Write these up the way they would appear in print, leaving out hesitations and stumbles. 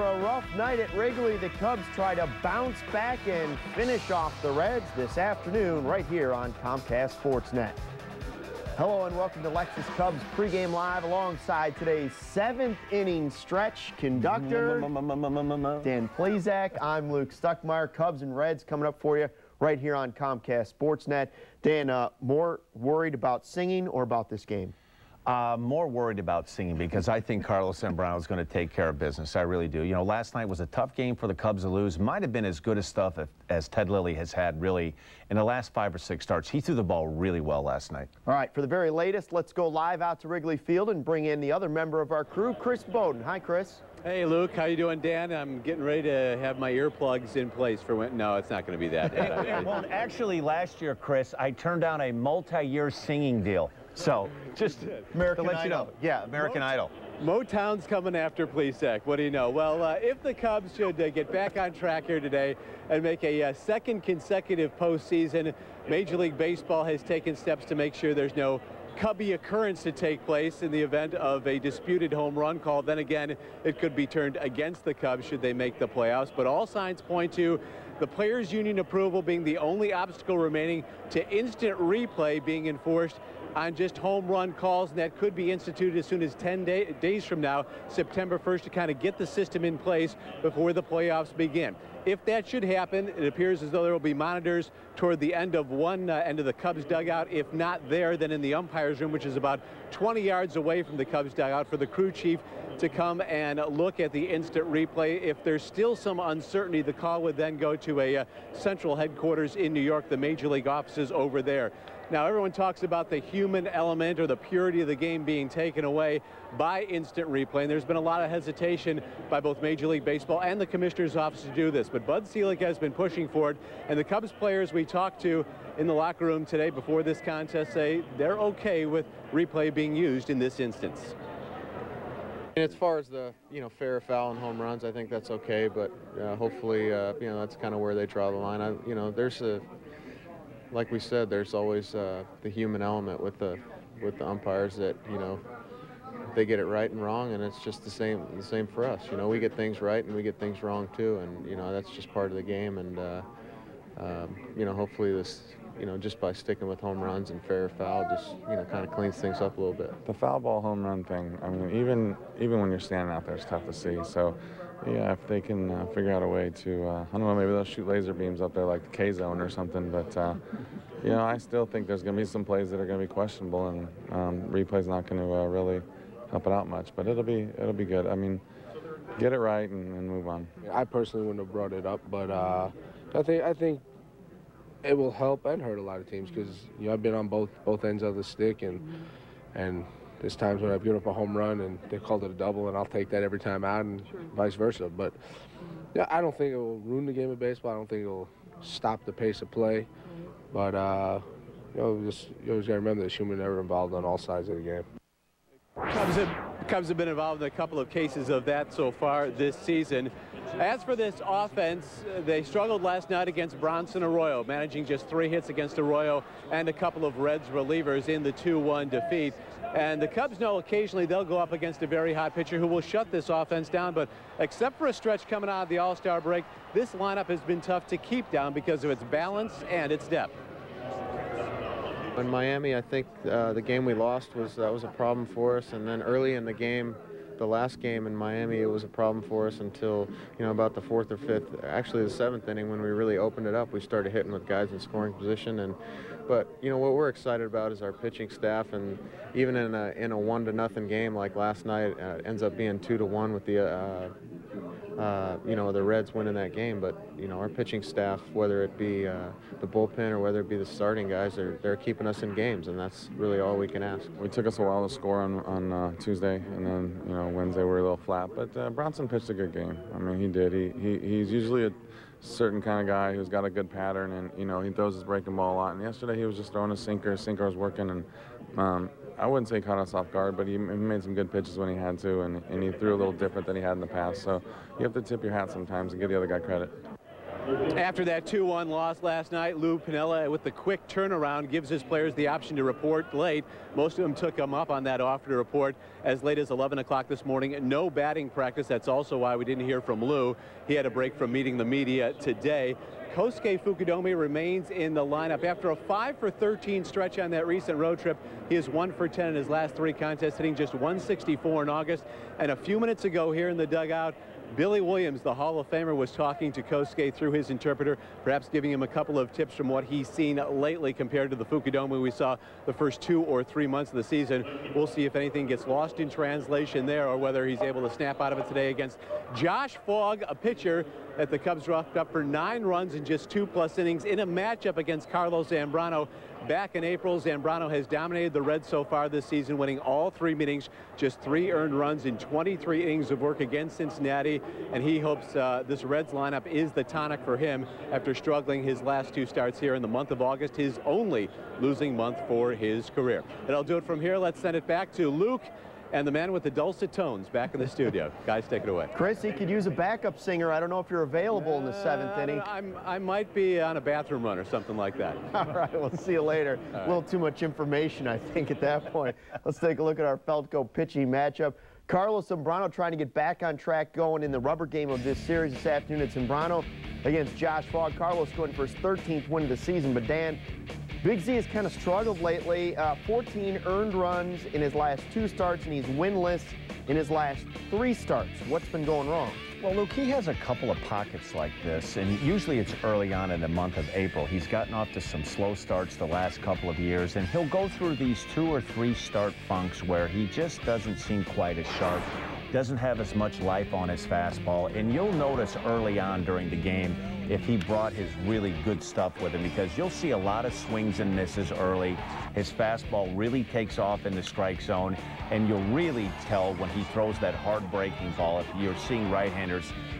a rough night at Wrigley, the Cubs try to bounce back and finish off the Reds this afternoon right here on Comcast Sportsnet. Hello and welcome to Lexus Cubs pregame live alongside today's 7th inning stretch conductor, Dan Plezak. I'm Luke Stuckmeyer. Cubs and Reds coming up for you right here on Comcast Sportsnet. Dan, more worried about singing or about this game? More worried about singing because I think Carlos Zambrano is going to take care of business. I really do. You know, last night was a tough game for the Cubs to lose. Might have been as good a stuff as Ted Lilly has had really in the last 5 or 6 starts. He threw the ball really well last night. All right, for the very latest, let's go live out to Wrigley Field and bring in the other member of our crew, Chris Bowden. Hi, Chris. Hey, Luke. How you doing, Dan? I'm getting ready to have my earplugs in place for when. No, it's not going to be that bad. Well, actually, last year, Chris, I turned down a multi-year singing deal. So, just American to let Idol. you know. Yeah, American Idol. Motown's coming after Plezak. What do you know? Well, if the Cubs should get back on track here today and make a second consecutive postseason, Major League Baseball has taken steps to make sure there's no Cubby occurrence to take place in the event of a disputed home run call. Then again, it could be turned against the Cubs should they make the playoffs. But all signs point to the Players Union approval being the only obstacle remaining to instant replay being enforced on just home run calls, and that could be instituted as soon as 10 days from now, September 1st, to kind of get the system in place before the playoffs begin. If that should happen, it appears as though there will be monitors toward the end of one end of the Cubs dugout. If not there, then in the umpire's room, which is about 20 yards away from the Cubs dugout, for the crew chief to come and look at the instant replay. If there's still some uncertainty, the call would then go to a central headquarters in New York, the Major League offices over there. Now, everyone talks about the human element or the purity of the game being taken away by instant replay, and there's been a lot of hesitation by both Major League Baseball and the Commissioner's office to do this. But Bud Selig has been pushing for it, and the Cubs players we talked to in the locker room today before this contest say they're okay with replay being used in this instance. And as far as the, fair, foul, and home runs, I think that's okay, but hopefully, that's kind of where they draw the line. There's like we said, there's always the human element with the umpires that, they get it right and wrong, and it's just the same for us. We get things right and we get things wrong too, and that's just part of the game. And hopefully this, just by sticking with home runs and fair or foul, just kind of cleans things up a little bit. The foul ball home run thing, I mean, even when you're standing out there, it's tough to see. So, yeah, if they can figure out a way to, I don't know, maybe they'll shoot laser beams up there like the K-zone or something. But I still think there's going to be some plays that are going to be questionable, and replay's not going to really help it out much. But it'll be good. I mean, get it right and move on. I personally wouldn't have brought it up, but I think it will help and hurt a lot of teams because I've been on both ends of the stick, and there's times when I've given up a home run and they called it a double, and I'll take that every time out, and vice versa. But yeah, I don't think it will ruin the game of baseball. I don't think it will stop the pace of play. But you always got to remember there's human error involved on all sides of the game. Cubs have been involved in a couple of cases of that so far this season. As for this offense, they struggled last night against Bronson Arroyo, managing just 3 hits against Arroyo and a couple of Reds relievers in the 2-1 defeat. And the Cubs know occasionally they'll go up against a very hot pitcher who will shut this offense down. But except for a stretch coming out of the All-Star break, this lineup has been tough to keep down because of its balance and its depth. In Miami, I think the game we lost was a problem for us, and then early in the game, the last game in Miami, it was a problem for us until about the 4th or 5th, actually the 7th inning, when we really opened it up. We started hitting with guys in scoring position, but what we're excited about is our pitching staff, and even in a 1-0 game like last night, it ends up being 2-1 with the the Reds winning that game. But our pitching staff, whether it be the bullpen or whether it be the starting guys, they're keeping us in games, and that's really all we can ask. It took us a while to score on Tuesday, and then Wednesday we were a little flat. But Bronson pitched a good game. I mean, he did. He's usually a certain kind of guy who's got a good pattern, and he throws his breaking ball a lot. And yesterday he was just throwing a sinker. His sinker was working, and I wouldn't say he caught us off guard, but he made some good pitches when he had to, and he threw a little different than he had in the past. So you have to tip your hat sometimes and give the other guy credit. After that 2-1 loss last night, Lou Piniella, with the quick turnaround, gives his players the option to report late. Most of them took him up on that offer to report as late as 11 o'clock this morning. No batting practice. That's also why we didn't hear from Lou. He had a break from meeting the media today. Kosuke Fukudome remains in the lineup. After a 5-for-13 stretch on that recent road trip, he is 1-for-10 in his last 3 contests, hitting just 164 in August. And a few minutes ago here in the dugout, Billy Williams, the Hall of Famer, was talking to Kosuke through his interpreter, perhaps giving him a couple of tips from what he's seen lately compared to the Fukudome we saw the first 2 or 3 months of the season. We'll see if anything gets lost in translation there or whether he's able to snap out of it today against Josh Fogg, a pitcher that the Cubs dropped up for 9 runs in just 2+ innings in a matchup against Carlos Zambrano. Back in April, Zambrano has dominated the Reds so far this season, winning all 3 meetings, just 3 earned runs in 23 innings of work against Cincinnati, and he hopes this Reds lineup is the tonic for him after struggling his last 2 starts here in the month of August, his only losing month for his career. That'll do it from here. Let's send it back to Luke and the man with the dulcet tones back in the studio. Guys, take it away. Chris, he could use a backup singer. I don't know if you're available in the 7th inning. I might be on a bathroom run or something like that. All right, we'll see you later. A little too much information, I think, at that point. Let's take a look at our Feltco pitching matchup. Carlos Zambrano trying to get back on track going in the rubber game of this series this afternoon at Zambrano against Josh Fogg. Carlos going for his 13th win of the season, but Dan, Big Z has kind of struggled lately. 14 earned runs in his last 2 starts, and he's winless in his last 3 starts. What's been going wrong? Well, Luke, he has a couple of pockets like this, and usually it's early on in the month of April. He's gotten off to some slow starts the last couple of years, and he'll go through these 2 or 3 start funks where he just doesn't seem quite as sharp, doesn't have as much life on his fastball, and you'll notice early on during the game if he brought his really good stuff with him, because you'll see a lot of swings and misses early. His fastball really takes off in the strike zone, and you'll really tell when he throws that hard breaking ball if you're seeing right-handers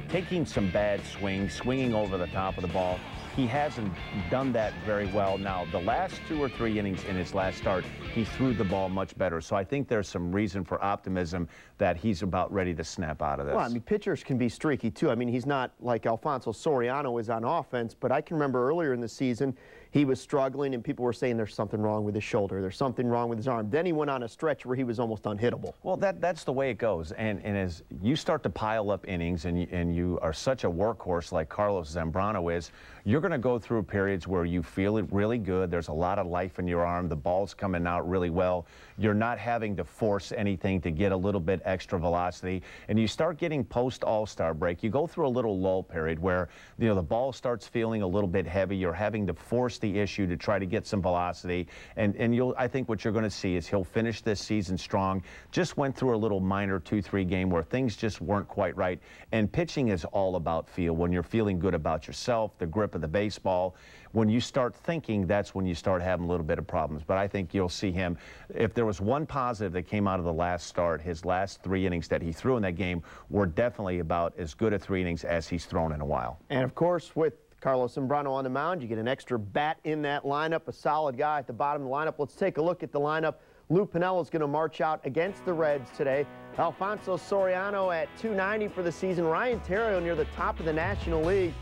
taking some bad swings, swinging over the top of the ball. He hasn't done that very well. Now, the last 2 or 3 innings in his last start, he threw the ball much better. So I think there's some reason for optimism that he's about ready to snap out of this. Well, I mean, pitchers can be streaky, too. I mean, he's not like Alfonso Soriano is on offense, but I can remember earlier in the season, he was struggling, and people were saying there's something wrong with his shoulder, there's something wrong with his arm. Then he went on a stretch where he was almost unhittable. Well, that's the way it goes. And as you start to pile up innings and you are such a workhorse like Carlos Zambrano is, you're going to go through periods where you feel it really good. There's a lot of life in your arm. The ball's coming out really well. You're not having to force anything to get a little bit extra velocity. And you start getting post-All-Star break. You go through a little lull period where, you know, the ball starts feeling a little bit heavy. You're having to force the issue to try to get some velocity. And I think what you're going to see is he'll finish this season strong. Just went through a little minor 2-3 game where things just weren't quite right. And pitching is all about feel. When you're feeling good about yourself, the grip of the baseball, when you start thinking, that's when you start having a little bit of problems. But I think you'll see him. If there was one positive that came out of the last start, his last 3 innings that he threw in that game were definitely about as good a 3 innings as he's thrown in a while. And of course, with Carlos Zambrano on the mound, you get an extra bat in that lineup, a solid guy at the bottom of the lineup. Let's take a look at the lineup. Lou Piniella is going to march out against the Reds today. Alfonso Soriano at 290 for the season. Ryan Theriot near the top of the National League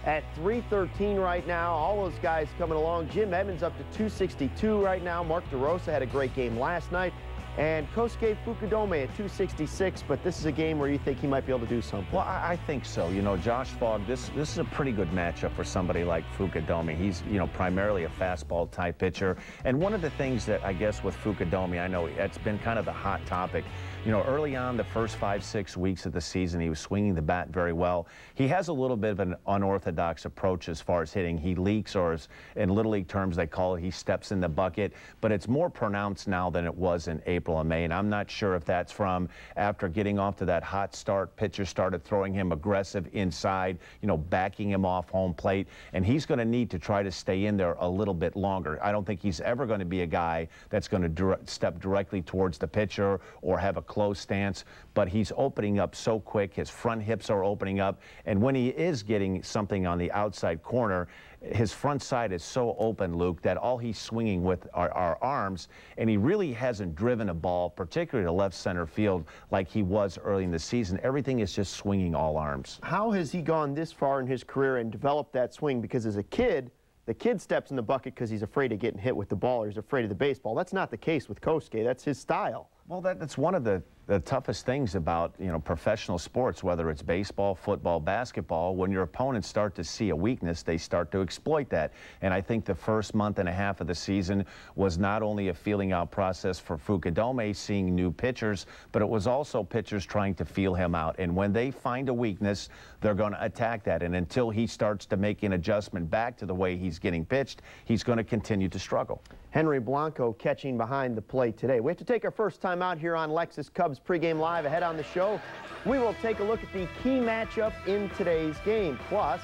at 313 right now. All those guys coming along. Jim Edmonds up to 262 right now. Mark DeRosa had a great game last night. And Kosuke Fukudome at 266, but this is a game where you think he might be able to do something. Well, I think so. You know, Josh Fogg, this is a pretty good matchup for somebody like Fukudome. He's, you know, primarily a fastball type pitcher. And one of the things that I guess with Fukudome, I know it's been kind of the hot topic. You know, early on, the first 5-6 weeks of the season, he was swinging the bat very well. He has a little bit of an unorthodox approach as far as hitting. He leaks, or as in Little League terms they call it, he steps in the bucket. But it's more pronounced now than it was in April and May. And I'm not sure if that's from after getting off to that hot start, pitchers started throwing him aggressive inside, you know, backing him off home plate. And he's going to need to try to stay in there a little bit longer. I don't think he's ever going to be a guy that's going to step directly towards the pitcher or have a closed stance, but he's opening up so quick. His front hips are opening up, and when he is getting something on the outside corner, his front side is so open, Luke, that all he's swinging with are arms, and he really hasn't driven a ball, particularly to left center field, like he was early in the season. Everything is just swinging all arms. How has he gone this far in his career and developed that swing? Because as a kid, the kid steps in the bucket because he's afraid of getting hit with the ball or he's afraid of the baseball. That's not the case with Kosuke. That's his style. Well, that's one of the toughest things about, you know, professional sports, whether it's baseball, football, basketball. When your opponents start to see a weakness, they start to exploit that. And I think the first month and a half of the season was not only a feeling out process for Fukudome, seeing new pitchers, but it was also pitchers trying to feel him out. And when they find a weakness, they're going to attack that. And until he starts to make an adjustment back to the way he's getting pitched, he's going to continue to struggle. Henry Blanco catching behind the plate today. We have to take our first time out here on Lexus Cubs pregame live. Ahead on the show, we will take a look at the key matchup in today's game. Plus,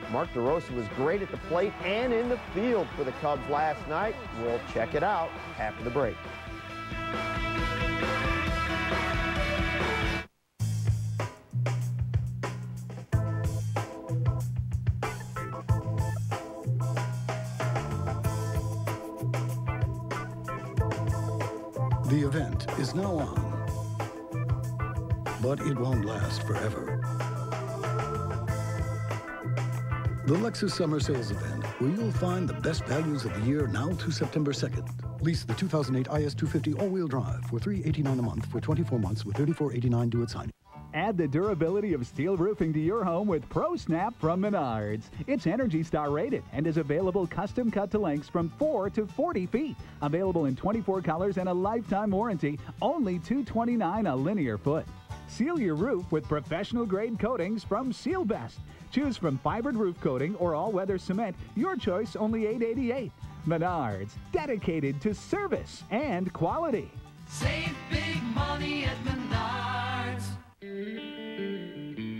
Mark DeRosa was great at the plate and in the field for the Cubs last night. We'll check it out after the break. The event is now on, but it won't last forever. The Lexus Summer Sales Event, where you'll find the best values of the year now to September 2nd. Lease the 2008 IS250 all-wheel drive for $389 a month for 24 months with $34.89 due at signing. Add the durability of steel roofing to your home with Pro Snap from Menards. It's Energy Star rated and is available custom cut to lengths from 4 to 40 feet. Available in 24 colors and a lifetime warranty, only $229 a linear foot. Seal your roof with professional grade coatings from Seal Best. Choose from fibered roof coating or all-weather cement. Your choice, only $888. Menards, dedicated to service and quality. Save big money at Menards.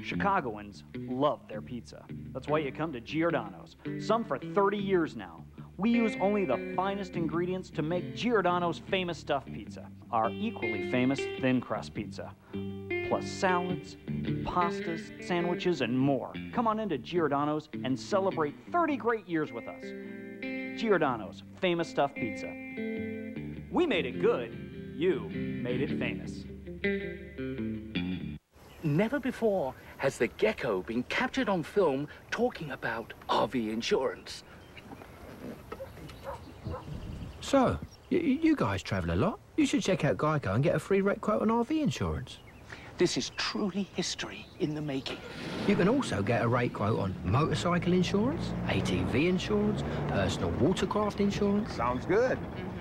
Chicagoans love their pizza. That's why you come to Giordano's. Some for 30 years now. We use only the finest ingredients to make Giordano's famous stuffed pizza, our equally famous thin crust pizza, plus salads, pastas, sandwiches, and more. Come on into Giordano's and celebrate 30 great years with us. Giordano's famous stuffed pizza. We made it good. You made it famous. Never before has the gecko been captured on film talking about RV insurance. So, you guys travel a lot. You should check out Geico and get a free rate quote on RV insurance. This is truly history in the making. You can also get a rate quote on motorcycle insurance, ATV insurance, personal watercraft insurance. Sounds good.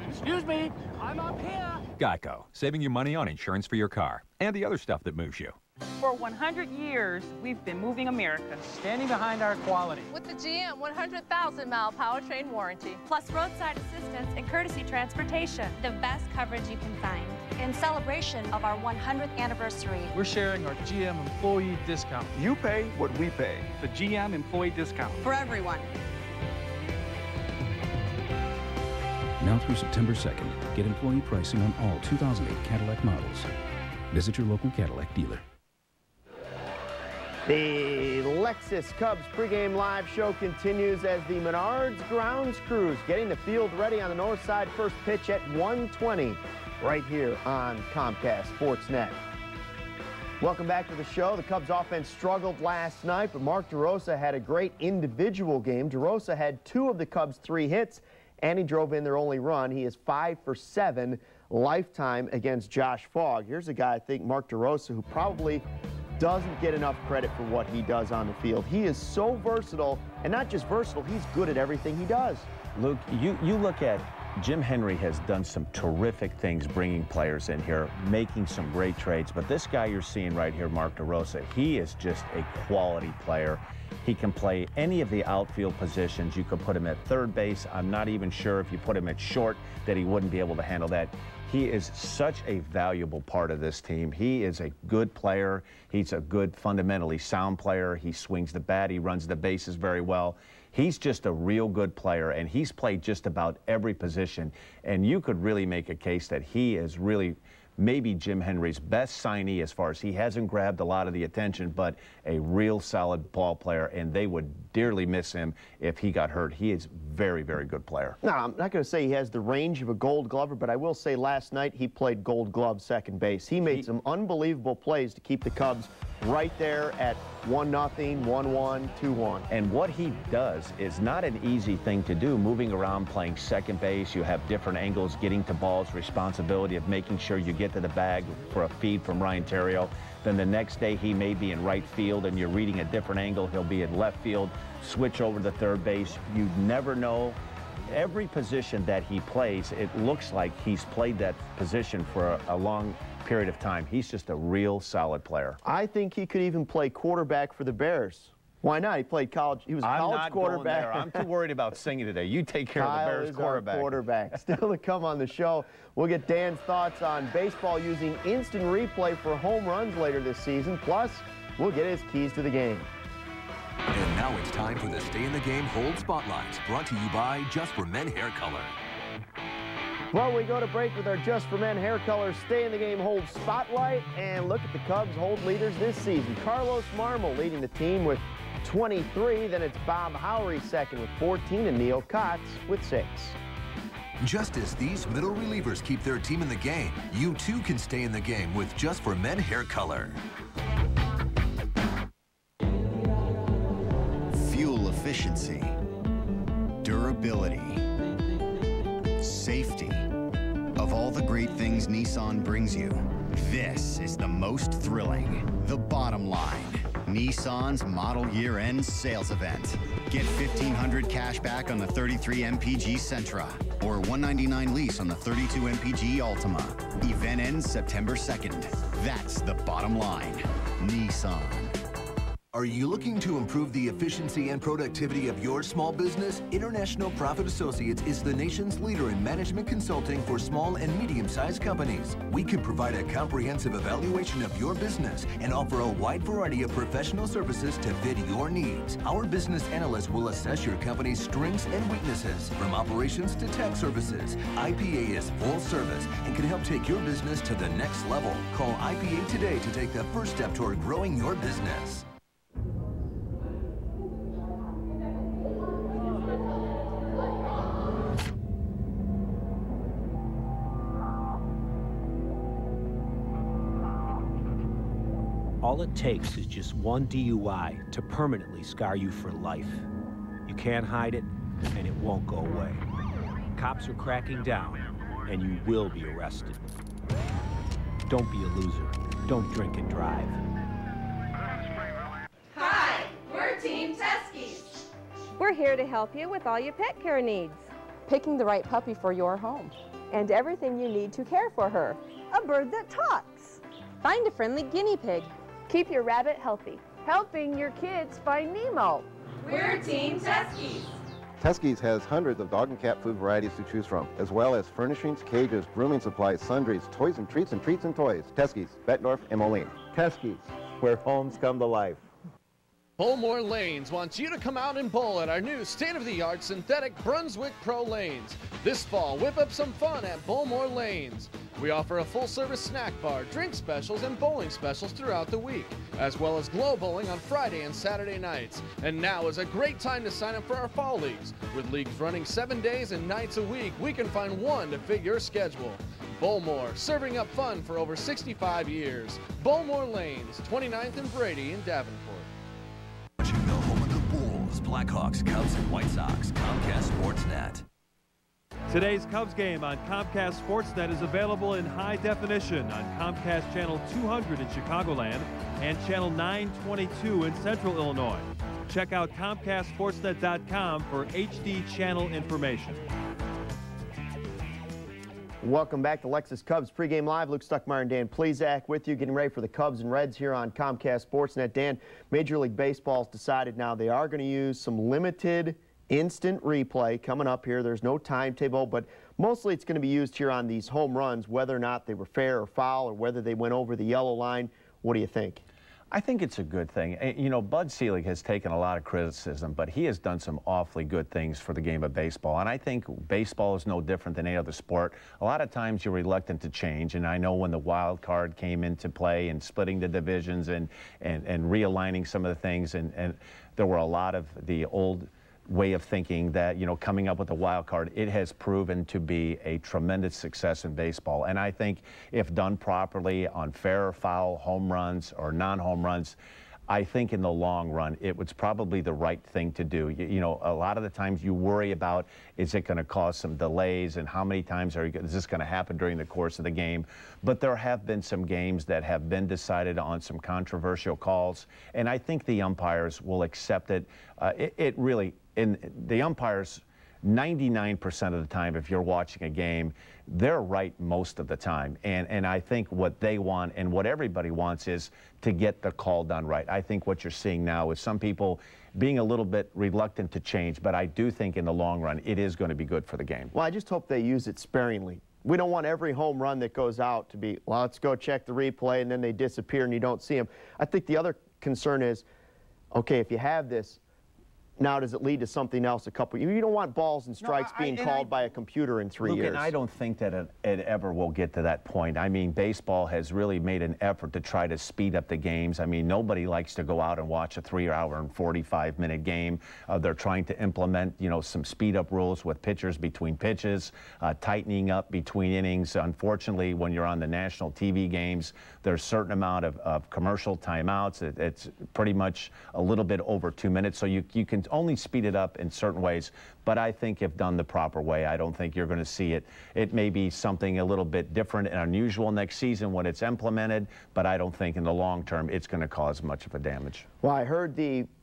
Excuse me, I'm up here. Geico, saving you money on insurance for your car and the other stuff that moves you. For 100 years, we've been moving America. Standing behind our quality. With the GM 100,000-mile powertrain warranty. Plus roadside assistance and courtesy transportation. The best coverage you can find. In celebration of our 100th anniversary. We're sharing our GM employee discount. You pay what we pay. The GM employee discount. For everyone. Now through September 2nd, get employee pricing on all 2008 Cadillac models. Visit your local Cadillac dealer. The Lexus Cubs pregame live show continues as the Menards grounds crews getting the field ready on the north side. First pitch at 1:20 right here on Comcast Sportsnet. Welcome back to the show. The Cubs offense struggled last night, but Mark DeRosa had a great individual game. DeRosa had 2 of the Cubs' 3 hits, and he drove in their only run. He is 5 for 7 lifetime against Josh Fogg. Here's a guy, I think, Mark DeRosa, who probably doesn't get enough credit for what he does on the field. He is so versatile, and not just versatile, he's good at everything he does. Luke, you look at Jim Henry has done some terrific things bringing players in here, making some great trades, but this guy you're seeing right here, Mark DeRosa, he is just a quality player. He can play any of the outfield positions. You could put him at third base. I'm not even sure if you put him at short that he wouldn't be able to handle that. He is such a valuable part of this team. He is a good player. He's a good, fundamentally sound player. He swings the bat. He runs the bases very well. He's just a real good player, and he's played just about every position. And you could really make a case that he is really maybe Jim Henry's best signee as far as he hasn't grabbed a lot of the attention, but a real solid ball player, and they would dearly miss him if he got hurt. He is a very, very good player. No, I'm not going to say he has the range of a Gold Glover, but I will say last night he played Gold Glove second base. He made some unbelievable plays to keep the Cubs right there at 1-0, 1-1, 2-1. And what he does is not an easy thing to do, moving around playing second base. You have different angles, getting to balls, responsibility of making sure you get to the bag for a feed from Ryan Terrio. Then the next day he may be in right field and you're reading a different angle. He'll be in left field, switch over to third base. You never know. Every position that he plays, it looks like he's played that position for a long period of time. He's just a real solid player. I think he could even play quarterback for the Bears. Why not? He played college. He was a college quarterback. Going there. I'm too worried about singing today. You take care of the Bears quarterback. Still to come on the show, we'll get Dan's thoughts on baseball using instant replay for home runs later this season. Plus, we'll get his keys to the game. And now it's time for the Stay in the Game Hold Spotlights, brought to you by Just for Men Hair Color. Well, we go to break with our Just for Men Hair Color Stay in the Game Hold Spotlight and look at the Cubs hold leaders this season. Carlos Marmol leading the team with 23. Then it's Bob Howery second with 14 and Neil Kotz with 6. Just as these middle relievers keep their team in the game, you too can stay in the game with Just for Men Hair Color. Fuel efficiency, durability, safety. Of all the great things Nissan brings you, this is the most thrilling. The bottom line. Nissan's model year-end sales event. Get $1,500 cash back on the 33 MPG Sentra or $199 lease on the 32 MPG Altima. Event ends September 2nd. That's the bottom line. Nissan. Are you looking to improve the efficiency and productivity of your small business? International Profit Associates is the nation's leader in management consulting for small and medium-sized companies. We can provide a comprehensive evaluation of your business and offer a wide variety of professional services to fit your needs. Our business analysts will assess your company's strengths and weaknesses, from operations to tech services. IPA is full service and can help take your business to the next level. Call IPA today to take the first step toward growing your business. All it takes is just one DUI to permanently scar you for life. You can't hide it, and it won't go away. Cops are cracking down, and you will be arrested. Don't be a loser. Don't drink and drive. Hi, we're Team Teskies. We're here to help you with all your pet care needs. Picking the right puppy for your home. And everything you need to care for her. A bird that talks. Find a friendly guinea pig. Keep your rabbit healthy. Helping your kids find Nemo. We're Team Teskies. Teskies has hundreds of dog and cat food varieties to choose from, as well as furnishings, cages, grooming supplies, sundries, toys and treats and toys. Teskies, Bettendorf and Moline. Teskies, where homes come to life. Bowmore Lanes wants you to come out and bowl at our new state-of-the-art synthetic Brunswick Pro Lanes. This fall, whip up some fun at Bowmore Lanes. We offer a full-service snack bar, drink specials, and bowling specials throughout the week, as well as glow bowling on Friday and Saturday nights. And now is a great time to sign up for our fall leagues. With leagues running 7 days and nights a week, we can find one to fit your schedule. Bowmore, serving up fun for over 65 years. Bowmore Lanes, 29th and Brady in Davenport. Watching the home of the Bulls, Blackhawks, Cubs, and White Sox, Comcast Sportsnet. Today's Cubs game on Comcast Sportsnet is available in high definition on Comcast Channel 200 in Chicagoland and Channel 922 in Central Illinois. Check out ComcastSportsnet.com for HD channel information. Welcome back to Lexus Cubs pregame live. Luke Stuckmeyer and Dan Plesac with you, getting ready for the Cubs and Reds here on Comcast Sportsnet. Dan, Major League Baseball's decided now they are going to use some limited instant replay coming up here. There's no timetable, but mostly it's going to be used here on these home runs, whether or not they were fair or foul or whether they went over the yellow line. What do you think? I think it's a good thing. You know, Bud Selig has taken a lot of criticism, but he has done some awfully good things for the game of baseball. And I think baseball is no different than any other sport. A lot of times you're reluctant to change. And I know when the wild card came into play and splitting the divisions and realigning some of the things, and there were a lot of the old way of thinking that, you know, coming up with a wild card, it has proven to be a tremendous success in baseball. And I think if done properly on fair or foul, home runs or non-home runs, I think in the long run, it was probably the right thing to do. You know, a lot of the times you worry about, is it going to cause some delays and how many times is this going to happen during the course of the game? But there have been some games that have been decided on some controversial calls, and I think the umpires will accept it. It really, the umpires, 99% of the time, if you're watching a game, they're right most of the time. And I think what they want and what everybody wants is to get the call done right. I think what you're seeing now is some people being a little bit reluctant to change, but I do think in the long run it is going to be good for the game. Well, I just hope they use it sparingly. We don't want every home run that goes out to be, well, let's go check the replay, and then they disappear and you don't see them. I think the other concern is, okay, if you have this, now does it lead to something else? You don't want balls and strikes being called by a computer in 3 years. And I don't think that it ever will get to that point. I mean, baseball has really made an effort to try to speed up the games. I mean, nobody likes to go out and watch a 3-hour and 45-minute game. They're trying to implement, you know, some speed-up rules with pitchers between pitches, tightening up between innings. Unfortunately, when you're on the national TV games, there's a certain amount of commercial timeouts. It's pretty much a little bit over 2 minutes, so you can only speed it up in certain ways, but I think if done the proper way, I don't think you're going to see it. It may be something a little bit different and unusual next season when it's implemented, but I don't think in the long term it's going to cause much of a damage. Well, I heard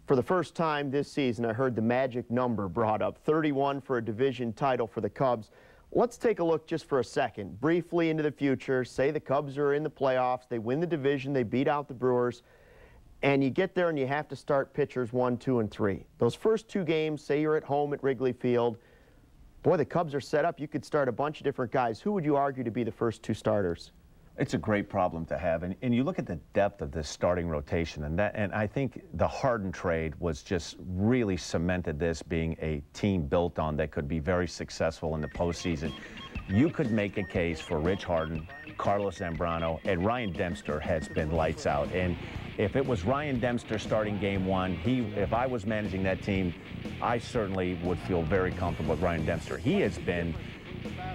for the first time this season, I heard the magic number brought up, 31 for a division title for the Cubs. Let's take a look just for a second, briefly into the future. Say the Cubs are in the playoffs, they win the division, they beat out the Brewers, and you get there and you have to start pitchers 1, 2, and 3. Those first 2 games, say you're at home at Wrigley Field, boy, the Cubs are set up. You could start a bunch of different guys. Who would you argue to be the first 2 starters? It's a great problem to have, and you look at the depth of this starting rotation, and I think the Harden trade was just really cemented this being a team built on that could be very successful in the postseason. You could make a case for Rich Harden, Carlos Zambrano, and Ryan Dempster has been lights out. And if it was Ryan Dempster starting game 1, if I was managing that team, I certainly would feel very comfortable with Ryan Dempster. He has been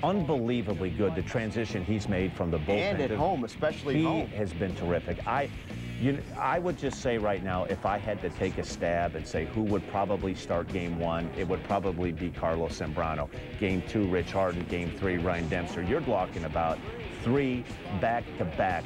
unbelievably good. The transition he's made from the bullpen and at home, especially home, he has been terrific. I would just say right now, if I had to take a stab and say who would probably start game 1, it would probably be Carlos Zambrano. Game 2, Rich Harden. Game 3, Ryan Dempster. You're talking about 3 back-to-back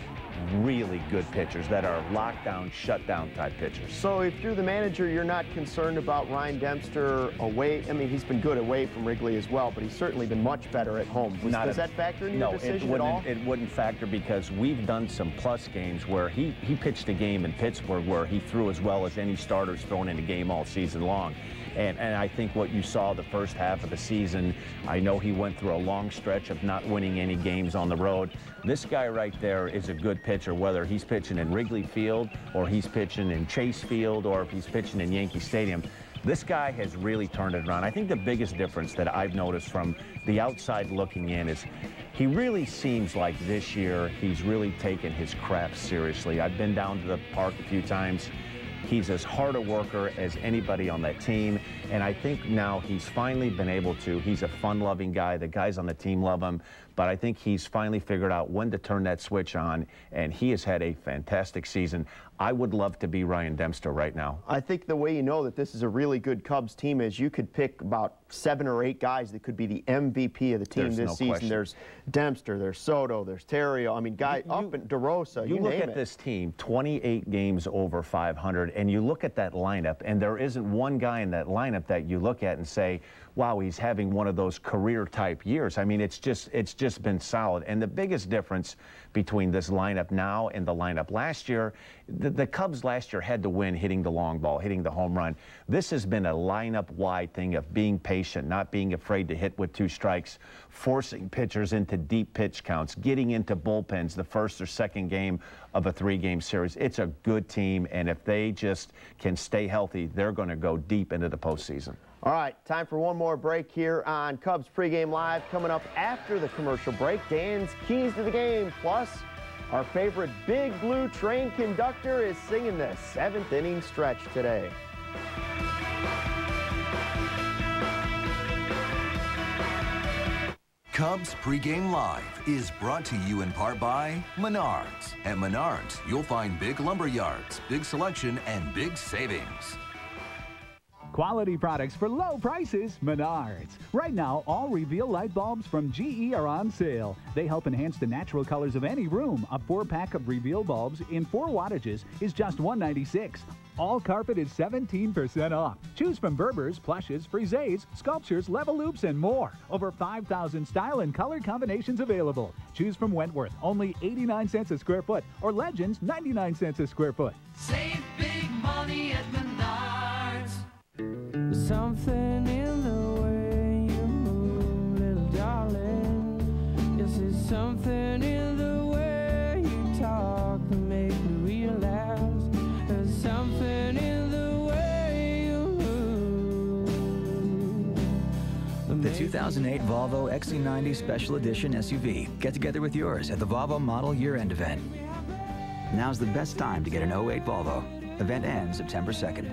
really good pitchers that are lockdown, shutdown type pitchers. So if you're the manager, you're not concerned about Ryan Dempster away. I mean, he's been good away from Wrigley as well, but he's certainly been much better at home. Does that factor into your decision at all? It wouldn't factor, because we've done some plus games where he pitched a game in Pittsburgh where he threw as well as any starter's thrown in a game all season long. And I think what you saw the first half of the season, I know he went through a long stretch of not winning any games on the road. This guy right there is a good pitcher, whether he's pitching in Wrigley Field or he's pitching in Chase Field or if he's pitching in Yankee Stadium. This guy has really turned it around. I think the biggest difference that I've noticed from the outside looking in is he really seems like this year he's really taken his craft seriously. I've been down to the park a few times. He's as hard a worker as anybody on that team, and I think now he's finally been able to. He's a fun-loving guy. The guys on the team love him, but I think he's finally figured out when to turn that switch on, and he has had a fantastic season. I would love to be Ryan Dempster right now. I think the way you know that this is a really good Cubs team is you could pick about 7 or 8 guys that could be the MVP of the team this season. Question. There's Dempster, there's Soto, there's Terrio. I mean, up in DeRosa, you look at this team, 28 games over 500, and you look at that lineup, and there isn't one guy in that lineup that you look at and say, wow, he's having one of those career-type years. I mean, it's just been solid. And the biggest difference between this lineup now and the lineup last year, the the Cubs last year had to win hitting the long ball, hitting the home run. This has been a lineup-wide thing of being patient, not being afraid to hit with 2 strikes, forcing pitchers into deep pitch counts, getting into bullpens the first or second game of a 3-game series. It's a good team, and if they just can stay healthy, they're going to go deep into the postseason. All right, time for one more break here on Cubs Pregame Live. Coming up after the commercial break, Dan's Keys to the Game. Plus, our favorite Big Blue Train conductor is singing the 7th inning stretch today. Cubs Pregame Live is brought to you in part by Menards. At Menards, you'll find big lumber yards, big selection, and big savings. Quality products for low prices, Menards. Right now, all Reveal light bulbs from GE are on sale. They help enhance the natural colors of any room. A 4-pack of Reveal bulbs in 4 wattages is just $196. All carpet is 17% off. Choose from Berbers, plushes, friezes, sculptures, level loops, and more. Over 5,000 style and color combinations available. Choose from Wentworth, only 89 cents a square foot, or Legends, 99 cents a square foot. Save big money at Menards. Something in the way you move, little darling. Yes, it's something in the way you talk that make me realize. There's something in the way you move. The 2008 Volvo XC90 Special Edition SUV. Get together with yours at the Volvo Model Year-End event. Now's the best time to get an 08 Volvo. Event ends September 2nd.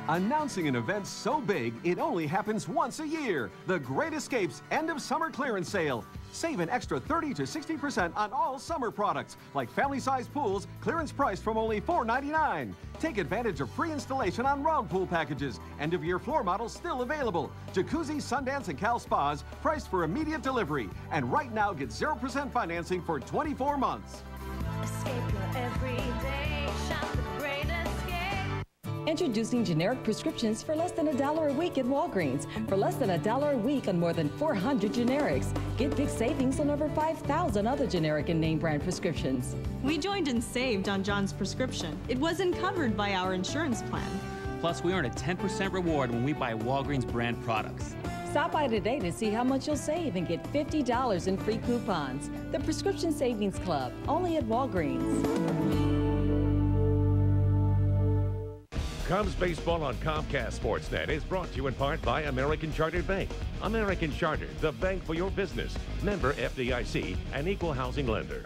Announcing an event so big, it only happens once a year. The Great Escapes End of Summer Clearance Sale. Save an extra 30 to 60% on all summer products, like family-sized pools, clearance priced from only $4.99. Take advantage of free installation on round pool packages. End-of-year floor models still available. Jacuzzi, Sundance, and Cal Spas priced for immediate delivery. And right now, get 0% financing for 24 months. Escape your everyday, shop the Great Escape. Introducing generic prescriptions for less than $1 a week at Walgreens. For less than $1 a week on more than 400 generics. Get big savings on over 5,000 other generic and name brand prescriptions. We joined and saved on John's prescription. It wasn't covered by our insurance plan. Plus, we earn a 10% reward when we buy Walgreens brand products. Stop by today to see how much you'll save and get $50 in free coupons. The Prescription Savings Club, only at Walgreens. Cubs baseball on Comcast Sportsnet is brought to you in part by American Chartered Bank. American Chartered, the bank for your business. Member FDIC, an equal housing lender.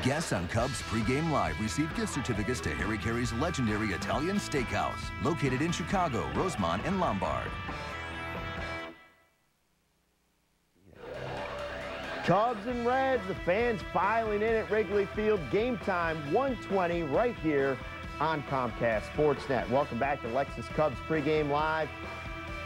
Guests on Cubs Pregame Live receive gift certificates to Harry Carey's legendary Italian Steakhouse, located in Chicago, Rosemont, and Lombard. Cubs and Reds, the fans filing in at Wrigley Field. Game time, 1:20 right here on Comcast Sportsnet. Welcome back to Lexus Cubs Pregame Live.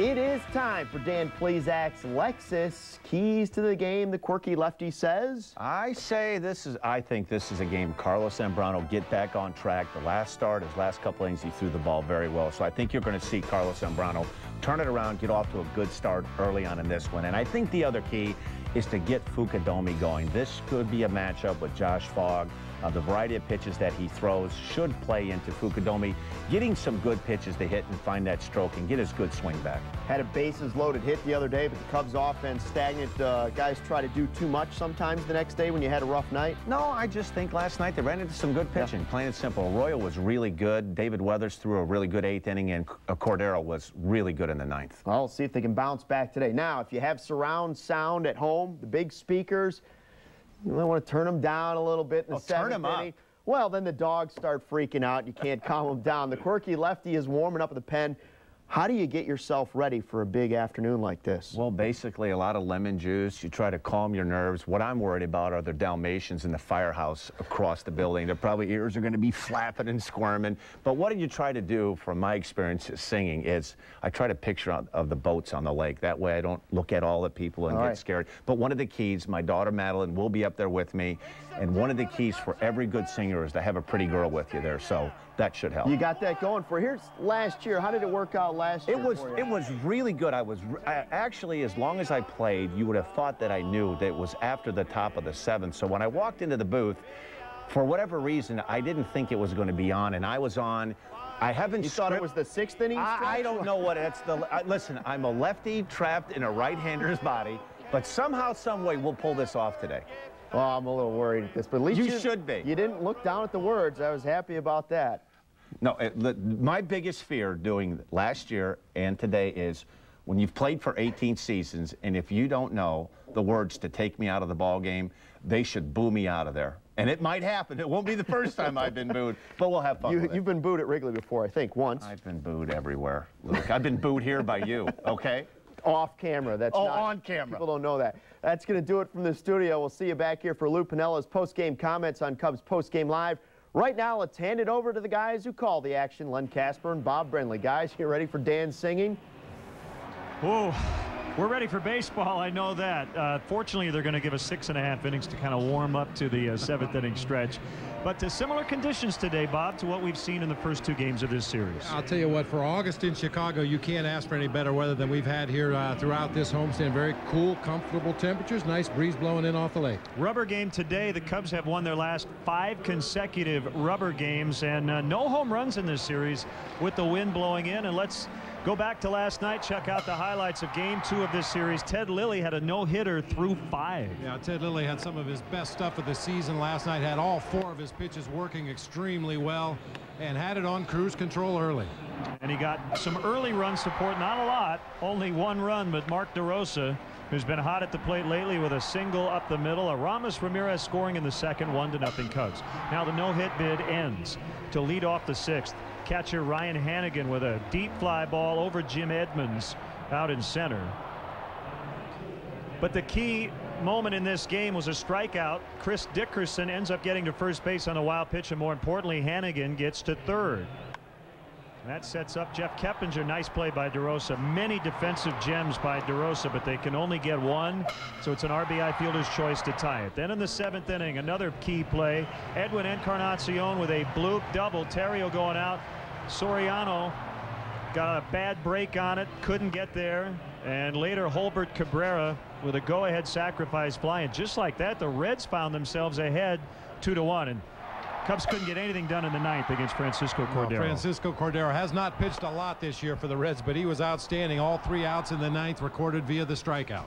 It is time for Dan Plezak's Lexus Keys to the Game. The quirky lefty says, I think this is a game Carlos Zambrano get back on track. The last start, his last couple innings, he threw the ball very well. So I think you're going to see Carlos Zambrano turn it around, get off to a good start early on in this one. And I think the other key is to get Fukudomi going. This could be a matchup with Josh Fogg. The variety of pitches that he throws should play into Fukudomi getting some good pitches to hit and find that stroke and get his good swing back. Had a bases loaded hit the other day, but the Cubs offense stagnant. Guys try to do too much sometimes the next day when you had a rough night. No, I just think last night they ran into some good pitching. Yeah. Plain and simple. Arroyo was really good. David Weathers threw a really good 8th inning, and Cordero was really good in the 9th. Well, we'll see if they can bounce back today. Now, if you have surround sound at home, the big speakers, you might want to turn them down a little bit in the 7th inning. Well, then the dogs start freaking out. You can't calm them down. The quirky lefty is warming up at the pen. How do you get yourself ready for a big afternoon like this? Well, basically a lot of lemon juice. You try to calm your nerves. What I'm worried about are the Dalmatians in the firehouse across the building. Their probably ears are going to be flapping and squirming. But what do you try to do, from my experience singing, is I try to picture of the boats on the lake. That way I don't look at all the people and get scared. But one of the keys, my daughter Madeline will be up there with me, and one of the keys for every good singer is to have a pretty girl with you there. So that should help. You got that going for here's last year. How did it work out last year? It was really good. I actually, as long as I played, you would have thought that I knew that it was after the top of the 7th. So when I walked into the booth, For whatever reason, I didn't think it was going to be on, and I was on. I haven't. You thought it was the 6th inning? I don't know what it's the. Listen, I'm a lefty trapped in a right-hander's body, but somehow, some way, we'll pull this off today. Well, I'm a little worried at this, but at least you should be. You didn't look down at the words. I was happy about that. No, my biggest fear doing last year and today is when you've played for 18 seasons, and if you don't know the words to take me out of the ball game, they should boo me out of there. And it might happen. It won't be the first time I've been booed, but we'll have fun with it. You've been booed at Wrigley before, I think, once. I've been booed everywhere, Luke. I've been booed here by you, okay? Off camera. That's not, on camera. People don't know that. That's going to do it from the studio. We'll see you back here for Lou Pinella's post-game comments on Cubs Post-Game Live. Right now, let's hand it over to the guys who call the action, Len Casper and Bob Brenly. Guys, you ready for Dan's singing? Oh, we're ready for baseball, I know that. Fortunately, they're going to give us 6.5 innings to kind of warm up to the 7th inning stretch. But to similar conditions today, Bob, to what we've seen in the first 2 games of this series. I'll tell you what, for August in Chicago, you can't ask for any better weather than we've had here throughout this homestand. Very cool, comfortable temperatures, nice breeze blowing in off the lake. Rubber game today. The Cubs have won their last 5 consecutive rubber games, and no home runs in this series with the wind blowing in. And let's go back to last night, check out the highlights of Game 2 of this series. Ted Lilly had a no-hitter through 5. Yeah, Ted Lilly had some of his best stuff of the season last night, had all 4 of his pitches working extremely well, and had it on cruise control early. And he got some early run support, not a lot, only 1 run, but Mark DeRosa, who's been hot at the plate lately with a single up the middle. Aramis Ramirez scoring in the second, 1-0 Cubs. Now the no-hit bid ends. To lead off the 6th, catcher Ryan Hannigan with a deep fly ball over Jim Edmonds out in center. But the key moment in this game was a strikeout. Chris Dickerson ends up getting to first base on a wild pitch, and more importantly, Hannigan gets to third. That sets up Jeff Keppinger. Nice play by DeRosa. Many defensive gems by DeRosa, but they can only get 1, so it's an RBI fielder's choice to tie it. Then in the 7th inning, another key play. Edwin Encarnacion with a bloop double. Terrio going out. Soriano got a bad break on it, couldn't get there, and later Holbert Cabrera with a go-ahead sacrifice fly, and just like that, the Reds found themselves ahead 2-1, and Cubs couldn't get anything done in the 9th against Francisco Cordero. No, Francisco Cordero has not pitched a lot this year for the Reds, but he was outstanding. All 3 outs in the 9th recorded via the strikeout.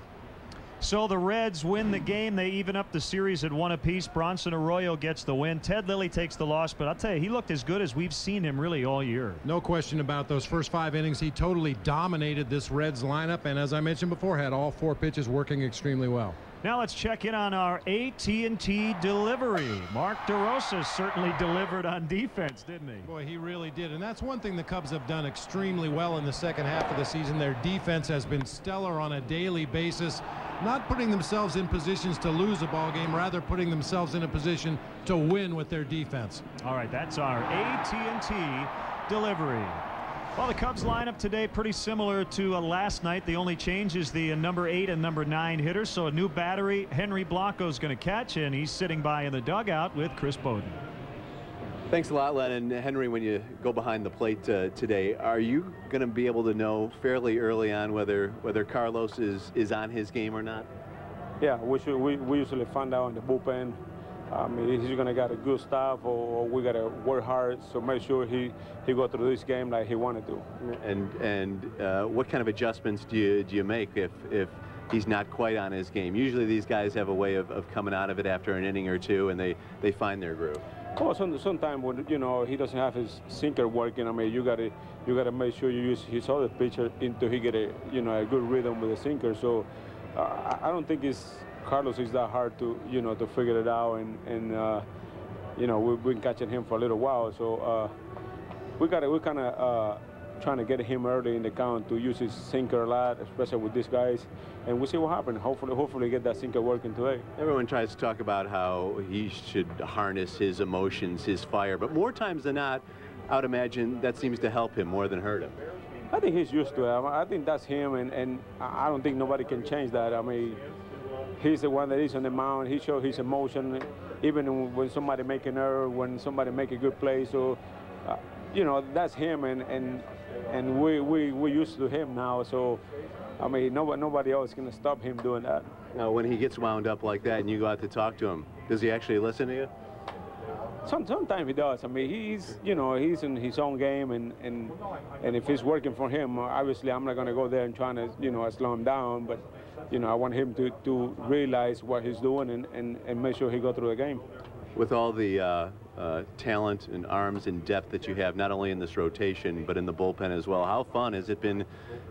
So the Reds win the game. They even up the series at 1 apiece. Bronson Arroyo gets the win. Ted Lilly takes the loss, but I'll tell you, he looked as good as we've seen him really all year. No question about those first 5 innings. He totally dominated this Reds lineup, and as I mentioned before, had all 4 pitches working extremely well. Now let's check in on our AT&T delivery. Mark DeRosa certainly delivered on defense, didn't he? Boy, he really did, and that's one thing the Cubs have done extremely well in the second half of the season. Their defense has been stellar on a daily basis, not putting themselves in positions to lose a ball game, rather putting themselves in a position to win with their defense. All right, that's our AT&T delivery. Well, the Cubs lineup today pretty similar to last night. The only change is the number 8 and number 9 hitters. So a new battery. Henry Blanco's going to catch, and he's sitting by in the dugout with Chris Bowden. Thanks a lot, Len. And Henry, when you go behind the plate today, are you going to be able to know fairly early on whether Carlos is on his game or not? Yeah, we usually find out in the bullpen. He's going to get a good stuff, or we got to work hard, so make sure he go through this game like he wanted to. And what kind of adjustments do you make if he's not quite on his game? Usually these guys have a way of coming out of it after an inning or 2, and they find their groove. Oh, sometimes when he doesn't have his sinker working, you gotta make sure you use his other pitcher until he get a good rhythm with the sinker. So I don't think Carlos is that hard to to figure it out, and we've been catching him for a little while, so we're kind of trying to get him early in the count to use his sinker a lot, especially with these guys, and we'll see what happens. Hopefully get that sinker working today. Everyone tries to talk about how he should harness his emotions, his fire, but more times than not, I would imagine that seems to help him more than hurt him. I think he's used to it. I think that's him, and I don't think nobody can change that. He's the one that is on the mound. He shows his emotion, even when somebody make an error, when somebody make a good play. So, that's him, and we're used to him now. So, nobody else can stop him doing that. Now, when he gets wound up like that, and you go out to talk to him, does he actually listen to you? Sometimes he does. I mean, he's in his own game, and if it's working for him, obviously I'm not going to go there and trying to slow him down. But I want him to realize what he's doing and make sure he go through the game. With all the talent and arms and depth that you have, not only in this rotation but in the bullpen as well, how fun has it been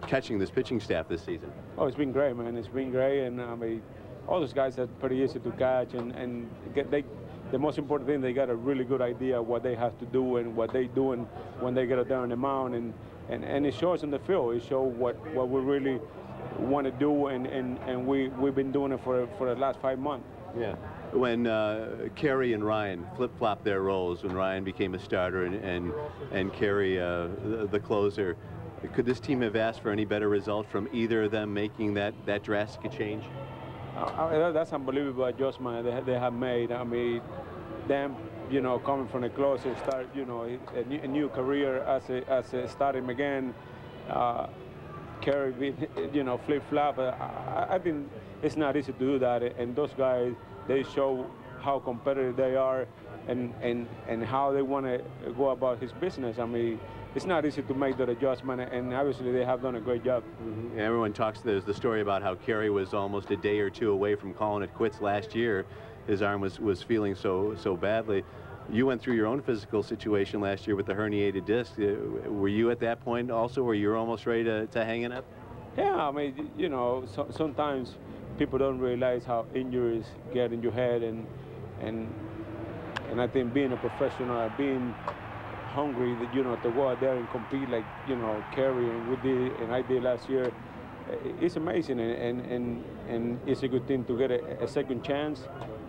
catching this pitching staff this season? Oh, it's been great, man. It's been great, and I mean, all those guys are pretty easy to catch, and the most important thing, they got a really good idea of what they have to do and what they doing when they get down on the mound, and it shows in the field. It shows what we really want to do, and we've been doing it for the last 5 months. Yeah. When Kerry and Ryan flip-flopped their roles, when Ryan became a starter and Kerry the closer, could this team have asked for any better result from either of them making that drastic change? That's unbelievable adjustment they have made. I mean, them, coming from the closer, start, a new career as a starting again. Kerry, flip-flop. I think it's not easy to do that, and those guys, they show how competitive they are and how they want to go about his business. I mean, it's not easy to make that adjustment, and obviously they have done a great job. Mm-hmm. Everyone talks, there's the story about how Kerry was almost a day or two away from calling it quits last year. His arm was feeling so badly. You went through your own physical situation last year with the herniated disc. Were you at that point also where you were almost ready to hang it up? Yeah, I mean, sometimes people don't realize how injuries get in your head, and I think being a professional, being hungry, to go out there and compete like Kerry and I did last year, it's amazing, and it's a good thing to get a second chance.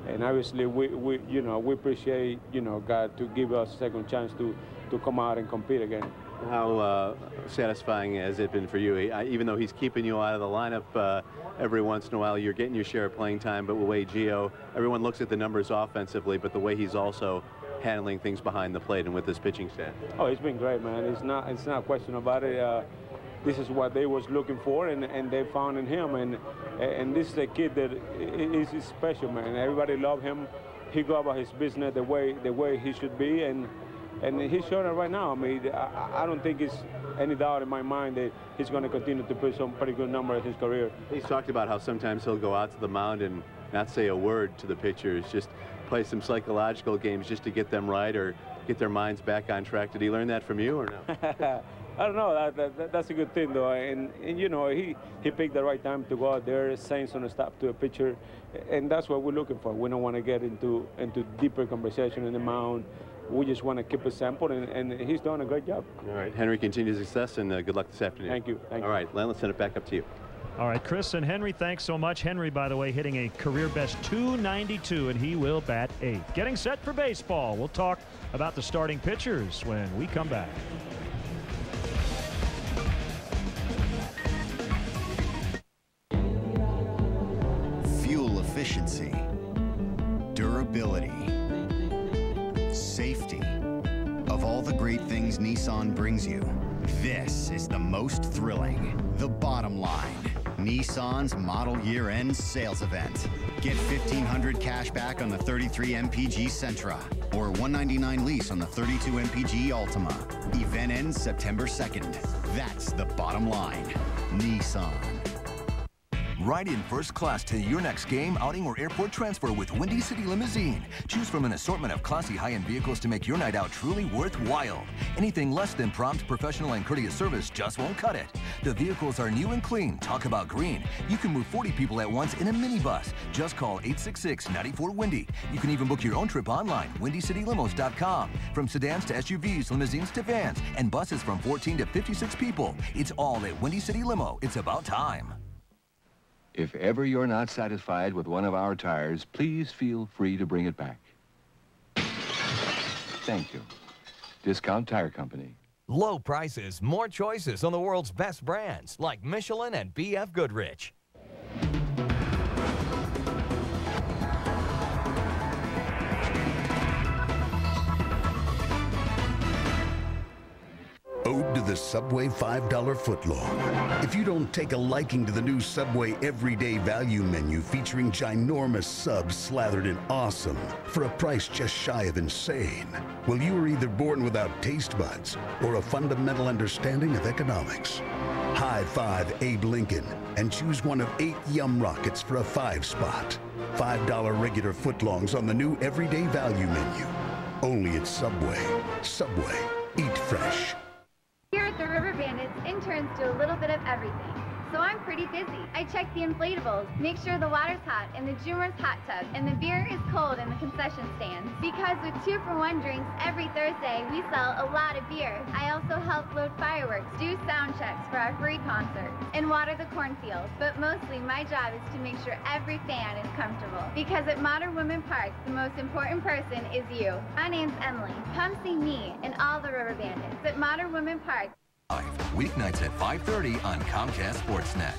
And obviously we appreciate God to give us a second chance to come out and compete again. How satisfying has it been for you? Even though he's keeping you out of the lineup every once in a while, you're getting your share of playing time, but with the way Gio, everyone looks at the numbers offensively, but the way he's also handling things behind the plate and with his pitching staff. Oh, it's been great, man. It's not a question about it. This is what they was looking for, and they found in him, and this is a kid that is special, man. Everybody love him. He go about his business the way he should be, and he's showing it right now. I mean, I don't think it's any doubt in my mind that he's going to continue to put some pretty good numbers in his career. He's talked about how sometimes he'll go out to the mound and not say a word to the pitchers, just play some psychological games just to get them right or get their minds back on track. Did he learn that from you or no? I don't know. That's a good thing, though. And he picked the right time to go out there, saying some stuff to a pitcher, and that's what we're looking for. We don't want to get into deeper conversation in the mound. We just want to keep it simple, and he's doing a great job. All right, Henry, continued success, and good luck this afternoon. Thank you. All right, Len, let's send it back up to you. All right, Chris and Henry, thanks so much. Henry, by the way, hitting a career-best .292, and he will bat 8th. Getting set for baseball. We'll talk about the starting pitchers when we come back. Fuel efficiency, durability, safety. Of all the great things Nissan brings you, this is the most thrilling. The bottom line. Nissan's model year-end sales event. Get $1,500 cash back on the 33 MPG Sentra or $199 lease on the 32 MPG Altima. Event ends September 2nd. That's the bottom line. Nissan. Ride in first class to your next game, outing, or airport transfer with Windy City Limousine. Choose from an assortment of classy high-end vehicles to make your night out truly worthwhile. Anything less than prompt, professional, and courteous service just won't cut it. The vehicles are new and clean. Talk about green. You can move 40 people at once in a minibus. Just call 866-94-WINDY. You can even book your own trip online, WindyCityLimos.com. From sedans to SUVs, limousines to vans, and buses from 14 to 56 people. It's all at Windy City Limo. It's about time. If ever you're not satisfied with one of our tires, please feel free to bring it back. Thank you. Discount Tire Company. Low prices, more choices on the world's best brands like Michelin and B.F. Goodrich. subscribe to the Subway $5 footlong. If you don't take a liking to the new Subway Everyday Value menu featuring ginormous subs slathered in awesome for a price just shy of insane, well, you were either born without taste buds or a fundamental understanding of economics. High five Abe Lincoln and choose one of 8 Yum Rockets for a 5 spot. $5 regular footlongs on the new Everyday Value menu. Only at Subway. Subway. Eat fresh. Here at the River Bandits, interns do a little bit of everything. So I'm pretty busy. I check the inflatables, make sure the water's hot in the Joomer's hot tub, and the beer is cold in the concession stands. Because with 2-for-1 drinks every Thursday, we sell a lot of beer. I also help load fireworks, do sound checks for our free concerts, and water the cornfields. But mostly my job is to make sure every fan is comfortable. Because at Modern Women Park, the most important person is you. My name's Emily. Come see me and all the River Bandits at Modern Women Park. Weeknights at 5:30 on Comcast Sportsnet.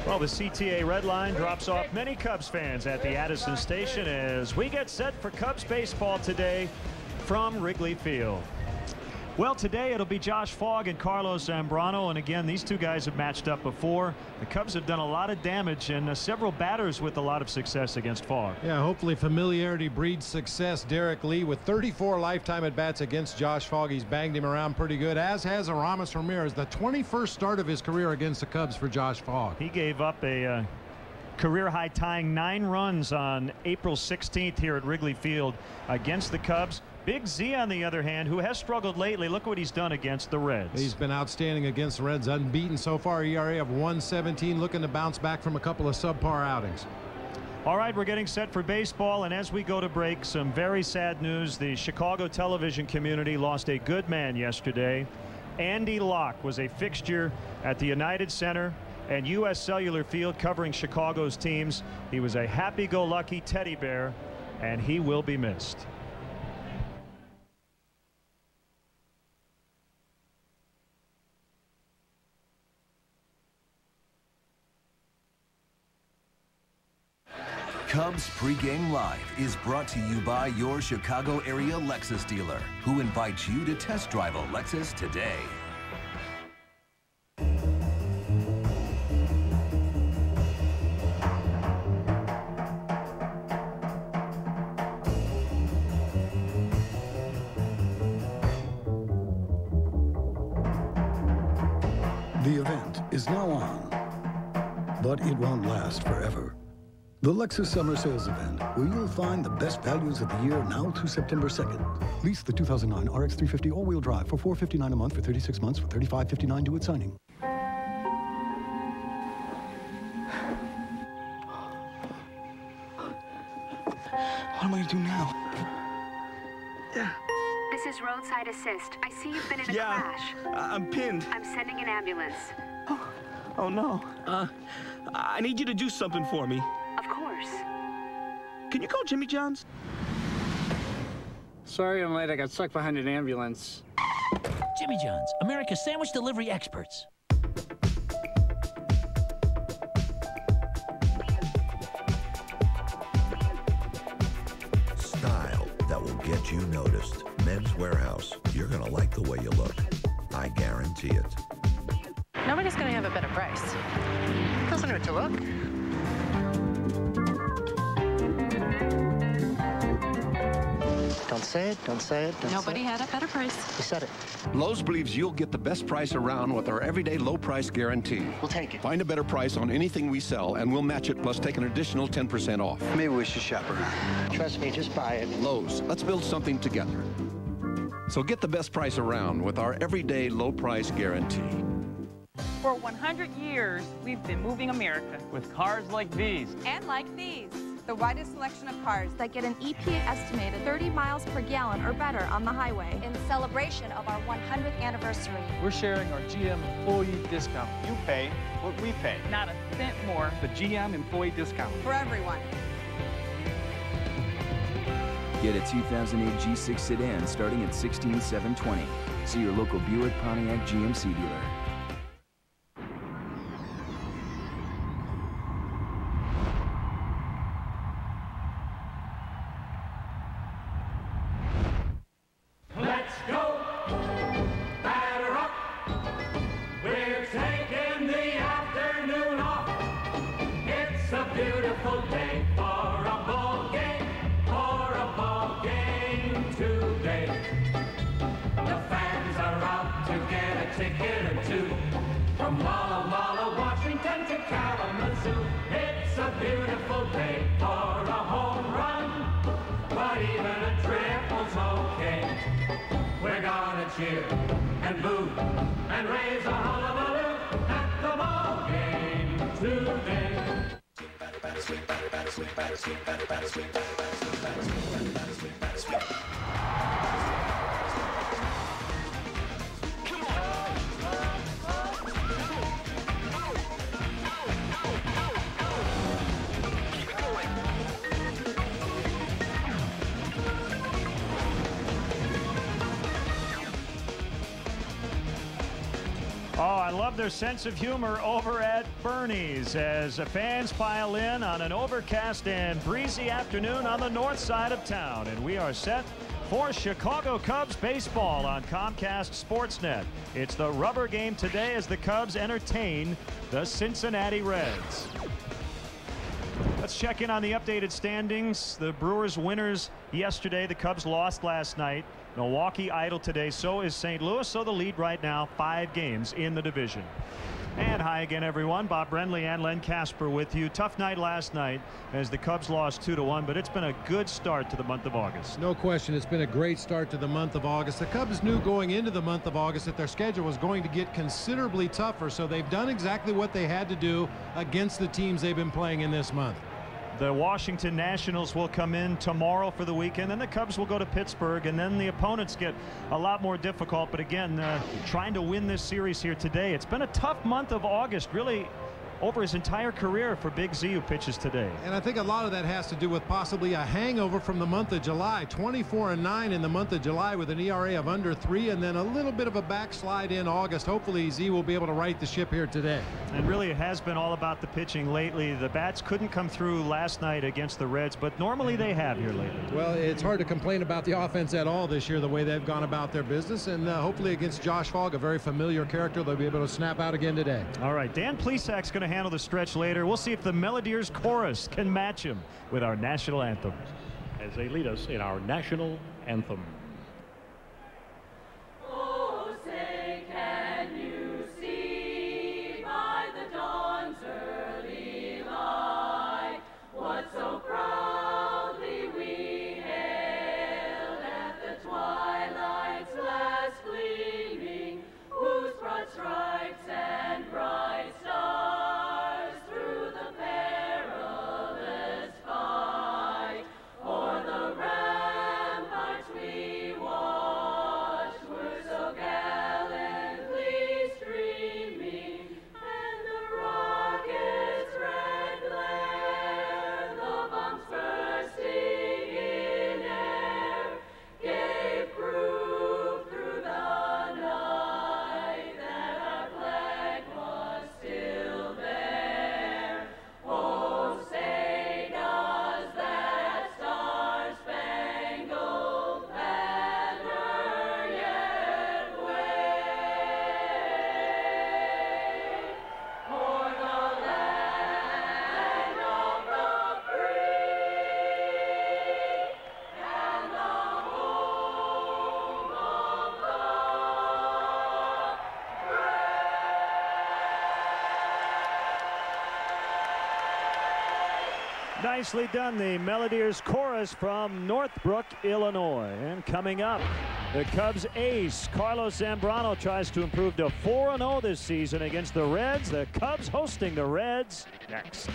Well, the CTA red line drops off many Cubs fans at the Addison Station as we get set for Cubs baseball today from Wrigley Field. Well, today it'll be Josh Fogg and Carlos Zambrano, and again, these two guys have matched up before. The Cubs have done a lot of damage and several batters with a lot of success against Fogg. Yeah, hopefully familiarity breeds success. Derek Lee with 34 lifetime at-bats against Josh Fogg. He's banged him around pretty good, as has Aramis Ramirez, the 21st start of his career against the Cubs for Josh Fogg. He gave up a career-high tying 9 runs on April 16th here at Wrigley Field against the Cubs. Big Z, on the other hand, who has struggled lately. Look what he's done against the Reds. He's been outstanding against the Reds, unbeaten so far, ERA of 1.17, looking to bounce back from a couple of subpar outings. All right, we're getting set for baseball, and as we go to break, some very sad news. The Chicago television community lost a good man yesterday. Andy Locke was a fixture at the United Center and U.S. Cellular Field covering Chicago's teams. He was a happy-go-lucky teddy bear, and he will be missed. Cubs Pregame Live is brought to you by your Chicago area Lexus dealer, who invites you to test drive a Lexus today. The event is now on, but it won't last forever. The Lexus Summer Sales Event, where you'll find the best values of the year now through September 2nd. Lease the 2009 RX 350 all-wheel drive for $459 a month for 36 months for $35.59 due at signing. What am I going to do now? This is roadside assist. I see you've been in a crash. I'm pinned. I'm sending an ambulance. Oh no. I need you to do something for me. Of course. Can you call Jimmy John's? Sorry I'm late. I got stuck behind an ambulance. Jimmy John's, America's sandwich delivery experts. Style that will get you noticed. Men's Warehouse. You're going to like the way you look. I guarantee it. Nobody's going to have a better price. Doesn't hurt to look. Don't say it, don't say it. Nobody had a better price. You said it. Lowe's believes you'll get the best price around with our everyday low price guarantee. We'll take it. Find a better price on anything we sell, and we'll match it plus take an additional 10% off. Maybe we should shop around. Trust me, just buy it. Lowe's, let's build something together. So get the best price around with our everyday low price guarantee. For 100 years, we've been moving America with cars like these. And like these. The widest selection of cars that get an EPA estimated 30 miles per gallon or better on the highway. In celebration of our 100th anniversary. We're sharing our GM employee discount. You pay what we pay. Not a cent more. The GM employee discount. For everyone. Get a 2008 G6 sedan starting at $16,720. See your local Buick, Pontiac, GMC dealer. beautiful day for a home run, but even a triple's okay. We're gonna cheer and boo and raise a hullabaloo at the ball game today. Oh, I love their sense of humor over at Bernie's as fans pile in on an overcast and breezy afternoon on the north side of town. And we are set for Chicago Cubs baseball on Comcast Sportsnet. It's the rubber game today as the Cubs entertain the Cincinnati Reds. Let's check in on the updated standings. The Brewers winners yesterday. The Cubs lost last night. Milwaukee idle today. So is St. Louis. So the lead right now, 5 games in the division. And hi again, everyone. Bob Brenly and Len Casper with you. Tough night last night as the Cubs lost 2-1, but it's been a good start to the month of August. No question, it's been a great start to the month of August. The Cubs knew going into the month of August that their schedule was going to get considerably tougher, so they've done exactly what they had to do against the teams they've been playing in this month. The Washington Nationals will come in tomorrow for the weekend. Then the Cubs will go to Pittsburgh, and then the opponents get a lot more difficult. But again, trying to win this series here today. It's been a tough month of August, really, over his entire career for Big Z, who pitches today. And I think a lot of that has to do with possibly a hangover from the month of July. 24-9 in the month of July with an ERA of under 3, and then a little bit of a backslide in August. Hopefully Z will be able to right the ship here today. And really, it has been all about the pitching lately. The bats couldn't come through last night against the Reds, but normally they have here lately. Well, it's hard to complain about the offense at all this year, the way they've gone about their business, and hopefully against Josh Fogg, a very familiar character, they'll be able to snap out again today. All right, Dan Plesac's going to handle the stretch later. We'll see if the Melodiers chorus can match him with our national anthem as they lead us in our national anthem. Oh, say, can you see by the dawn's early light what so proudly we hailed at the twilight's last gleaming, whose broad stripes and bright stars through the perilous fight o'er the ramparts we watched were so gallantly streaming, and the rockets' red glare, the bombs bursting in air, gave proof through the night that our flag was still there. Oh, say does that star-spangled banner yet wave o'er the land of the free and the home of the Nicely done. The Melodiers chorus from Northbrook, Illinois. And coming up, the Cubs ace Carlos Zambrano tries to improve to 4-0 this season against the Reds. The Cubs hosting the Reds next.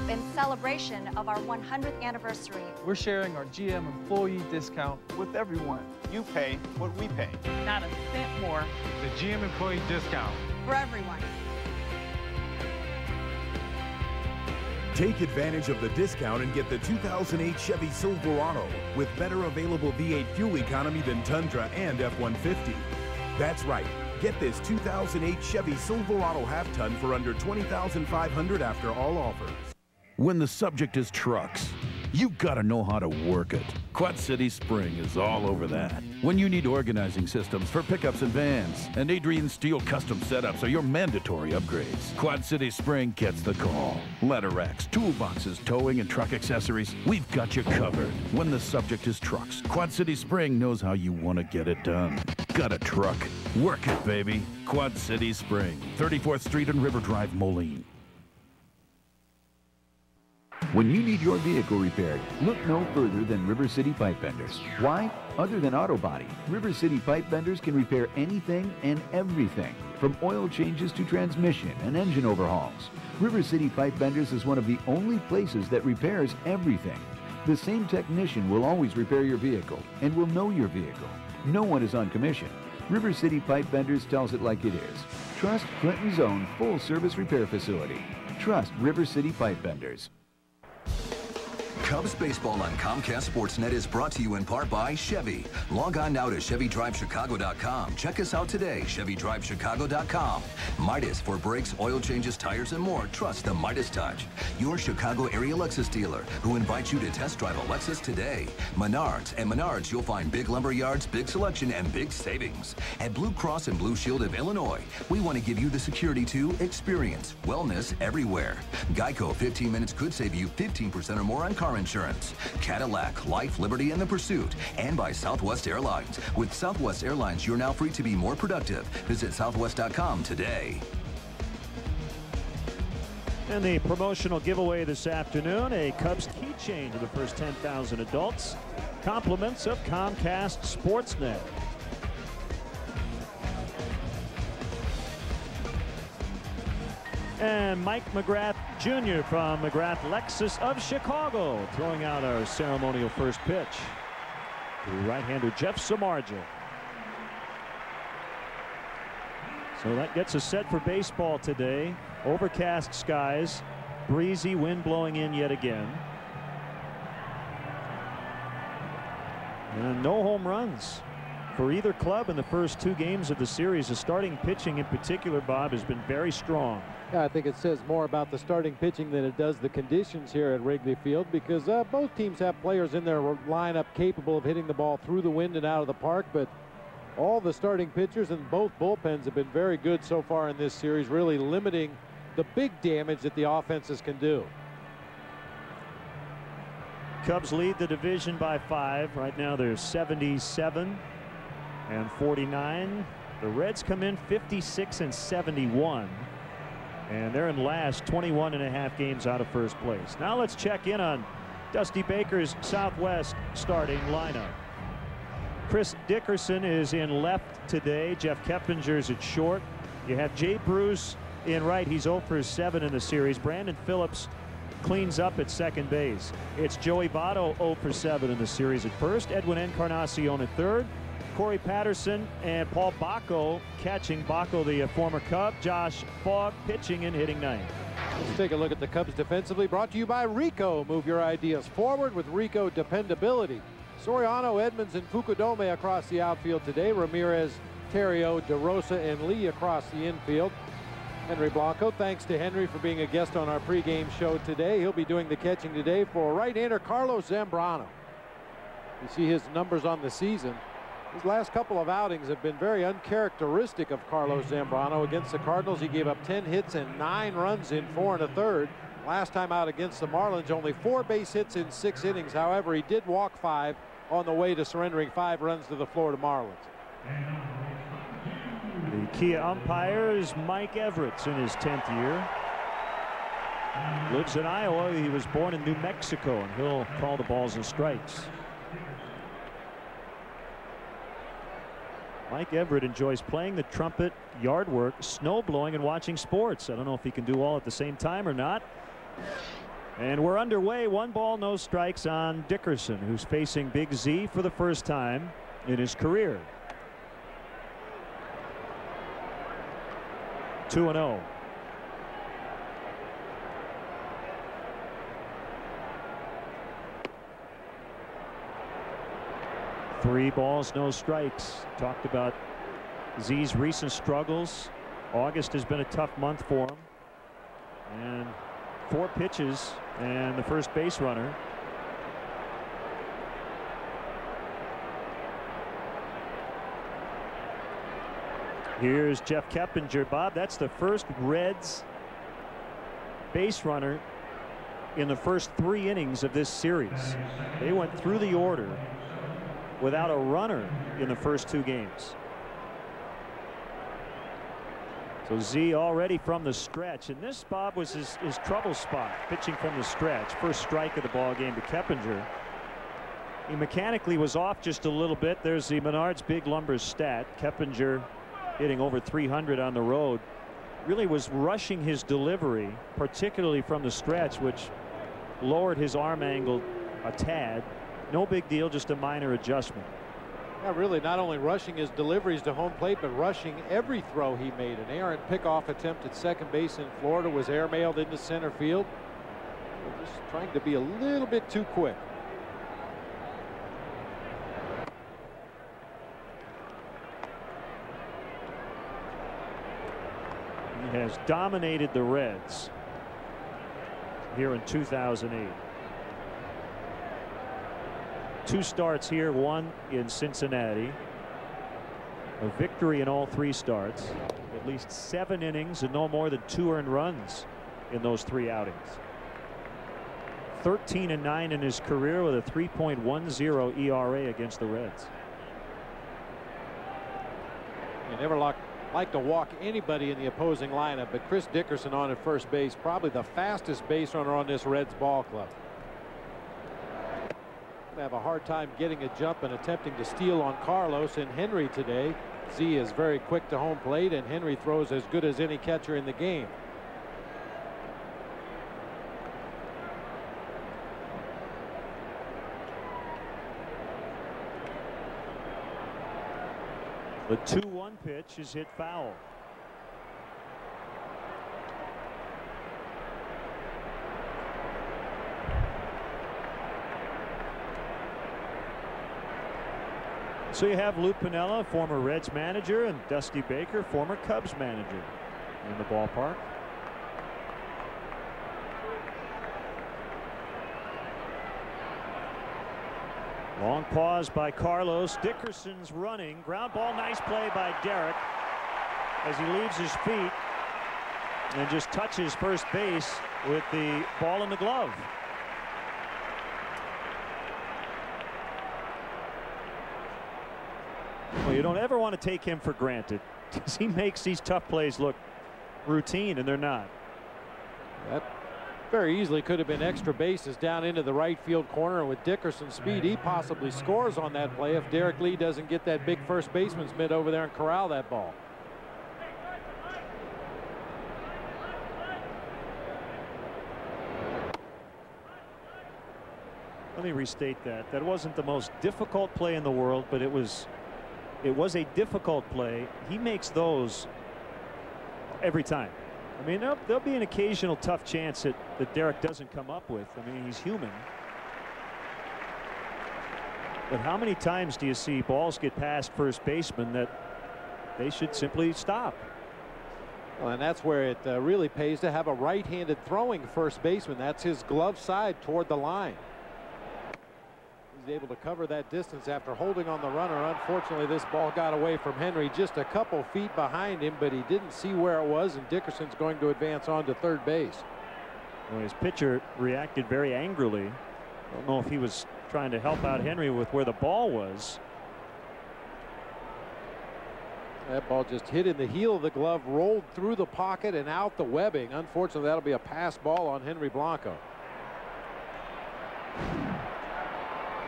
In celebration of our 100th anniversary, We're sharing our GM employee discount With everyone, you pay what we pay. Not a cent more. The GM employee discount. for everyone. Take advantage of the discount and get the 2008 Chevy Silverado with better available V8 fuel economy than Tundra and F-150. That's right. Get this 2008 Chevy Silverado half-ton for under $20,500 after all offers. When the subject is trucks, you've got to know how to work it. Quad City Spring is all over that. When you need organizing systems for pickups and vans, and Adrian Steel custom setups are your mandatory upgrades, Quad City Spring gets the call. Ladder racks, toolboxes, towing, and truck accessories, we've got you covered. When the subject is trucks, Quad City Spring knows how you want to get it done. got a truck. Work it, baby. Quad City Spring, 34th Street and River Drive, Moline. When you need your vehicle repaired, look no further than River City Pipe Benders. Why? Other than auto body, River City Pipe Benders can repair anything and everything, from oil changes to transmission and engine overhauls. River City Pipe Benders is one of the only places that repairs everything. The same technician will always repair your vehicle and will know your vehicle. No one is on commission. River City Pipe Benders tells it like it is. Trust Clinton's own full-service repair facility. Trust River City Pipe Benders. Cubs baseball on Comcast Sportsnet is brought to you in part by Chevy. Log on now to ChevyDriveChicago.com. Check us out today, ChevyDriveChicago.com. Midas for brakes, oil changes, tires, and more. Trust the Midas Touch. Your Chicago area Lexus dealer who invites you to test drive a Lexus today. Menards. At Menards, you'll find big lumber yards, big selection, and big savings. At Blue Cross and Blue Shield of Illinois, we want to give you the security to experience wellness everywhere. Geico, 15 minutes could save you 15% or more on car insurance. Cadillac, Life, Liberty, and the Pursuit. And by Southwest Airlines. With Southwest Airlines, you're now free to be more productive. Visit southwest.com today. And the promotional giveaway this afternoon, a Cubs keychain to the first 10,000 adults. Compliments of Comcast Sportsnet. And Mike McGrath Jr. from McGrath Lexus of Chicago throwing out our ceremonial first pitch to right-hander Jeff Samardzija. So that gets us set for baseball today. Overcast skies, breezy wind blowing in yet again. And no home runs for either club in the first two games of the series. The starting pitching in particular, Bob, has been very strong. Yeah, I think it says more about the starting pitching than it does the conditions here at Wrigley Field, because both teams have players in their lineup capable of hitting the ball through the wind and out of the park, but all the starting pitchers and both bullpens have been very good so far in this series, really limiting the big damage that the offenses can do. Cubs lead the division by 5. Right now they're 77 and 49. The Reds come in 56 and 71. And they're in last, 21.5 games out of first place. Now let's check in on Dusty Baker's Southwest starting lineup. Chris Dickerson is in left today. Jeff Keppinger's at short. You have Jay Bruce in right. He's 0 for 7 in the series. Brandon Phillips cleans up at second base. It's Joey Votto 0 for 7 in the series at first. Edwin Encarnacion at third. Corey Patterson and Paul Bacco catching. Bacco, the former Cub. Josh Fogg pitching and hitting ninth. Let's take a look at the Cubs defensively, brought to you by Rico. Move your ideas forward with Rico dependability. Soriano, Edmonds, and Fukudome across the outfield today. Ramirez, Terrio, DeRosa, and Lee across the infield. Henry Blanco, thanks to Henry for being a guest on our pregame show today. He'll be doing the catching today for right-hander Carlos Zambrano. You see his numbers on the season. His last couple of outings have been very uncharacteristic of Carlos Zambrano. Against the Cardinals, he gave up 10 hits and 9 runs in 4 1/3. Last time out against the Marlins, only 4 base hits in 6 innings. However, he did walk 5 on the way to surrendering 5 runs to the Florida Marlins. The key umpire is Mike Everett in his 10th year. Lives in Iowa. He was born in New Mexico, and he'll call the balls and strikes. Mike Everett enjoys playing the trumpet, yard work, snow blowing, and watching sports. I don't know if he can do all at the same time or not. And we're underway. 1 ball, no strikes on Dickerson, who's facing Big Z for the first time in his career. 2-0. Three balls, no strikes. Talked about Z's recent struggles. August has been a tough month for him. And 4 pitches and the first base runner. Here's Jeff Keppinger. Bob, that's the first Reds base runner in the first 3 innings of this series. They went through the order without a runner in the first 2 games. So Z already from the stretch, and this, Bob, was his trouble spot, pitching from the stretch. First strike of the ball game to Keppinger. He mechanically was off just a little bit. There's the Menards Big Lumbers stat. Keppinger hitting over 300 on the road. Really was rushing his delivery, particularly from the stretch, which lowered his arm angle a tad. No big deal, just a minor adjustment. Yeah, really not only rushing his deliveries to home plate, but rushing every throw he made. An errant pickoff attempt at second base in Florida was airmailed into center field. Just trying to be a little bit too quick. He has dominated the Reds here in 2008. 2 starts here, 1 in Cincinnati. A victory in all 3 starts. At least 7 innings and no more than 2 earned runs in those 3 outings. 13-9 in his career with a 3.10 ERA against the Reds. He never like to walk anybody in the opposing lineup, but Chris Dickerson on at first base, probably the fastest base runner on this Reds ball club. Have a hard time getting a jump and attempting to steal on Carlos and Henry today. Z is very quick to home plate, and Henry throws as good as any catcher in the game. The 2-1 pitch is hit foul. So you have Lou Piniella, former Reds manager, and Dusty Baker, former Cubs manager, in the ballpark. Long pause by Carlos. Dickerson's running. Ground ball. Nice play by Derek as he leaves his feet and just touches first base with the ball in the glove. Well, you don't ever want to take him for granted because he makes these tough plays look routine, and they're not. That very easily could have been extra bases down into the right field corner. With Dickerson's speed, he possibly scores on that play if Derek Lee doesn't get that big first baseman's mitt over there and corral that ball. Let me restate that. That wasn't the most difficult play in the world, but it was a difficult play. He makes those every time. I mean, there'll be an occasional tough chance that Derek doesn't come up with. I mean, he's human. But how many times do you see balls get past first baseman that they should simply stop? Well, and that's where it really pays to have a right-handed throwing first baseman. That's his glove side toward the line. He's able to cover that distance after holding on the runner. Unfortunately, this ball got away from Henry just a couple feet behind him, but he didn't see where it was, and Dickerson's going to advance on to third base. Well, his pitcher reacted very angrily. I don't know if he was trying to help out Henry with where the ball was. That ball just hit in the heel of the glove, rolled through the pocket and out the webbing. Unfortunately, that'll be a pass ball on Henry Blanco.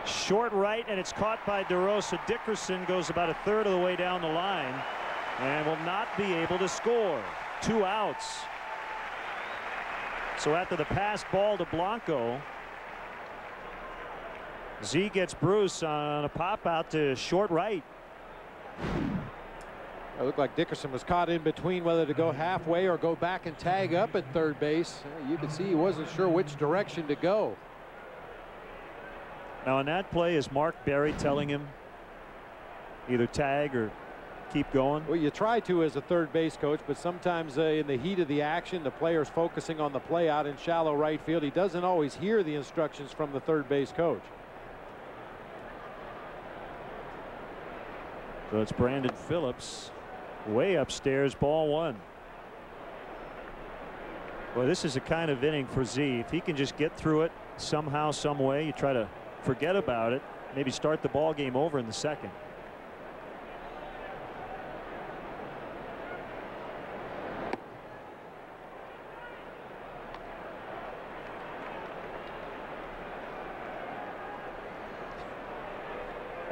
Short right, and it's caught by DeRosa. Dickerson goes about a third of the way down the line and will not be able to score. 2 outs. So after the pass ball to Blanco, Z gets Bruce on a pop out to short right. It looked like Dickerson was caught in between whether to go halfway or go back and tag up at third base. You could see he wasn't sure which direction to go. Now on that play, is Mark Berry telling him either tag or keep going? Well, you try to as a third base coach, but sometimes in the heat of the action, the player's focusing on the play out in shallow right field. He doesn't always hear the instructions from the third base coach. So it's Brandon Phillips way upstairs, ball 1. Well, this is a kind of inning for Z. If he can just get through it somehow, some way, you try to forget about it, maybe start the ball game over in the second.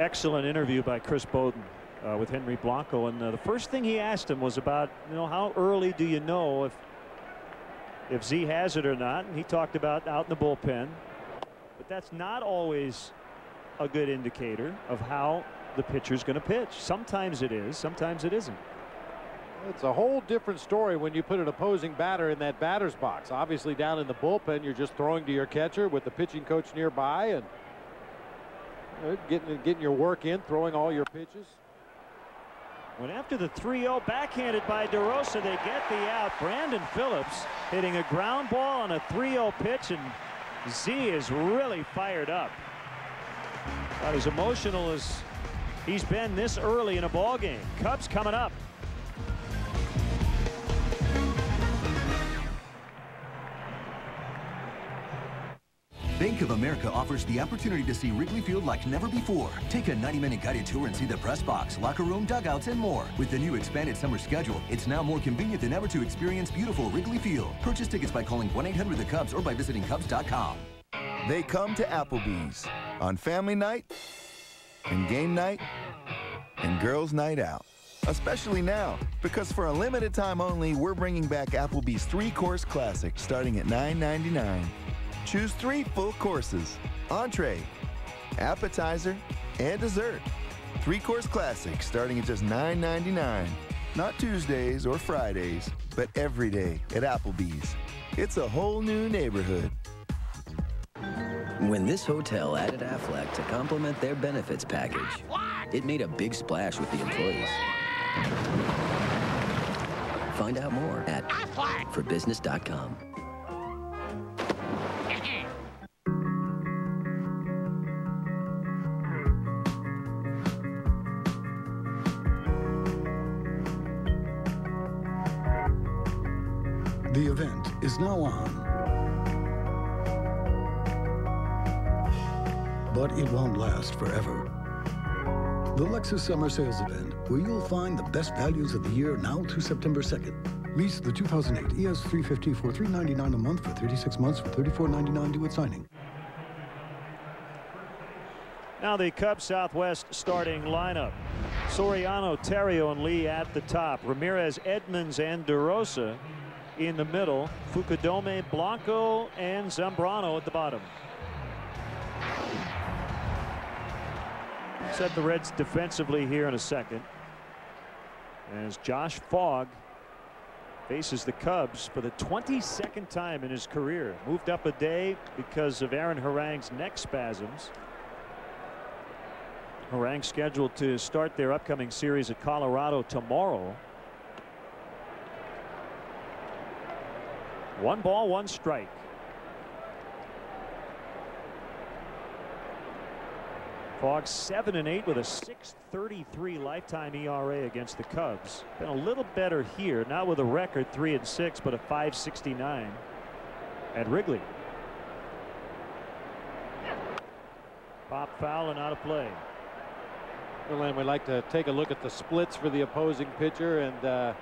Excellent interview by Chris Bowden with Henry Blanco, and the first thing he asked him was about, how early do you know if Z has it or not, and he talked about out in the bullpen, but that's not always a good indicator of how the pitcher's going to pitch. Sometimes it is, sometimes it isn't. It's a whole different story when you put an opposing batter in that batter's box. Obviously down in the bullpen, you're just throwing to your catcher with the pitching coach nearby and getting your work in, throwing all your pitches. When after the 3-0 backhanded by DeRosa, they get the out. Brandon Phillips hitting a ground ball on a 3-0 pitch, and Z is really fired up. About as emotional as he's been this early in a ball game. Cubs coming up. Bank of America offers the opportunity to see Wrigley Field like never before. Take a 90-minute guided tour and see the press box, locker room, dugouts, and more. With the new expanded summer schedule, it's now more convenient than ever to experience beautiful Wrigley Field. Purchase tickets by calling 1-800-THE-CUBS or by visiting Cubs.com. They come to Applebee's on family night and game night and girls' night out. Especially now, because for a limited time only, we're bringing back Applebee's 3-course classic starting at $9.99. Choose 3 full courses, entree, appetizer, and dessert. 3-course classic starting at just $9.99. Not Tuesdays or Fridays, but every day at Applebee's. It's a whole new neighborhood. When this hotel added Aflac to complement their benefits package, it made a big splash with the employees. Find out more at forbusiness.com. The event is now on. But it won't last forever. The Lexus Summer Sales Event, where you'll find the best values of the year now through September 2nd. Lease the 2008 ES350 for $399 a month for 36 months for $34.99 due at signing. Now the Cubs Southwest starting lineup. Soriano, Terrio, and Lee at the top. Ramirez, Edmonds, and DeRosa in the middle. Fukudome, Blanco, and Zambrano at the bottom. Set the Reds defensively here in a second, as Josh Fogg faces the Cubs for the 22nd time in his career. Moved up a day because of Aaron Harang's neck spasms. Harang scheduled to start their upcoming series at Colorado tomorrow. 1 ball, 1 strike. Fogg 7-8 with a 6.33 lifetime ERA against the Cubs. Been a little better here, not with a record 3-6, but a 5.69 at Wrigley. Pop foul and out of play. Well, and we like to take a look at the splits for the opposing pitcher, and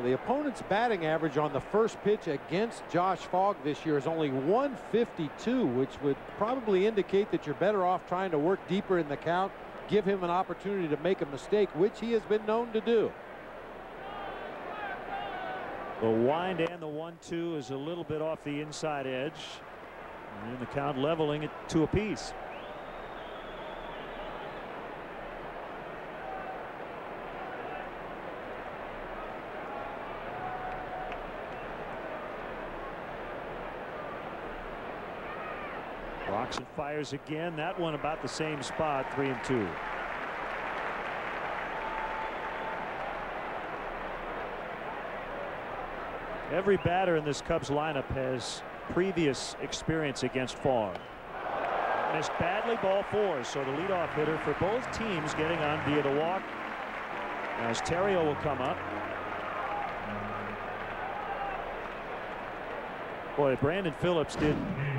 the opponent's batting average on the first pitch against Josh Fogg this year is only 152, which would probably indicate that you're better off trying to work deeper in the count, give him an opportunity to make a mistake, which he has been known to do. The wind and the 1-2 is a little bit off the inside edge, and the count leveling at 2 apiece. Roxon fires again. That one about the same spot, 3-2. Every batter in this Cubs lineup has previous experience against Fogg. Missed badly, ball 4. So the leadoff hitter for both teams getting on via the walk. As Terrio will come up. Boy, Brandon Phillips did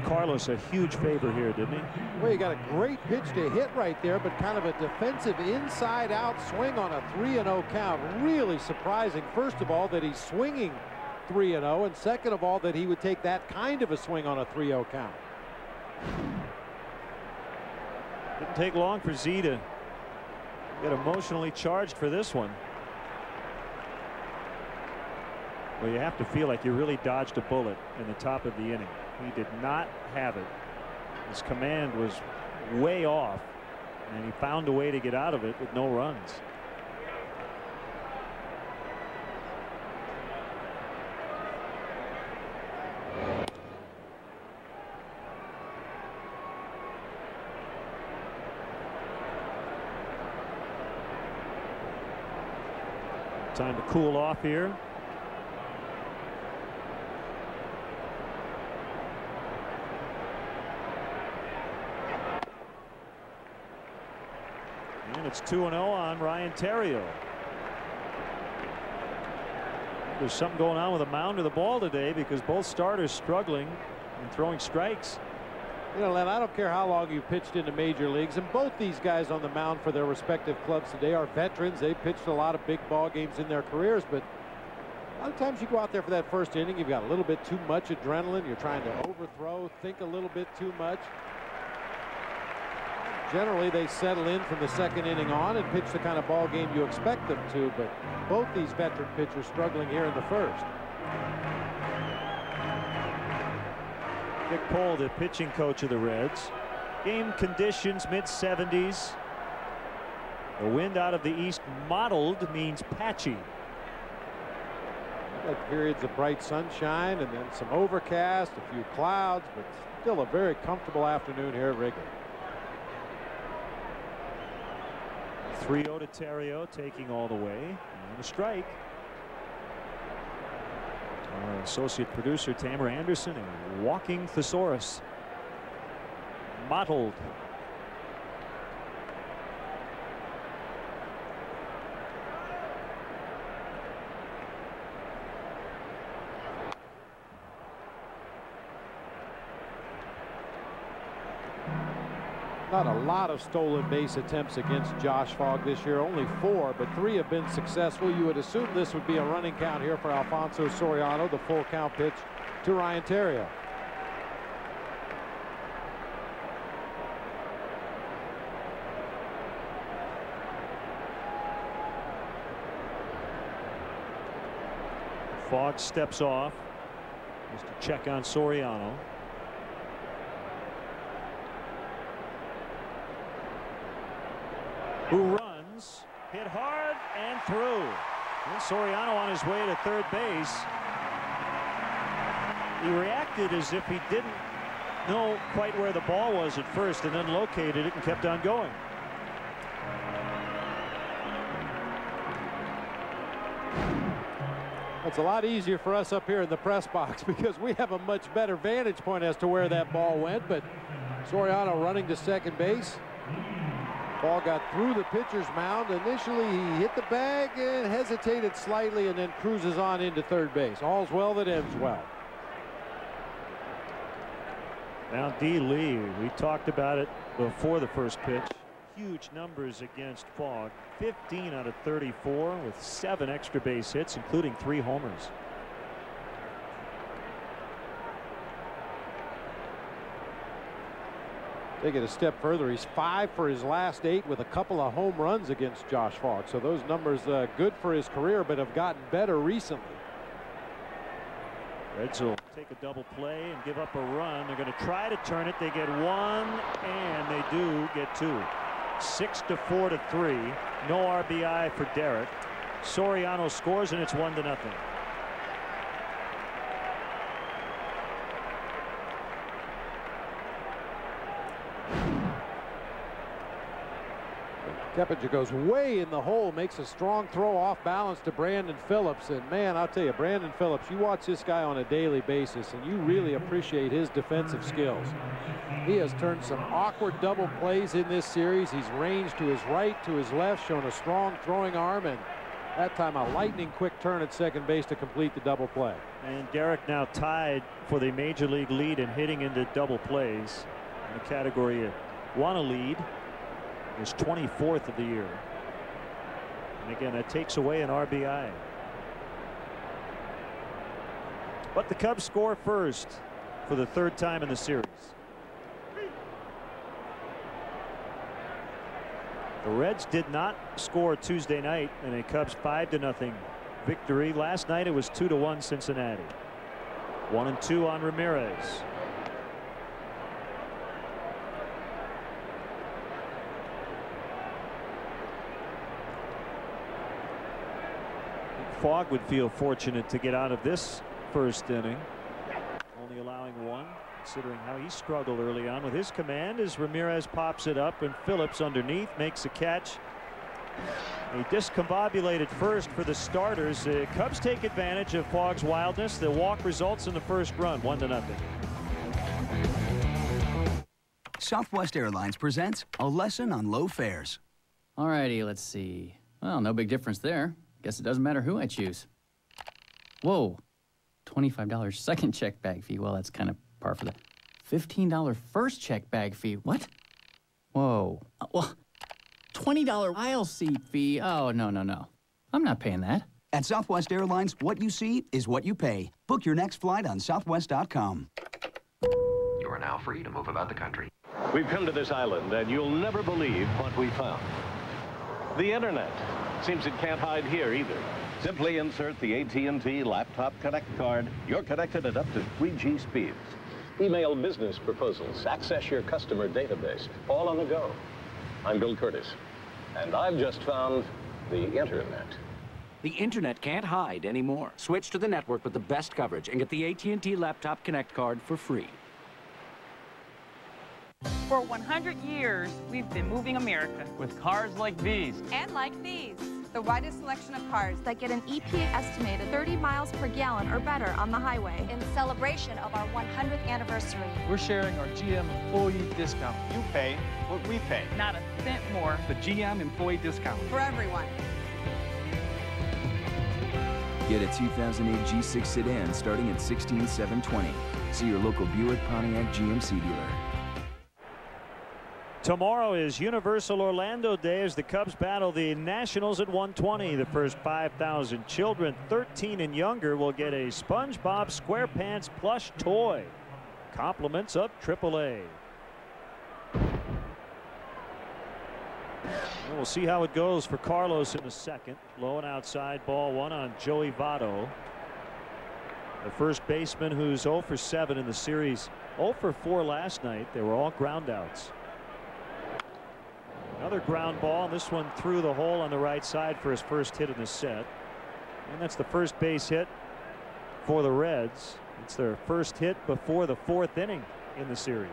Carlos a huge favor here, didn't he? Well, you got a great pitch to hit right there, but kind of a defensive inside-out swing on a 3-0 count. Really surprising, first of all, that he's swinging 3-0, and second of all, that he would take that kind of a swing on a 3-0 count. Didn't take long for Z to get emotionally charged for this one. Well, you have to feel like you really dodged a bullet in the top of the inning. He did not have it. His command was way off, and he found a way to get out of it with no runs. Time to cool off here. And it's 2-0 on Ryan Theriot. There's something going on with the mound or the ball today, because both starters struggling and throwing strikes. You know, Len, I don't care how long you've pitched in the major leagues, and both these guys on the mound for their respective clubs today are veterans. They pitched a lot of big ball games in their careers, but a lot of times you go out there for that first inning, you've got a little bit too much adrenaline. You're trying to overthrow, think a little bit too much. Generally, they settle in from the second inning on and pitch the kind of ball game you expect them to, but both these veteran pitchers struggling here in the first. Dick Cole, the pitching coach of the Reds. Game conditions mid-70s. The wind out of the east mottled means patchy. Got periods of bright sunshine and then some overcast, a few clouds, but still a very comfortable afternoon here at Wrigley. 3-0 to Theriot, taking all the way, and a strike. Our associate producer Tamer Anderson, a walking thesaurus. Mottled. Not a lot of stolen base attempts against Josh Fogg this year, only 4, but 3 have been successful. You would assume this would be a running count here for Alfonso Soriano, the full count pitch to Ryan Theriot. Fogg steps off just to check on Soriano. Who runs, hit hard and through. And Soriano on his way to third base. He reacted as if he didn't know quite where the ball was at first, and then located it and kept on going. It's a lot easier for us up here in the press box because we have a much better vantage point as to where that ball went, but Soriano running to second base. Ball got through the pitcher's mound. Initially, he hit the bag and hesitated slightly and then cruises on into third base. All's well that ends well. Now D. Lee, we talked about it before the first pitch. Huge numbers against Fogg. 15 out of 34 with 7 extra base hits, including 3 homers. Take it a step further. He's 5 for his last 8 with a couple of home runs against Josh Fogg. So those numbers good for his career, but have gotten better recently. Reds will take a double play and give up a run. They're going to try to turn it. They get 1, and they do get 2. 6-4 to 3. No RBI for Derek. Soriano scores, and it's 1-0. Keppinger goes way in the hole, makes a strong throw off balance to Brandon Phillips. And man, I'll tell you, Brandon Phillips, you watch this guy on a daily basis and you really appreciate his defensive skills. He has turned some awkward double plays in this series. He's ranged to his right, to his left, shown a strong throwing arm, and that time a lightning quick turn at second base to complete the double play. And Derek now tied for the major league lead in hitting into double plays in the category of want to lead. Is 24th of the year. And again, that takes away an RBI. But the Cubs score first for the 3rd time in the series. The Reds did not score Tuesday night in a Cubs 5-0 victory. Last night it was 2-1 Cincinnati. 1-2 on Ramirez. Fogg would feel fortunate to get out of this first inning, only allowing one, considering how he struggled early on with his command, as Ramirez pops it up and Phillips underneath makes a catch. A discombobulated first for the starters. The Cubs take advantage of Fogg's wildness. The walk results in the first run, 1-0. Southwest Airlines presents a lesson on low fares. Alrighty, let's see. Well, no big difference there. Guess it doesn't matter who I choose. Whoa, $25 second check bag fee. Well, that's kind of par for the $15 first check bag fee. What? Whoa. Well, $20 aisle seat fee. Oh, no, no, no. I'm not paying that. At Southwest Airlines, what you see is what you pay. Book your next flight on southwest.com. You are now free to move about the country. We've come to this island, and you'll never believe what we found. The internet. Seems it can't hide here either. Simply insert the AT&T Laptop Connect card. You're connected at up to 3G speeds. Email business proposals. Access your customer database. All on the go. I'm Bill Curtis, and I've just found the internet. The internet can't hide anymore. Switch to the network with the best coverage and get the AT&T Laptop Connect card for free. For 100 years, we've been moving America with cars like these. And like these. The widest selection of cars that get an EPA estimated 30 miles per gallon or better on the highway. In celebration of our 100th anniversary. We're sharing our GM employee discount. You pay what we pay. Not a cent more. The GM employee discount. For everyone. Get a 2008 G6 sedan starting at $16,720. See your local Buick, Pontiac, GMC dealer. Tomorrow is Universal Orlando Day as the Cubs battle the Nationals at 120. The first 5,000 children 13 and younger will get a SpongeBob SquarePants plush toy. Compliments of AAA. And we'll see how it goes for Carlos in the second. Low and outside, ball one on Joey Votto. The first baseman who's 0 for 7 in the series. 0 for 4 last night. They were all ground outs. Another ground ball, and this one through the hole on the right side for his first hit in the set. And that's the first base hit for the Reds. It's their first hit before the 4th inning in the series.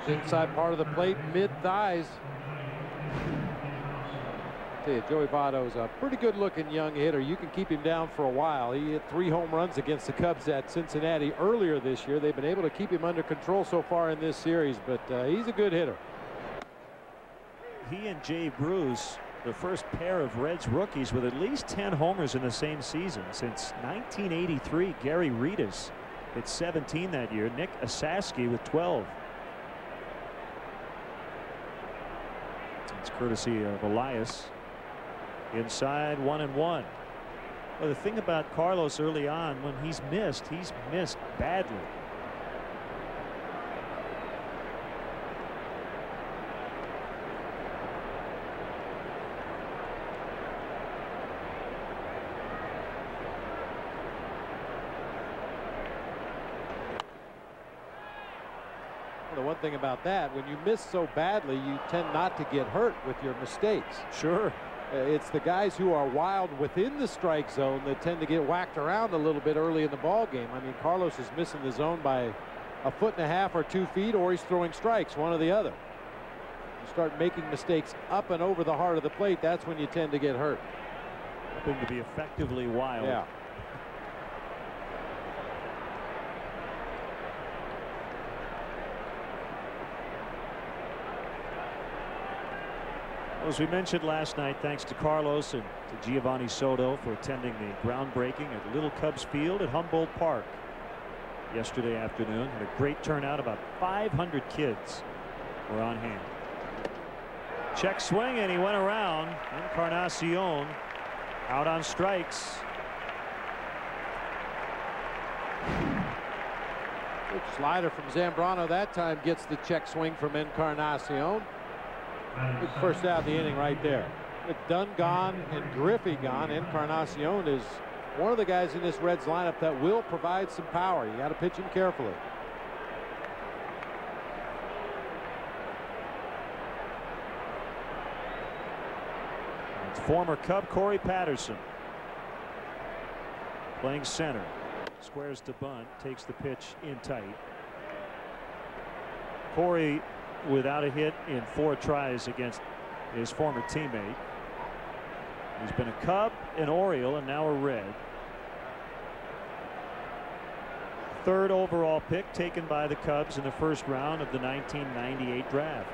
Inside part of the plate, mid-thighs. Joey Votto's a pretty good-looking young hitter. You can keep him down for a while. He hit 3 home runs against the Cubs at Cincinnati earlier this year. They've been able to keep him under control so far in this series, but he's a good hitter. He and Jay Bruce, the first pair of Reds rookies with at least 10 homers in the same season. Since 1983, Gary Reedus hit 17 that year. Nick Asaski with 12. It's courtesy of Elias. Inside 1-1. Well, the thing about Carlos early on, when he's missed badly. Well, the one thing about that, when you miss so badly, you tend not to get hurt with your mistakes. Sure. It's the guys who are wild within the strike zone that tend to get whacked around a little bit early in the ball game. I mean, Carlos is missing the zone by 1.5 or 2 feet, or he's throwing strikes, one or the other. You start making mistakes up and over the heart of the plate, that's when you tend to get hurt. Hoping to be effectively wild. Yeah. As we mentioned last night, thanks to Carlos and to Giovanni Soto for attending the groundbreaking at Little Cubs Field at Humboldt Park yesterday afternoon. Had a great turnout. About 500 kids were on hand. Check swing, and he went around. Encarnacion out on strikes. Good slider from Zambrano that time gets the check swing from Encarnacion. Good first out of the inning right there. With Dunn gone and Griffey gone, Encarnacion is one of the guys in this Reds lineup that will provide some power. You got to pitch him carefully. It's former Cub Corey Patterson playing center. Squares to bunt, takes the pitch in tight. Corey without a hit in 4 tries against his former teammate. He's been a Cub, an Oriole, and now a Red. 3rd overall pick taken by the Cubs in the 1st round of the 1998 draft.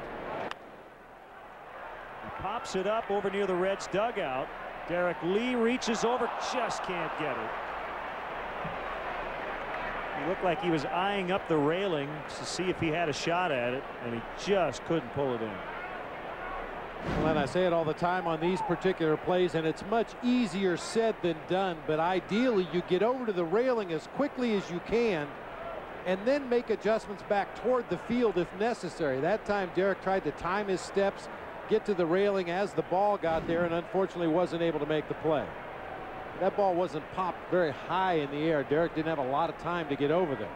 He pops it up over near the Reds dugout. Derek Lee reaches over, just can't get it. He looked like he was eyeing up the railing to see if he had a shot at it, and he just couldn't pull it in. Well, and I say it all the time on these particular plays, and it's much easier said than done, but ideally you get over to the railing as quickly as you can and then make adjustments back toward the field if necessary. That time Derek tried to time his steps, get to the railing as the ball got there, and unfortunately wasn't able to make the play. That ball wasn't popped very high in the air. Derek didn't have a lot of time to get over there.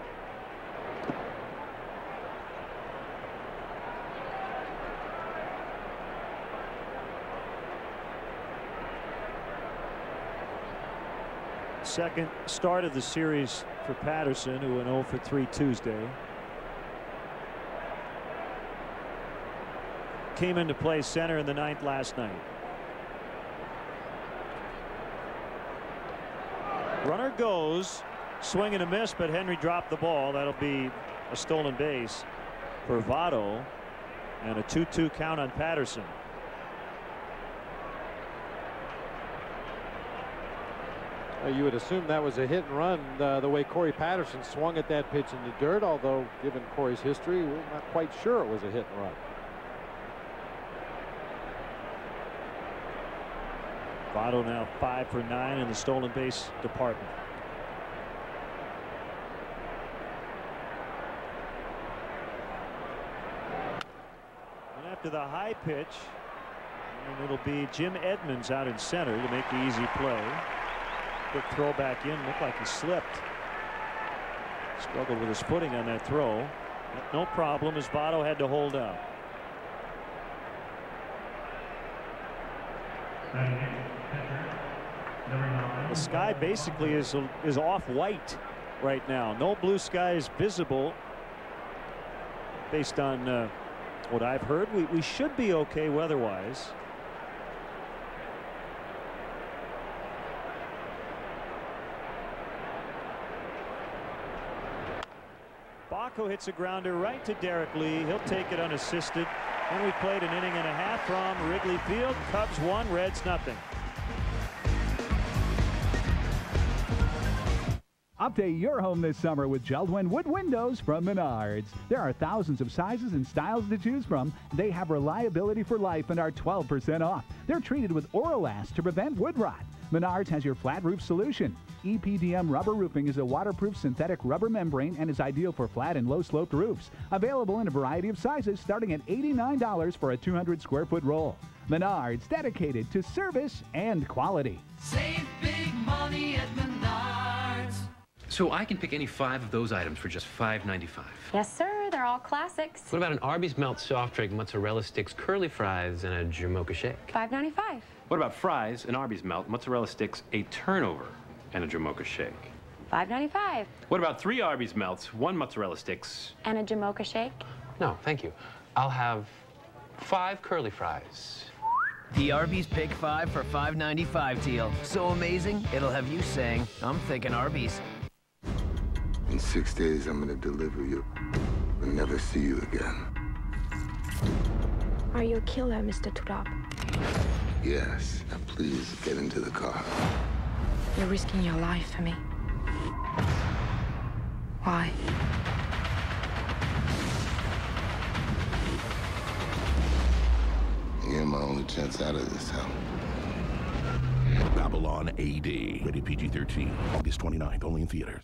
Second start of the series for Patterson, who went 0 for 3 Tuesday. Came into play center in the 9th last night. Runner goes, swing and a miss, but Henry dropped the ball. That'll be a stolen base for Votto, and a 2-2 count on Patterson. You would assume that was a hit and run the way Corey Patterson swung at that pitch in the dirt, although given Corey's history, we're not quite sure it was a hit and run. Votto now 5 for 9 in the stolen base department. And after the high pitch, and it'll be Jim Edmonds out in center to make the easy play. Quick throw back in, looked like he slipped. Struggled with his footing on that throw. No problem as Votto had to hold out. The sky basically is off-white right now. No blue skies visible. Based on what I've heard, we should be okay weather-wise. Baco hits a grounder right to Derek Lee. He'll take it unassisted. And we played an inning and a half from Wrigley Field. Cubs 1, Reds nothing. Update your home this summer with Jeld-Wen wood windows from Menards. There are thousands of sizes and styles to choose from. They have reliability for life and are 12% off. They're treated with Oralast to prevent wood rot. Menards has your flat roof solution. EPDM rubber roofing is a waterproof synthetic rubber membrane and is ideal for flat and low-sloped roofs. Available in a variety of sizes starting at $89 for a 200-square-foot roll. Menards, dedicated to service and quality. Save big money at Menards. So I can pick any 5 of those items for just $5.95. Yes, sir. They're all classics. What about an Arby's Melt soft drink, mozzarella sticks, curly fries, and a Jamocha shake? $5.95. What about fries, an Arby's Melt, mozzarella sticks, a turnover, and a Jamocha shake? $5.95. What about 3 Arby's Melts, 1 mozzarella sticks? And a Jamocha shake? No, thank you. I'll have 5 curly fries. The Arby's Pick 5 for $5.95 deal. So amazing, it'll have you saying, I'm thinking Arby's. In 6 days, I'm gonna deliver you and never see you again. Are you a killer, Mr. Turab? Yes. Now please get into the car. You're risking your life for me. Why? You're my only chance out of this hell. Babylon AD. Rated PG-13. August 29th. Only in theaters.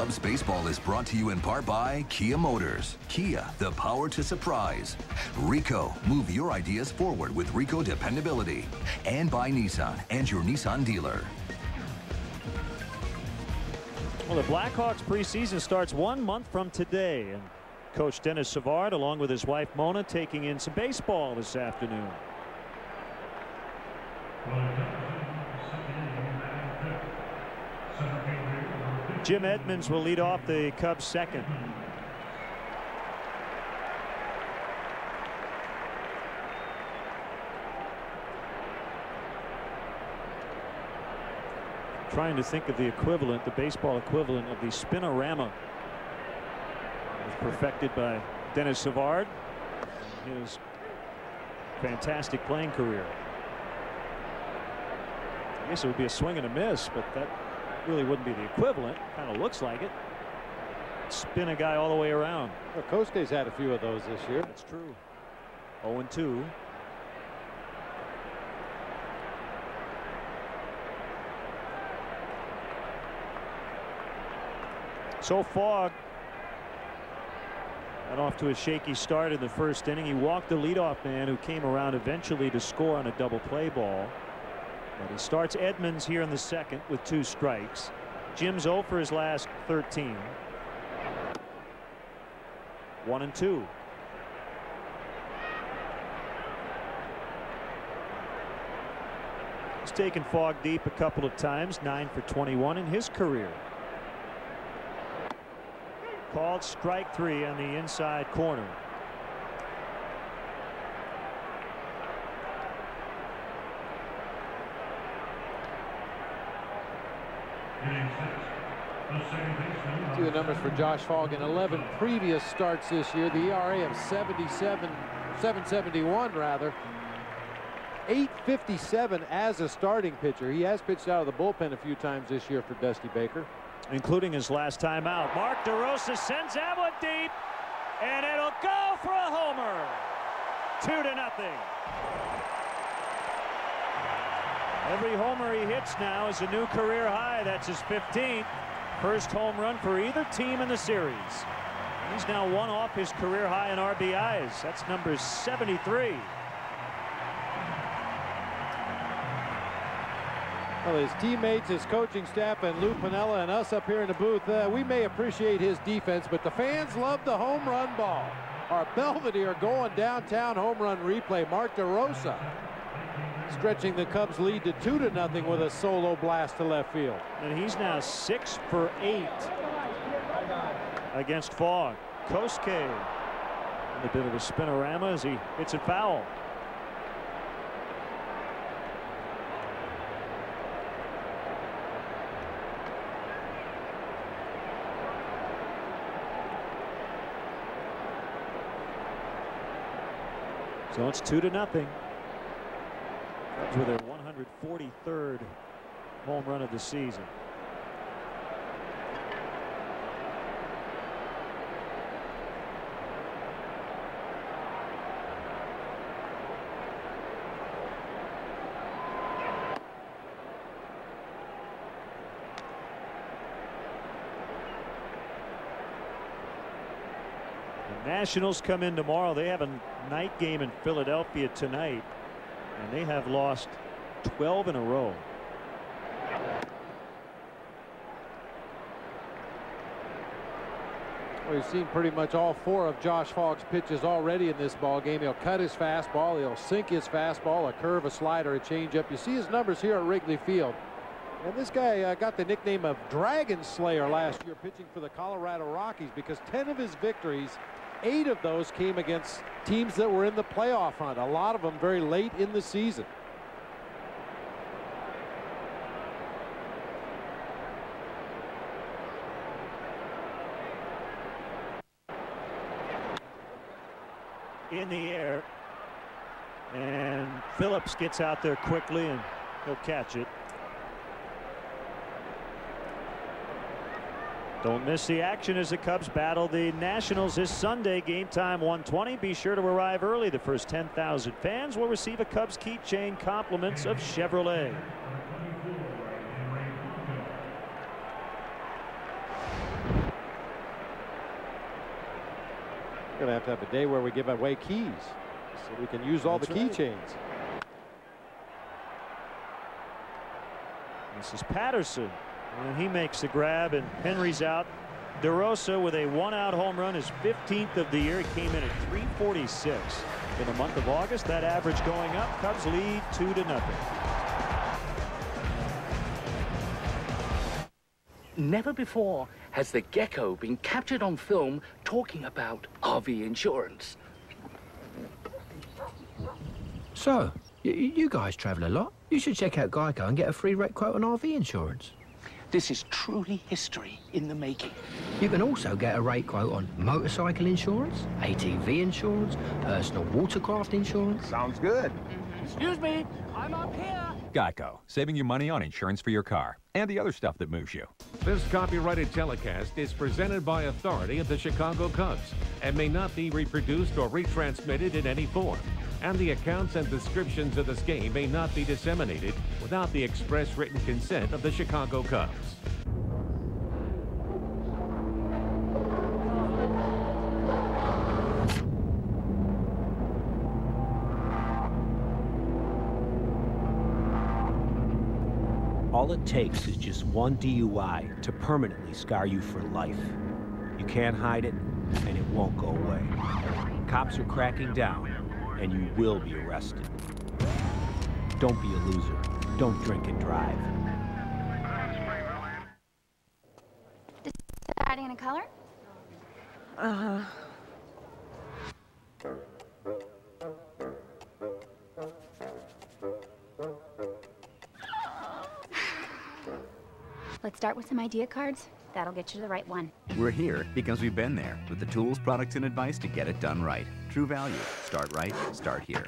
Cubs baseball is brought to you in part by Kia Motors. Kia, the power to surprise. Rico, move your ideas forward with Rico dependability. And by Nissan and your Nissan dealer. Well, the Blackhawks preseason starts 1 month from today, and Coach Dennis Savard, along with his wife Mona, taking in some baseball this afternoon. Jim Edmonds will lead off the Cubs second. Trying to think of the equivalent, the baseball equivalent of the spinorama. It was perfected by Dennis Savard in his fantastic playing career. I guess it would be a swing and a miss, but that really wouldn't be the equivalent. Kind of looks like it. Spin a guy all the way around. Well, Kosuke's had a few of those this year. That's true. 0-2. So Fogg got off to a shaky start in the first inning. He walked the leadoff man who came around eventually to score on a double play ball. But he starts Edmonds here in the second with 2 strikes. Jim's 0 for his last 13. 1-2. He's taken Fogg deep a couple of times, 9 for 21 in his career. Called strike 3 on the inside corner. See the numbers for Josh Fogg in 11 previous starts this year. The ERA of 771 rather. 857 as a starting pitcher. He has pitched out of the bullpen a few times this year for Dusty Baker, including his last time out. Mark DeRosa sends that one deep, and it'll go for a homer. 2-0. Every homer he hits now is a new career high. That's his 15th. First home run for either team in the series. He's now 1 off his career high in RBIs. That's number 73. Well, his teammates, his coaching staff, and Lou Piniella and us up here in the booth, we may appreciate his defense, but the fans love the home run ball. Our Belvedere going downtown home run replay. Mark DeRosa stretching the Cubs lead to 2-0 with a solo blast to left field. And he's now 6 for 8 against Fogg. Kosuke, a bit of a spinorama as he hits it foul. So it's 2-0. Cubs with their 143rd home run of the season. The Nationals come in tomorrow. They have a night game in Philadelphia tonight, and they have lost 12 in a row. Well, we've seen pretty much all 4 of Josh Fogg's pitches already in this ball game. He'll cut his fastball, he'll sink his fastball, a curve, a slider, a changeup. You see his numbers here at Wrigley Field. And this guy got the nickname of Dragon Slayer last year pitching for the Colorado Rockies, because 10 of his victories, 8 of those came against teams that were in the playoff hunt, a lot of them very late in the season. In the air, and Phillips gets out there quickly and he'll catch it. Don't miss the action as the Cubs battle the Nationals this Sunday. Game time 1:20. Be sure to arrive early. The first 10,000 fans will receive a Cubs keychain, compliments of Chevrolet. We're going to have a day where we give away keys so we can use all the keychains. This is Patterson, and he makes the grab, and Henry's out. DeRosa with a one-out home run, his 15th of the year. He came in at .346 in the month of August. That average going up. Cubs lead 2-0. Never before has the gecko been captured on film talking about RV insurance. So, you guys travel a lot. You should check out Geico and get a free rate quote on RV insurance. This is truly history in the making. You can also get a rate quote on motorcycle insurance, ATV insurance, personal watercraft insurance. Sounds good. Excuse me, I'm up here. Geico, saving you money on insurance for your car and the other stuff that moves you. This copyrighted telecast is presented by authority of the Chicago Cubs and may not be reproduced or retransmitted in any form. And the accounts and descriptions of this game may not be disseminated without the express written consent of the Chicago Cubs. All it takes is just one DUI to permanently scar you for life. You can't hide it, and it won't go away. Cops are cracking down, and you will be arrested. Don't be a loser. Don't drink and drive. Deciding on a color? Let's start with some idea cards. That'll get you the right one. We're here because we've been there with the tools, products, and advice to get it done right. True Value. Start right, start here.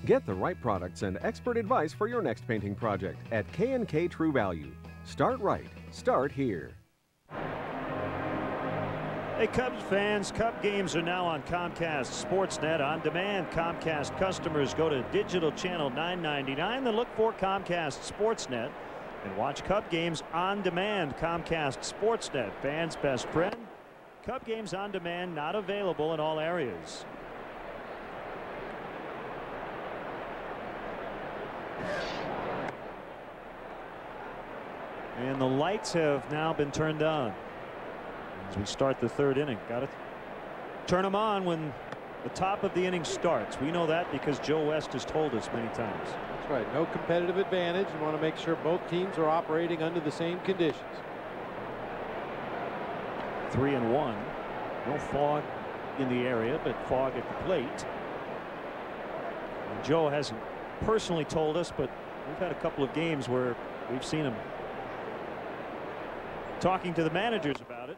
Get the right products and expert advice for your next painting project at K&K True Value. Start right, start here. Hey, Cubs fans, Cub games are now on Comcast Sportsnet on demand. Comcast customers go to digital channel $9.99, then look for Comcast Sportsnet and watch Cub games on demand. Comcast Sportsnet, fans' best friend. Cub games on demand, not available in all areas. And the lights have now been turned on as we start the third inning. Got to turn them on when the top of the inning starts. We know that because Joe West has told us many times. That's right. No competitive advantage. You want to make sure both teams are operating under the same conditions. 3-1. No fog in the area, but fog at the plate. And Joe hasn't personally told us, but we've had a couple of games where we've seen him talking to the managers about it.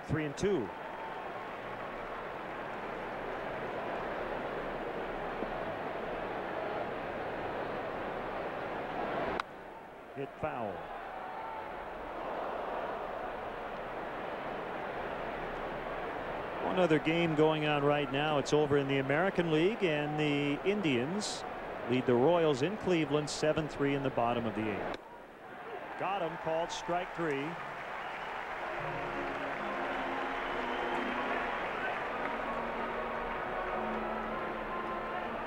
3-2. Hit foul. One other game going on right now. It's over in the American League, and the Indians lead the Royals in Cleveland 7-3 in the bottom of the eighth. Got him, called strike three.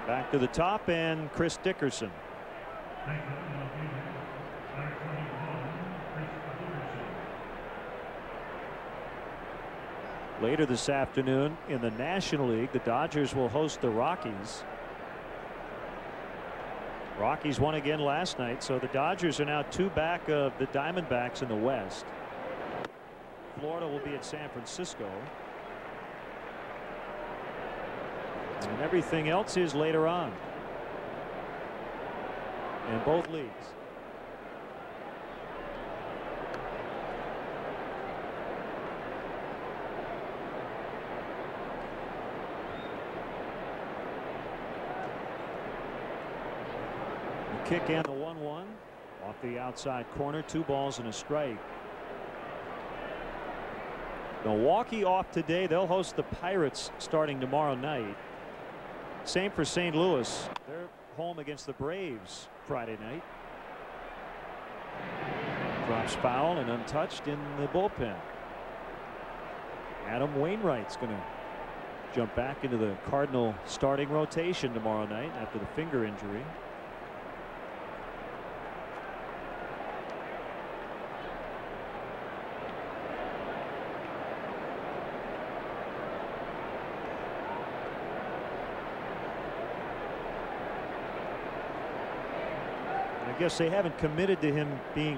Back to the top, and Chris Dickerson. Later this afternoon in the National League, the Dodgers will host the Rockies. Rockies won again last night, so the Dodgers are now 2 back of the Diamondbacks in the West. Florida will be at San Francisco. And everything else is later on in both leagues. Kick and the 1-1 off the outside corner. 2 balls and a strike. Milwaukee off today. They'll host the Pirates starting tomorrow night. Same for St. Louis. They're home against the Braves Friday night. Drops foul and untouched in the bullpen. Adam Wainwright's going to jump back into the Cardinal starting rotation tomorrow night after the finger injury. I guess they haven't committed to him being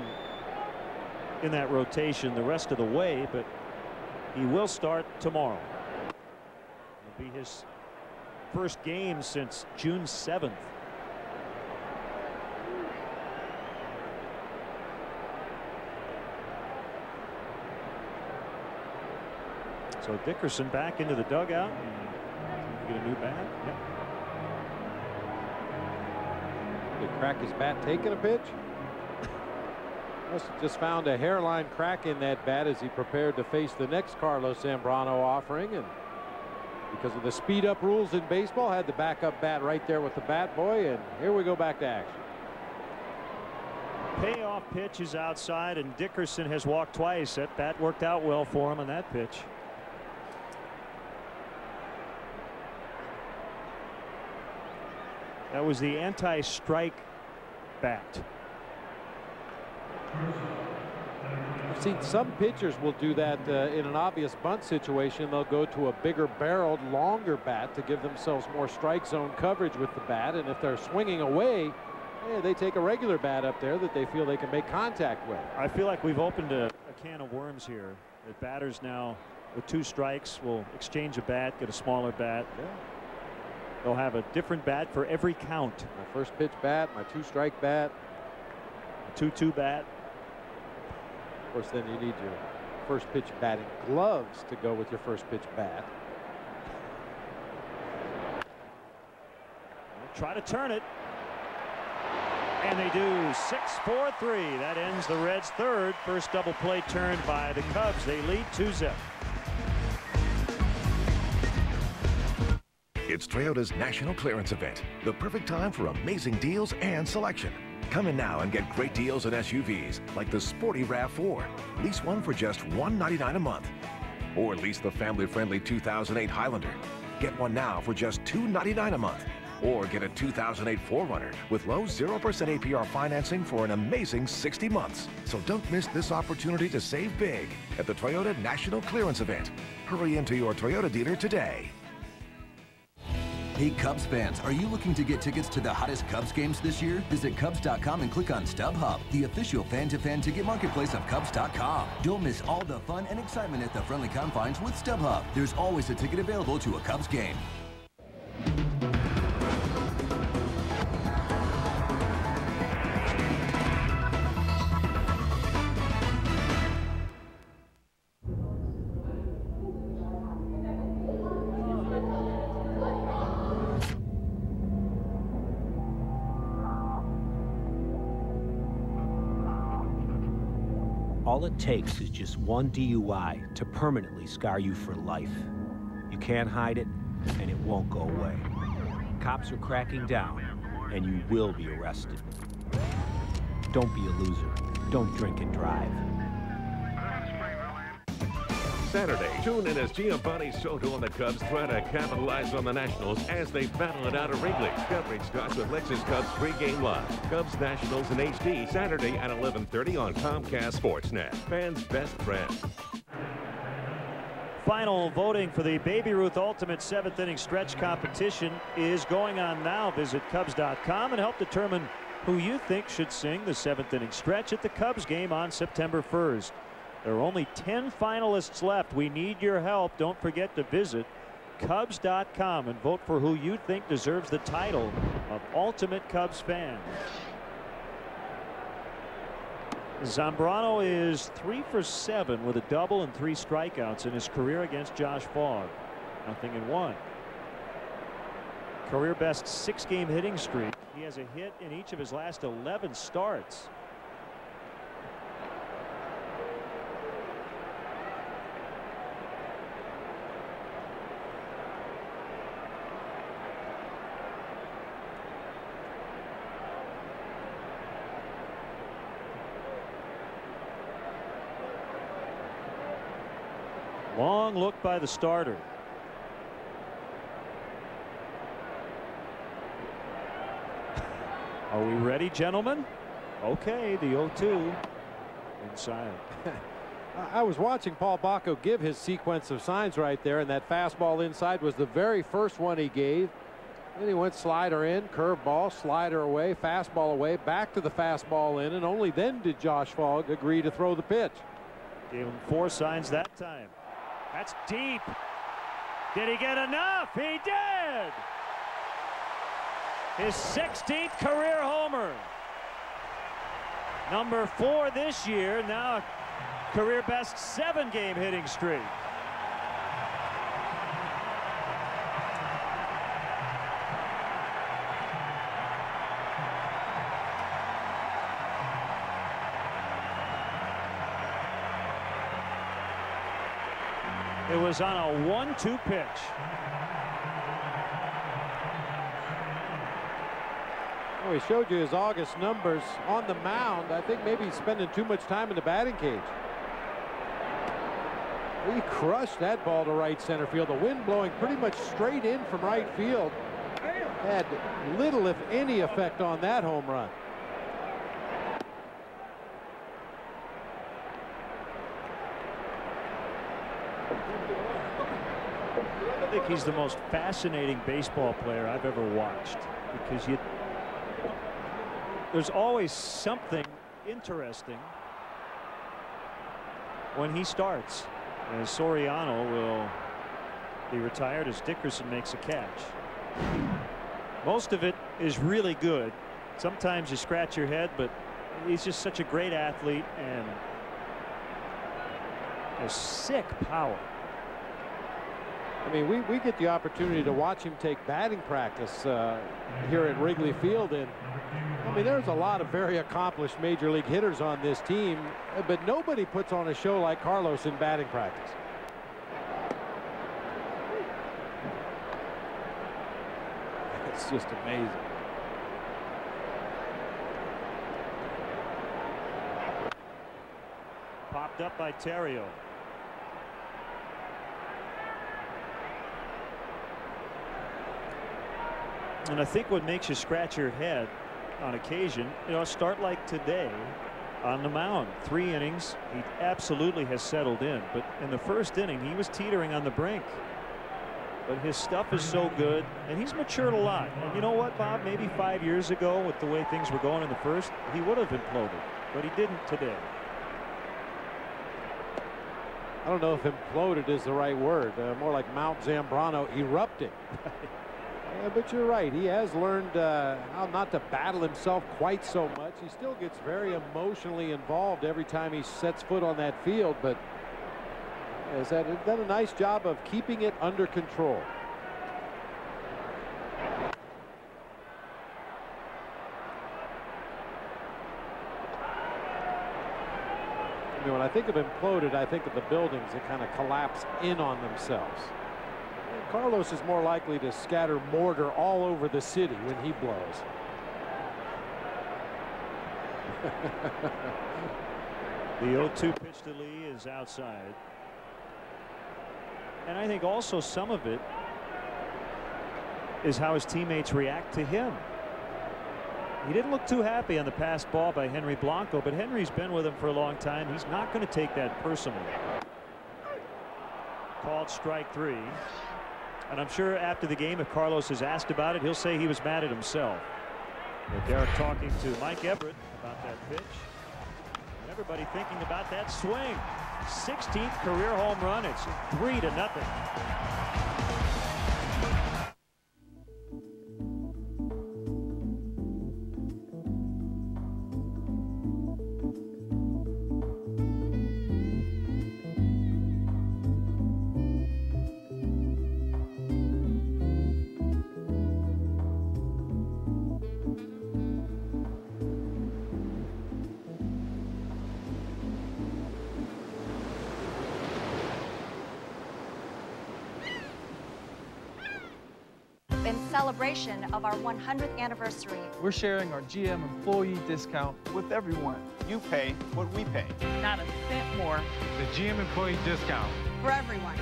in that rotation the rest of the way, but he will start tomorrow. It'll be his first game since June 7th. So Dickerson back into the dugout and get a new bat. Yep. Did he crack his bat taking a pitch? Must have just found a hairline crack in that bat as he prepared to face the next Carlos Zambrano offering, and because of the speed up rules in baseball, had the backup bat right there with the bat boy, and here we go back to action. Payoff pitch is outside, and Dickerson has walked twice. That bat worked out well for him on that pitch. That was the anti-strike bat. I've seen some pitchers will do that in an obvious bunt situation. They'll go to a bigger barreled, longer bat to give themselves more strike zone coverage with the bat. And if they're swinging away, they take a regular bat up there that they feel they can make contact with. I feel like we've opened a can of worms here. The batters now with 2 strikes will exchange a bat, get a smaller bat. Yeah. They'll have a different bat for every count. My first pitch bat, my 2-strike bat, a 2-2 bat. Of course, then you need your first pitch batting gloves to go with your first pitch bat. Try to turn it. And they do. 6-4-3. That ends the Reds' third. First double play turned by the Cubs. They lead 2-0. It's Toyota's National Clearance Event, the perfect time for amazing deals and selection. Come in now and get great deals on SUVs like the sporty RAV4. Lease one for just $199 a month. Or lease the family-friendly 2008 Highlander. Get one now for just $299 a month. Or get a 2008 4Runner with low 0% APR financing for an amazing 60 months. So don't miss this opportunity to save big at the Toyota National Clearance Event. Hurry into your Toyota dealer today. Hey Cubs fans, are you looking to get tickets to the hottest Cubs games this year? Visit Cubs.com and click on StubHub, the official fan-to-fan ticket marketplace of Cubs.com. Don't miss all the fun and excitement at the friendly confines with StubHub. There's always a ticket available to a Cubs game. All it takes is just one DUI to permanently scar you for life. You can't hide it, and it won't go away. Cops are cracking down, and you will be arrested. Don't be a loser. Don't drink and drive. Saturday, tune in as Giovanni Soto and the Cubs try to capitalize on the Nationals as they battle it out at Wrigley. Coverage starts with Lexus Cubs pregame live. Cubs Nationals in HD, Saturday at 11:30 on Comcast Sportsnet. Fans' best friend. Final voting for the Baby Ruth Ultimate 7th Inning Stretch competition is going on now. Visit Cubs.com and help determine who you think should sing the 7th Inning Stretch at the Cubs game on September 1st. There are only 10 finalists left. We need your help. Don't forget to visit Cubs.com and vote for who you think deserves the title of Ultimate Cubs Fan. Zambrano is 3 for 7 with a double and 3 strikeouts in his career against Josh Fogg. 0-1. Career best 6-game hitting streak. He has a hit in each of his last 11 starts. Long look by the starter. Are we ready, gentlemen? Okay, the 0-2 inside. I was watching Paul Bacco give his sequence of signs right there, and that fastball inside was the very first one he gave. Then he went slider in, curveball, slider away, fastball away, back to the fastball in, and only then did Josh Fogg agree to throw the pitch. Gave him 4 signs that time. That's deep. Did he get enough? He did. His 16th career homer. Number 4 this year, now a career best 7-game hitting streak. It was on a 1-2 pitch. Well, he showed you his August numbers on the mound. I think maybe he's spending too much time in the batting cage. He crushed that ball to right center field. The wind blowing pretty much straight in from right field. Had little, if any, effect on that home run. I think he's the most fascinating baseball player I've ever watched, because there's always something interesting when he starts. As Soriano will be retired as Dickerson makes a catch. Most of it is really good. Sometimes you scratch your head, but he's just such a great athlete and a sick power. I mean, we get the opportunity to watch him take batting practice here at Wrigley Field, and I mean, there's a lot of very accomplished major league hitters on this team, but nobody puts on a show like Carlos in batting practice. It's just amazing. Popped up by Terrio. And I think what makes you scratch your head on occasion, a start like today on the mound, 3 innings, he absolutely has settled in. But in the first inning, he was teetering on the brink. But his stuff is so good, and he's matured a lot. And you know what, Bob? Maybe 5 years ago, with the way things were going in the first, he would have imploded, but he didn't today. I don't know if imploded is the right word. More like Mount Zambrano erupting. Yeah, but you're right. He has learned how not to battle himself quite so much. He still gets very emotionally involved every time he sets foot on that field, but has done a nice job of keeping it under control. I mean, when I think of imploded, I think of the buildings that kind of collapse in on themselves. Carlos is more likely to scatter mortar all over the city when he blows. The 0-2 pitch to Lee is outside. And I think also some of it is how his teammates react to him. He didn't look too happy on the pass ball by Henry Blanco, but Henry's been with him for a long time. He's not going to take that personally. Called strike 3. And I'm sure after the game, if Carlos is asked about it, he'll say he was mad at himself. But Derek talking to Mike Everett about that pitch. And everybody thinking about that swing. 16th career home run. It's 3-0. In celebration of our 100th anniversary, we're sharing our GM employee discount with everyone. You pay what we pay. Not a cent more. The GM employee discount. for everyone.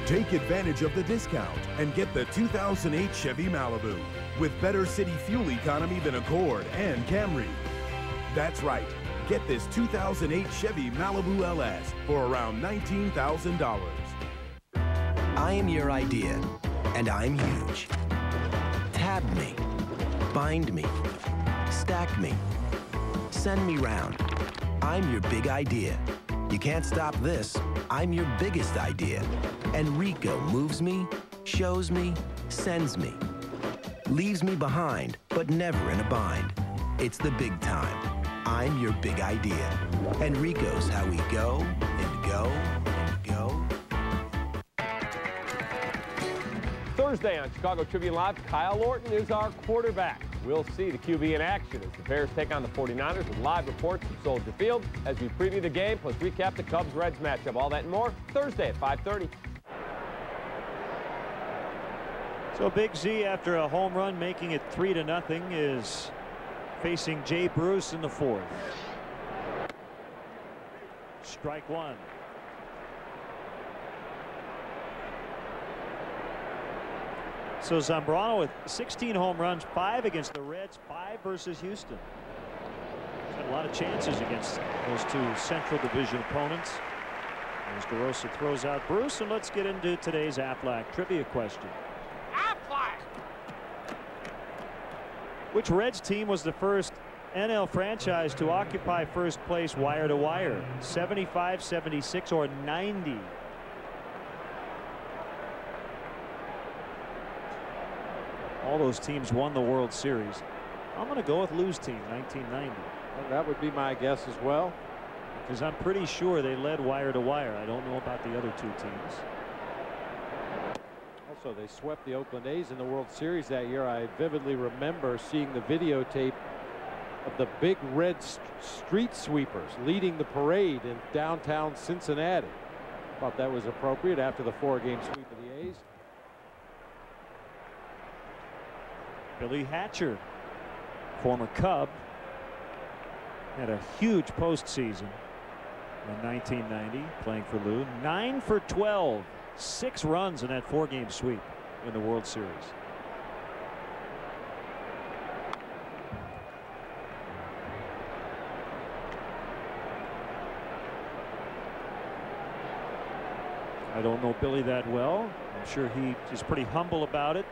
Take advantage of the discount and get the 2008 Chevy Malibu with better city fuel economy than Accord and Camry. That's right. Get this 2008 Chevy Malibu LS for around $19,000. I am your idea, and I'm huge. Tab me, bind me, stack me, send me round. I'm your big idea. You can't stop this. I'm your biggest idea. And Rico moves me, shows me, sends me. Leaves me behind, but never in a bind. It's the big time. I'm your big idea. And Rico's how we go and go and go. Thursday on Chicago Tribune Live, Kyle Lorton is our quarterback. We'll see the QB in action as the Bears take on the 49ers with live reports from Soldier Field as we preview the game plus recap the Cubs-Reds matchup. All that and more Thursday at 5:30. So Big Z, after a home run, making it 3-0, is facing Jay Bruce in the fourth. Strike one. So Zambrano with 16 home runs, 5 against the Reds, 5 versus Houston. He's had a lot of chances against those two Central Division opponents. As DeRosa throws out Bruce, and let's get into today's Aflac trivia question. Aflac! Which Reds team was the first NL franchise to occupy first place wire to wire? 75, 76, or 90? All those teams won the World Series. I'm going to go with Lou's team, 1990. Well, that would be my guess as well. Because I'm pretty sure they led wire to wire. I don't know about the other two teams. Also, they swept the Oakland A's in the World Series that year. I vividly remember seeing the videotape of the big red street sweepers leading the parade in downtown Cincinnati. Thought that was appropriate after the 4-game sweep of the A's. Billy Hatcher, former Cub, had a huge postseason in 1990 playing for Lou. 9 for 12, 6 runs in that 4-game sweep in the World Series. I don't know Billy that well. I'm sure he is pretty humble about it.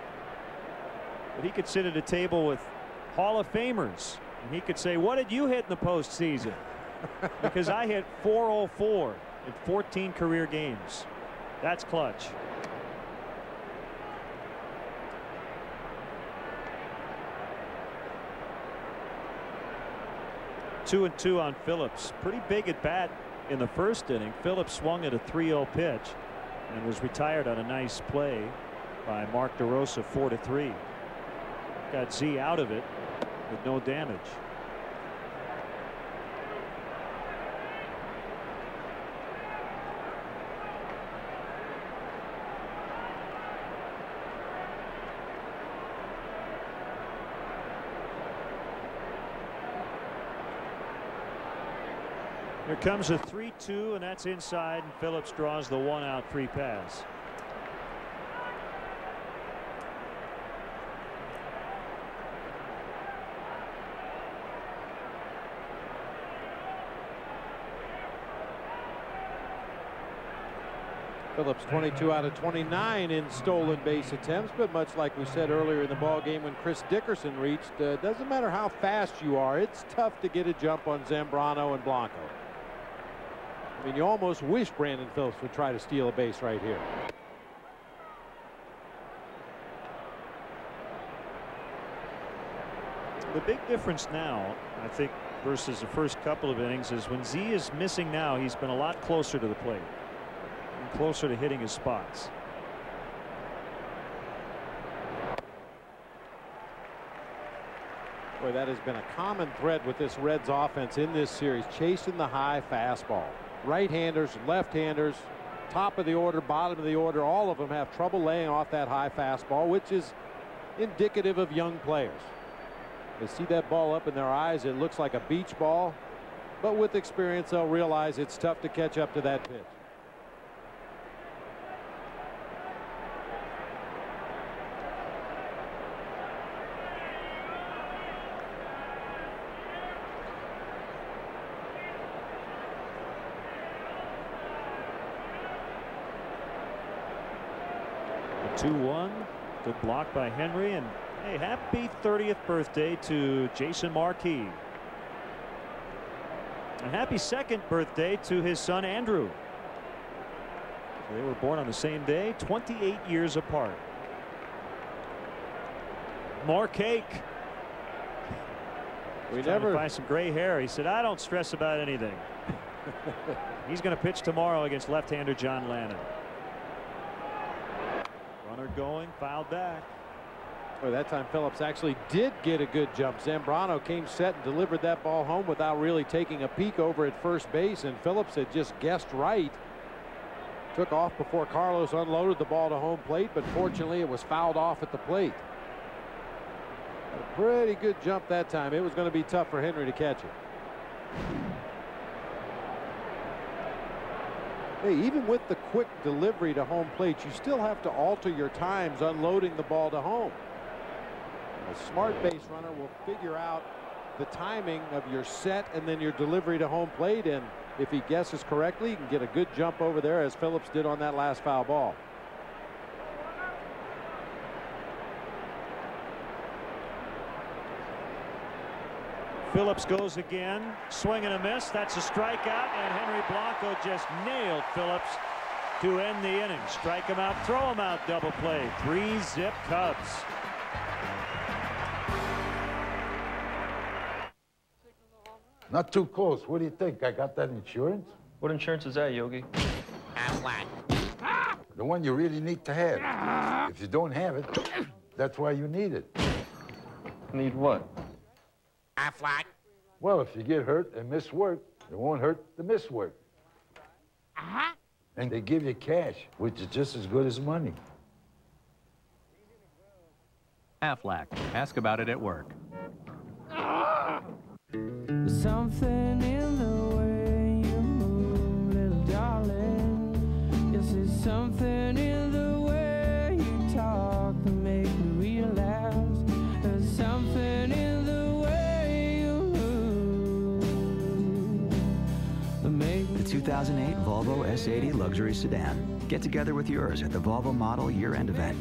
But he could sit at a table with Hall of Famers and he could say, what did you hit in the postseason? Because I hit .404 in 14 career games. That's clutch. Two and two on Phillips. Pretty big at bat in the first inning. Phillips swung at a 3-0 pitch and was retired on a nice play by Mark DeRosa, 4-3. Got Z out of it with no damage. Here comes a 3-2, and that's inside, and Phillips draws the 1-out free pass. Phillips 22 out of 29 in stolen base attempts, but much like we said earlier in the ball game when Chris Dickerson reached, doesn't matter how fast you are, it's tough to get a jump on Zambrano and Blanco. I mean, you almost wish Brandon Phillips would try to steal a base right here. The big difference now, I think, versus the first couple of innings is when Z is missing now, he's been a lot closer to the plate. Closer to hitting his spots. Boy, that has been a common thread with this Reds offense in this series, chasing the high fastball. Right-handers, left-handers, top of the order, bottom of the order, all of them have trouble laying off that high fastball, which is indicative of young players. They see that ball up in their eyes, it looks like a beach ball, but with experience they'll realize it's tough to catch up to that pitch. 2-1. Good block by Henry, and hey, happy 30th birthday to Jason Marquis. And happy 2nd birthday to his son Andrew. They were born on the same day, 28 years apart. More cake. We Trying never to find some gray hair. He said, I don't stress about anything. He's going to pitch tomorrow against left-hander John Lannon. Runner going, fouled back. Well, that time Phillips actually did get a good jump. Zambrano came set and delivered that ball home without really taking a peek over at first base, and Phillips had just guessed right. Took off before Carlos unloaded the ball to home plate, but fortunately it was fouled off at the plate. A pretty good jump that time. It was going to be tough for Henry to catch it. Hey, even with the quick delivery to home plate, you still have to alter your times unloading the ball to home. A smart base runner will figure out the timing of your set and then your delivery to home plate, and if he guesses correctly, he can get a good jump over there, as Phillips did on that last foul ball. Phillips goes again, swing and a miss. That's a strikeout, and Henry Blanco just nailed Phillips to end the inning. Strike him out, throw him out, double play. 3-zip Cubs. Not too close. What do you think? I got that insurance? What insurance is that, Yogi? The one you really need to have. If you don't have it, that's why you need it. Need what? Well, if you get hurt and miss work, it won't hurt to miss work. And they give you cash, which is just as good as money. Aflac. Ask about it at work. Something in the way you move, little darling. Yes, there's something in the way you talk that make me realize there's something in the way you move that make me. The 2008 Volvo S80 luxury sedan. Get together with yours at the Volvo Model Year-End event.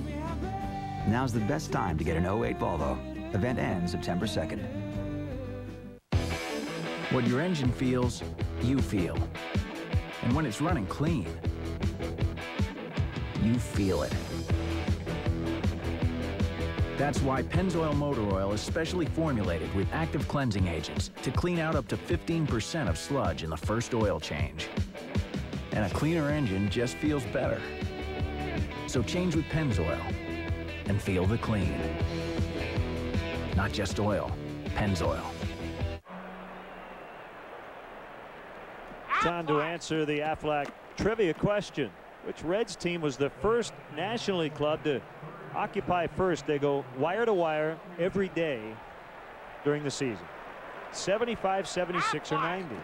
Now's the best time to get an 08 Volvo. Event ends September 2nd. What your engine feels, you feel. And when it's running clean, you feel it. That's why Pennzoil Motor Oil is specially formulated with active cleansing agents to clean out up to 15% of sludge in the first oil change. And a cleaner engine just feels better. So change with Pennzoil and feel the clean. Not just oil, Pennzoil. Time to answer the Aflac trivia question. Which Reds team was the first National League club to occupy first? They go wire to wire every day during the season. 75, 76, or 90.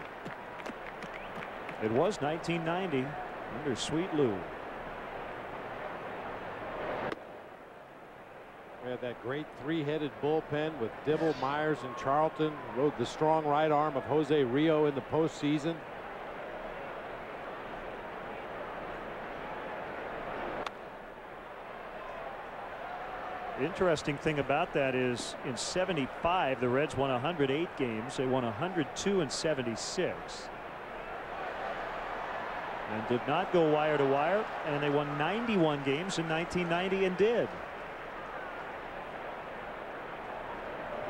It was 1990 under Sweet Lou. We had that great three-headed bullpen with Dibble, Myers, and Charlton. Rode the strong right arm of Jose Rio in the postseason. The interesting thing about that is in 75 the Reds won 108 games. They won 102 in 76 and did not go wire to wire, and they won 91 games in 1990 and did.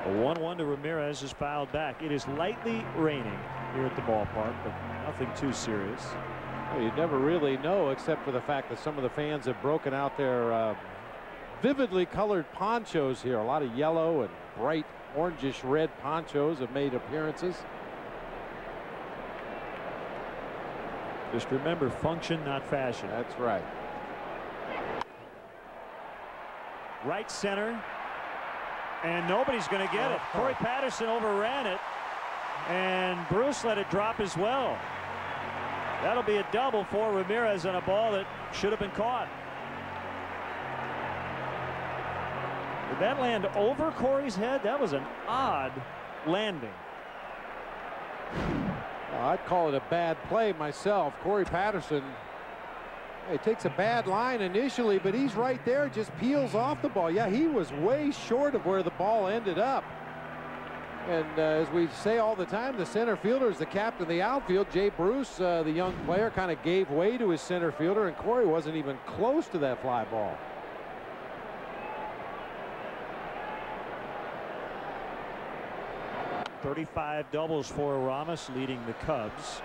A 1-1 to Ramirez is fouled back. It is lightly raining here at the ballpark, but nothing too serious. Well, you'd never really know, except for the fact that some of the fans have broken out their vividly colored ponchos here. A lot of yellow and bright orangish red ponchos have made appearances. Just remember, function, not fashion. That's right. Right center. And nobody's going to get it. Corey Patterson overran it, and Bruce let it drop as well. That'll be a double for Ramirez on a ball that should have been caught. Did that land over Corey's head? That was an odd landing. Well, I'd call it a bad play myself. Corey Patterson He takes a bad line initially, but he's right there, just peels off the ball. Yeah, he was way short of where the ball ended up. And as we say all the time, the center fielder is the captain of the outfield. Jay Bruce, the young player, kind of gave way to his center fielder, and Corey wasn't even close to that fly ball. .35 doubles for Ramos, leading the Cubs.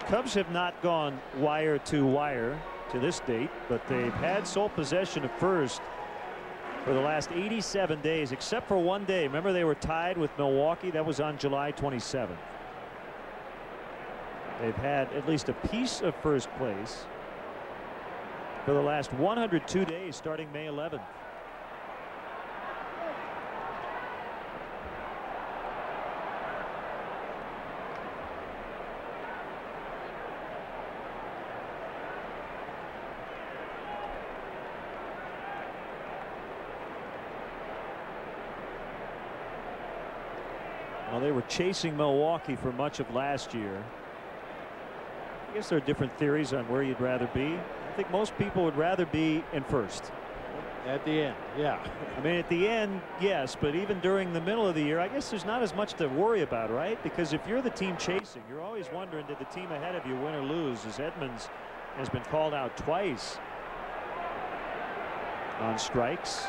Cubs have not gone wire to wire to this date, but they've had sole possession of first for the last 87 days, except for one day. Remember, they were tied with Milwaukee. That was on July 27th. They've had at least a piece of first place for the last 102 days, starting May 11th. Well, they were chasing Milwaukee for much of last year. I guess there are different theories on where you'd rather be. I think most people would rather be in first. At the end, yeah. I mean, at the end, yes, but even during the middle of the year, I guess there's not as much to worry about, right? Because if you're the team chasing, you're always wondering, did the team ahead of you win or lose? As Edmonds has been called out twice on strikes.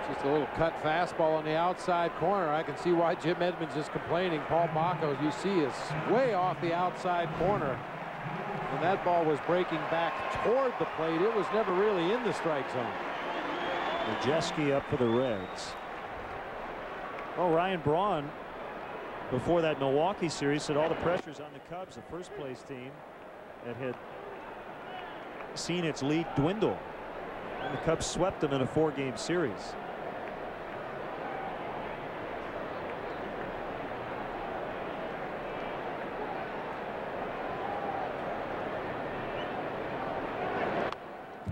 Just a little cut fastball on the outside corner. I can see why Jim Edmonds is complaining. Paul Bacco, you see, is way off the outside corner. And that ball was breaking back toward the plate. It was never really in the strike zone. Majeski up for the Reds. Oh, Ryan Braun, before that Milwaukee series, said all the pressure's on the Cubs, the first place team that had seen its lead dwindle. And the Cubs swept them in a 4-game series.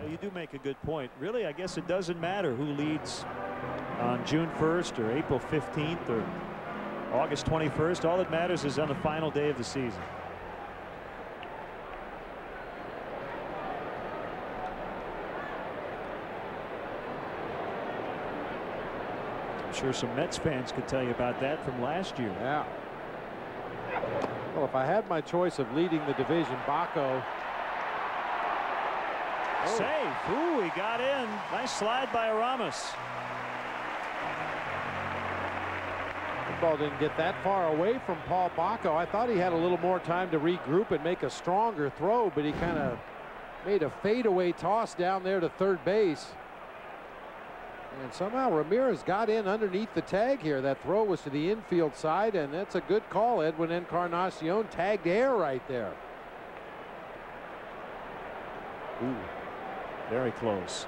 You do make a good point. Really, I guess it doesn't matter who leads on June 1st or April 15th or August 21st. All that matters is on the final day of the season. I'm sure some Mets fans could tell you about that from last year. Yeah. Well, if I had my choice of leading the division, Bacco. Safe. Ooh, he got in. Nice slide by Ramos. The ball didn't get that far away from Paul Bacco. I thought he had a little more time to regroup and make a stronger throw, but he kind of made a fadeaway toss down there to third base. And somehow Ramirez got in underneath the tag here. That throw was to the infield side, and that's a good call. Edwin Encarnacion tagged air right there. Ooh. Very close.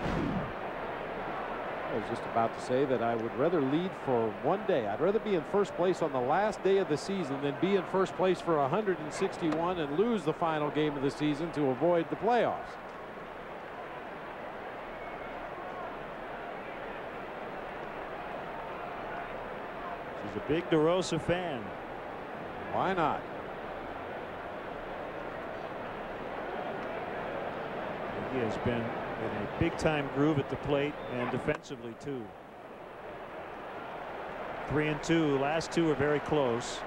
I was just about to say that I would rather lead for one day. I'd rather be in first place on the last day of the season than be in first place for 161 and lose the final game of the season to avoid the playoffs. She's a big DeRosa fan. Why not? He has been in a big-time groove at the plate and defensively too. 3-2. Last two are very close.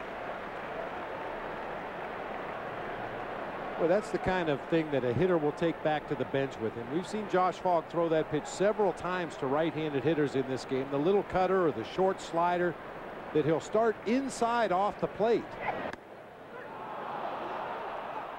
Well, that's the kind of thing that a hitter will take back to the bench with him. We've seen Josh Falk throw that pitch several times to right-handed hitters in this game. The little cutter or the short slider that he'll start inside off the plate.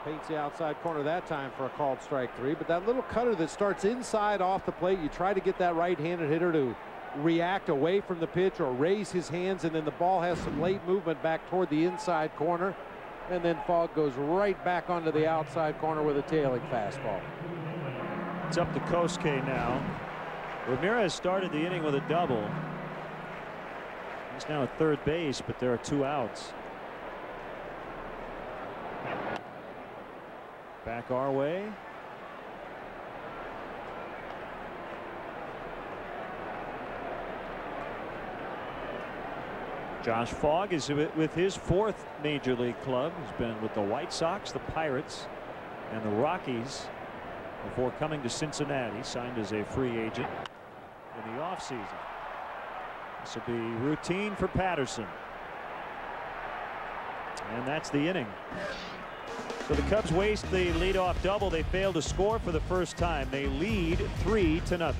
Paints the outside corner that time for a called strike 3, but that little cutter that starts inside off the plate, you try to get that right-handed hitter to react away from the pitch or raise his hands, and then the ball has some late movement back toward the inside corner, and then Falk goes right back onto the outside corner with a tailing fastball. It's up to Kosuke now. Ramirez started the inning with a double. He's now at third base, but there are 2 outs. Back our way. Josh Fogg is with his 4th major league club. He's been with the White Sox, the Pirates, and the Rockies before coming to Cincinnati. Signed as a free agent in the offseason. This will be routine for Patterson. And that's the inning. So the Cubs waste the leadoff double. They fail to score for the first time. They lead 3-0.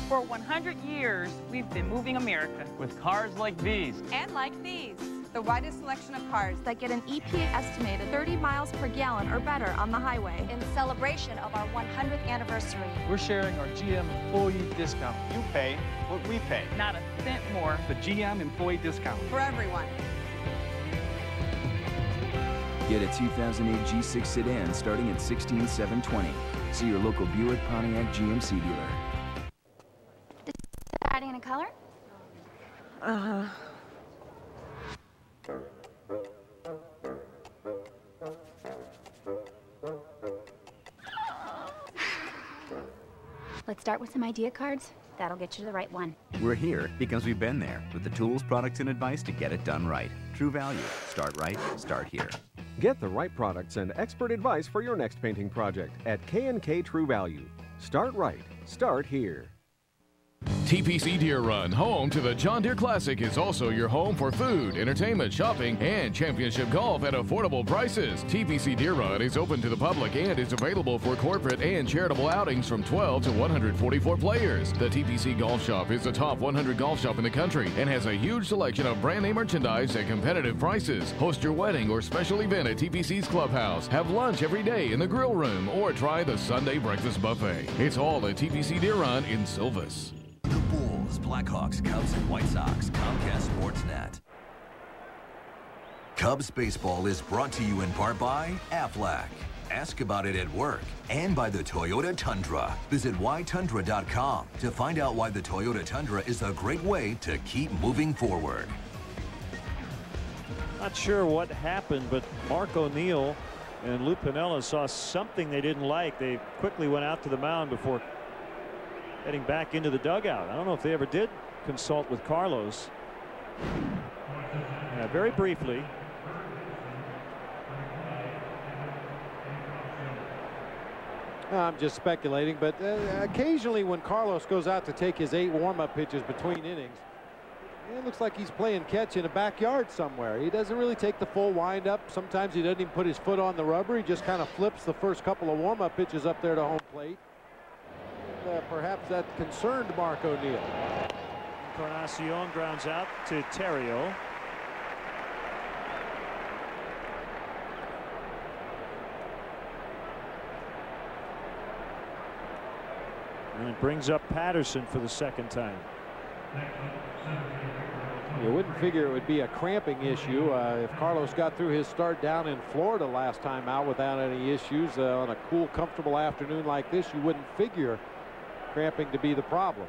For 100 years, we've been moving America. With cars like these. And like these. The widest selection of cars that get an EPA estimated 30 miles per gallon or better on the highway. In celebration of our 100th anniversary. We're sharing our GM employee discount. You pay what we pay. Not a cent more. The GM employee discount. For everyone. Get a 2008 G6 sedan starting at $16,720. See your local Buick, Pontiac, GMC dealer. Deciding a color? Let's start with some idea cards. That'll get you the right one. We're here because we've been there with the tools, products, and advice to get it done right. True Value. Start right, start here. Get the right products and expert advice for your next painting project at K&K True Value. Start right, start here. TPC Deer Run, home to the John Deere Classic, is also your home for food, entertainment, shopping, and championship golf at affordable prices. TPC Deer Run is open to the public and is available for corporate and charitable outings from 12 to 144 players. The TPC Golf Shop is the top 100 golf shop in the country and has a huge selection of brand name merchandise at competitive prices. Host your wedding or special event at TPC's Clubhouse. Have lunch every day in the grill room or try the Sunday breakfast buffet. It's all at TPC Deer Run in Silvis. The Bulls, Blackhawks, Cubs, and White Sox. Comcast Sportsnet. Cubs baseball is brought to you in part by Aflac. Ask about it at work. And by the Toyota Tundra. Visit whytundra.com to find out why the Toyota Tundra is a great way to keep moving forward. Not sure what happened, but Mark O'Neill and Lou Piniella saw something they didn't like. They quickly went out to the mound before heading back into the dugout. I don't know if they ever did consult with Carlos. Yeah, very briefly. I'm just speculating, but occasionally when Carlos goes out to take his 8 warm-up pitches between innings, it looks like he's playing catch in a backyard somewhere. He doesn't really take the full windup. Sometimes he doesn't even put his foot on the rubber. He just kind of flips the first couple of warm-up pitches up there to home plate. Perhaps that concerned Mark O'Neill. Encarnacion grounds out to Terrio. And it brings up Patterson for the second time. You wouldn't figure it would be a cramping issue. If Carlos got through his start down in Florida last time out without any issues on a cool, comfortable afternoon like this, you wouldn't figure cramping to be the problem.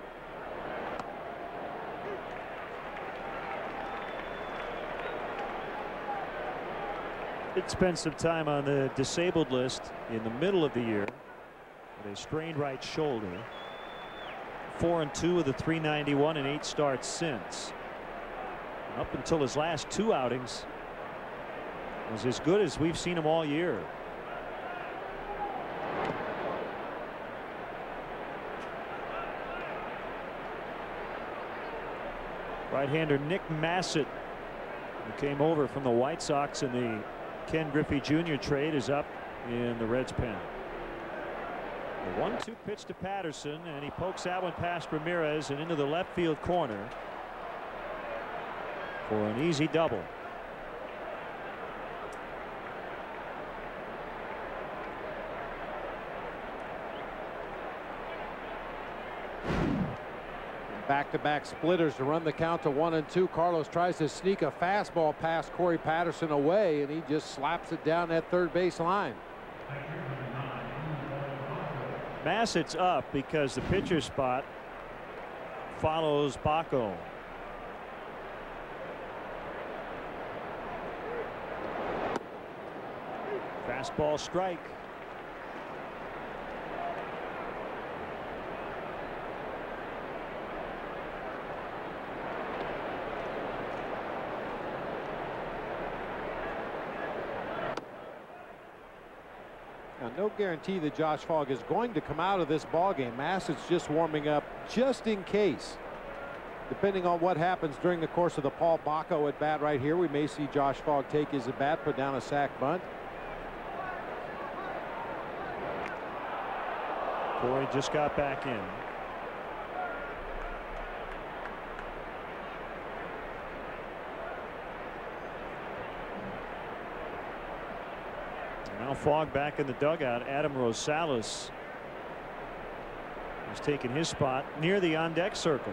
Did spend some time on the disabled list in the middle of the year with a strained right shoulder. 4-2 of the 391 and 8 starts since. And up until his last 2 outings was as good as we've seen him all year. Right-hander Nick Massett, who came over from the White Sox in the Ken Griffey Jr. trade, is up in the Reds pen. The 1-2 pitch to Patterson, and he pokes that one past Ramirez and into the left field corner for an easy double. Back-to-back splitters to run the count to 1-2. Carlos tries to sneak a fastball past Corey Patterson away, and he just slaps it down that third base line. Massett's up because the pitcher spot follows Baco. Fastball strike. no guarantee that Josh Fogg is going to come out of this ball game. Massett's just warming up just in case. Depending on what happens during the course of the Paul Bacco at bat right here, we may see Josh Fogg take his at bat, put down a sac bunt. Corey just got back in. Now Fogg back in the dugout. Adam Rosales is taking his spot near the on-deck circle.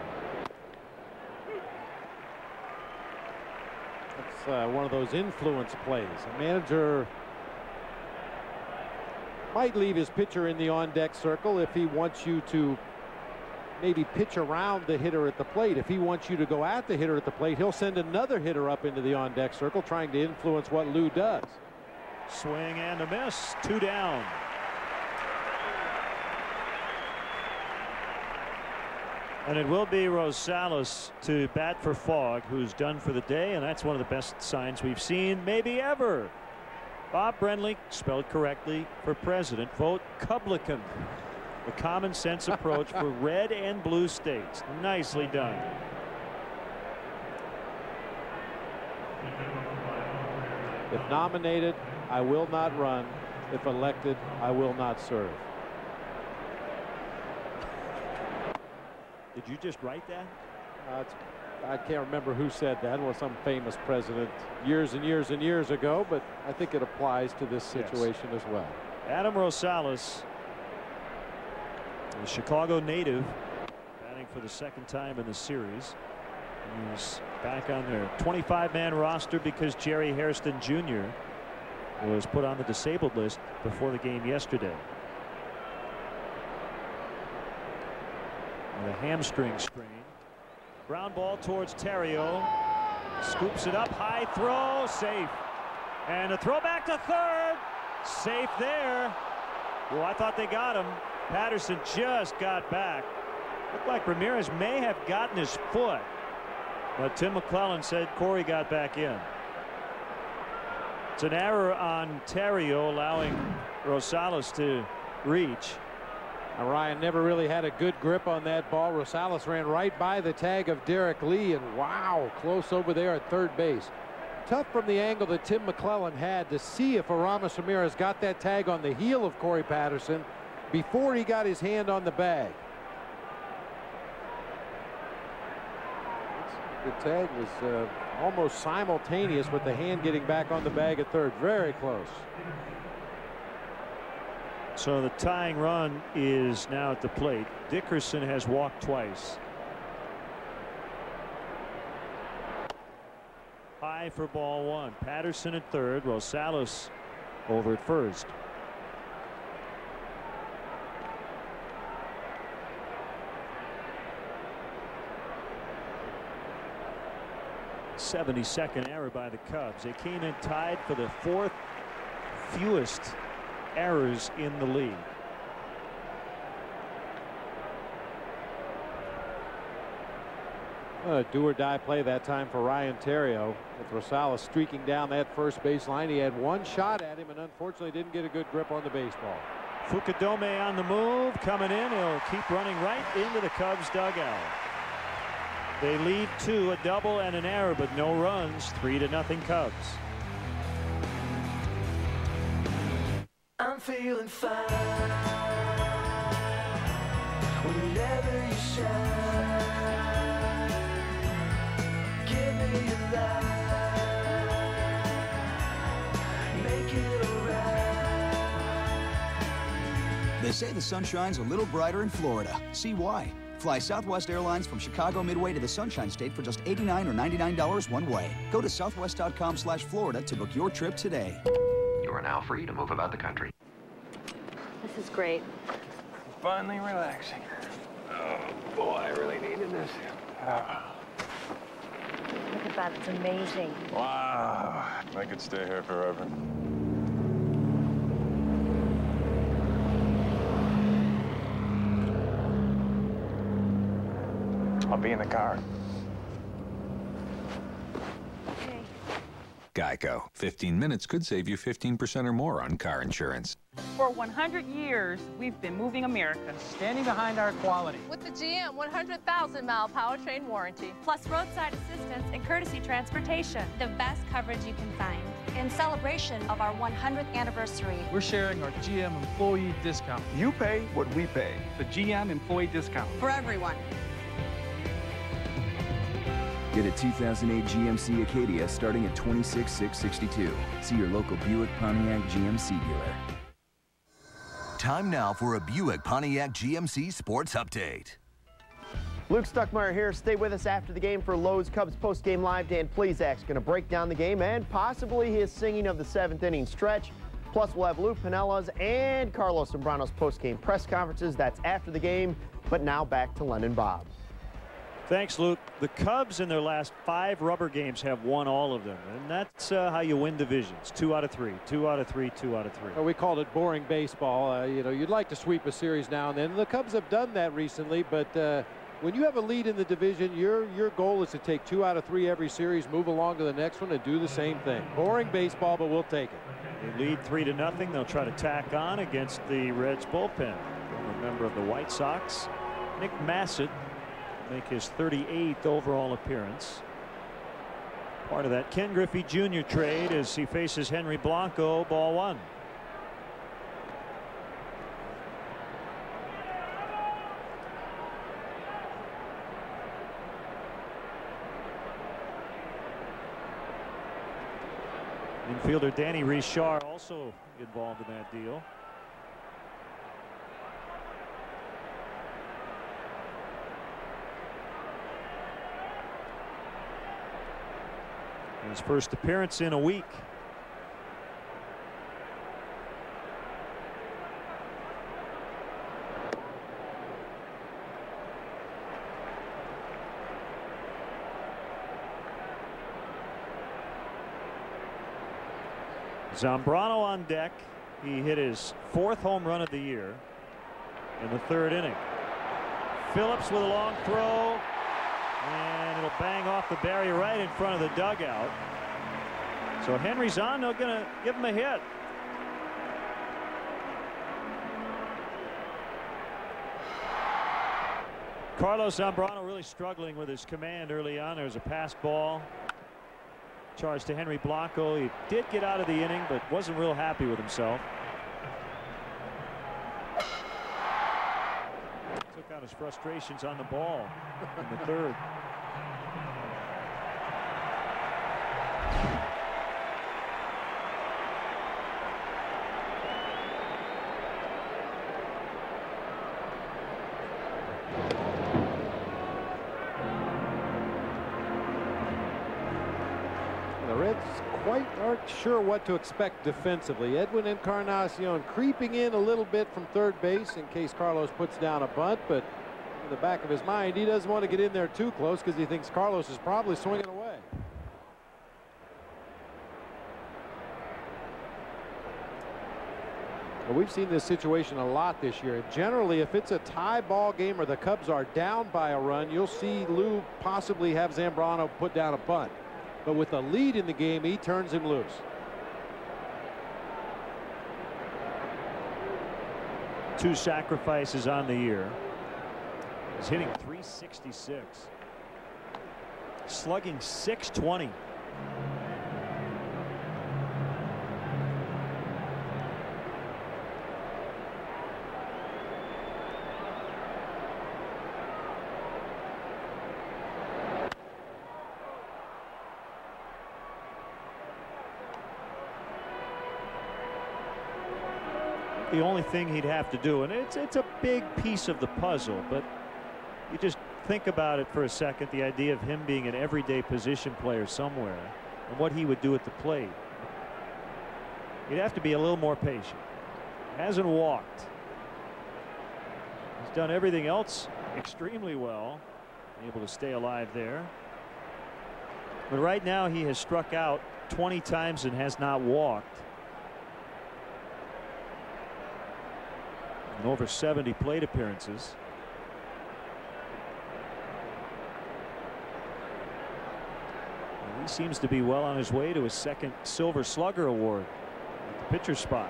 It's one of those influence plays. A manager might leave his pitcher in the on-deck circle if he wants you to maybe pitch around the hitter at the plate. If he wants you to go at the hitter at the plate, he'll send another hitter up into the on-deck circle, trying to influence what Lou does. Swing and a miss. 2 down. And it will be Rosales to bat for Fogg, who's done for the day, and that's one of the best signs we've seen maybe ever. Bob Brenly, spelled correctly for president. Vote Kublican. A common sense approach for red and blue states. Nicely done. If nominated, I will not run. If elected, I will not serve. Did you just write that? I can't remember who said that. It was some famous president years and years and years ago, but I think it applies to this situation as well. Adam Rosales, a Chicago native, batting for the second time in the series. He's back on their 25-man roster because Jerry Hairston Jr. was put on the disabled list before the game yesterday. With a hamstring strain. Ground ball towards Theriot. Scoops it up. High throw. Safe. And a throw back to third. Safe there. Well, I thought they got him. Patterson just got back. Looked like Ramirez may have gotten his foot. But Tim McClellan said Corey got back in. It's an error on Theriot, allowing Rosales to reach. Now, Ryan never really had a good grip on that ball. Rosales ran right by the tag of Derek Lee, and wow, close over there at third base. Tough from the angle that Tim McClellan had to see if Aramis Ramirez got that tag on the heel of Corey Patterson before he got his hand on the bag. The tag was almost simultaneous with the hand getting back on the bag at third. Very close. So the tying run is now at the plate. Dickerson has walked twice. High for ball one. Patterson at third. Rosales over at first. '72nd error by the Cubs. They came in tied for the 4th fewest errors in the league. A do or die play that time for Ryan Theriot, with Rosales streaking down that first baseline. He had one shot at him and unfortunately didn't get a good grip on the baseball. Fukudome on the move, coming in. He'll keep running right into the Cubs dugout. They lead 2, a double and an error, but no runs. 3-0 Cubs. I'm feeling fine whenever you shine. Give me your light, make it alright. They say the sun shines a little brighter in Florida. See why? Fly Southwest Airlines from Chicago Midway to the Sunshine State for just $89 or $99 one way. Go to southwest.com/Florida to book your trip today. You are now free to move about the country. This is great. Finally relaxing. Oh, boy, I really needed this. Look at that. It's amazing. Wow. I could stay here forever. I'll be in the car. Okay. Geico. 15 minutes could save you 15% or more on car insurance. For 100 years, we've been moving America. Standing behind our quality. With the GM 100,000-mile powertrain warranty. Plus roadside assistance and courtesy transportation. The best coverage you can find. In celebration of our 100th anniversary, We're sharing our GM employee discount. You pay what we pay. The GM employee discount. For everyone. Get a 2008 GMC Acadia starting at $26,662. See your local Buick Pontiac GMC dealer. Time now for a Buick Pontiac GMC Sports Update. Luke Stuckmeyer here. Stay with us after the game for Lowe's Cubs post-game live. Dan Plezak's going to break down the game and possibly his singing of the 7th inning stretch. Plus, we'll have Lou Pinella's and Carlos Zambrano's post-game press conferences. That's after the game. But now back to Len and Bob. Thanks, Luke. The Cubs in their last 5 rubber games have won all of them, and that's how you win divisions. 2 out of 3, 2 out of 3, 2 out of 3. Well, we called it boring baseball. You know, you'd like to sweep a series now and then. The Cubs have done that recently, but when you have a lead in the division, your goal is to take 2 out of 3 every series, move along to the next one, and do the same thing. Boring baseball, but we'll take it. They lead 3-0. They'll try to tack on against the Reds bullpen. A member of the White Sox, Nick Massett, make his 38th overall appearance. Part of that Ken Griffey Jr. trade as he faces Henry Blanco, ball 1. Infielder Danny Richard also involved in that deal. His first appearance in a week. Zambrano on deck. He hit his 4th home run of the year in the 3rd inning. Phillips with a long throw. And it'll bang off the barrier right in front of the dugout. So Henry's on. They're going to give him a hit. Carlos Zambrano really struggling with his command early on. There's a pass ball. Charge to Henry Blanco. He did get out of the inning, but wasn't real happy with himself. Took out his frustrations on the ball in the 3rd. The Reds quite aren't sure what to expect defensively. Edwin Encarnacion creeping in a little bit from 3rd base in case Carlos puts down a bunt, but in the back of his mind, he doesn't want to get in there too close because he thinks Carlos is probably swinging away. Well, we've seen this situation a lot this year. Generally, if it's a tie ball game or the Cubs are down by a run, you'll see Lou possibly have Zambrano put down a bunt. But with a lead in the game, he turns him loose. Two sacrifices on the year. He's hitting .366. Slugging .620. The only thing he'd have to do, and it's a big piece of the puzzle, but you just think about it for a second, the idea of him being an everyday position player somewhere and what he would do at the plate. He'd have to be a little more patient. Hasn't walked. He's done everything else extremely well, able to stay alive there. But right now he has struck out 20 times and has not walked. And over 70 plate appearances. And he seems to be well on his way to his 2nd Silver Slugger award at the pitcher spot.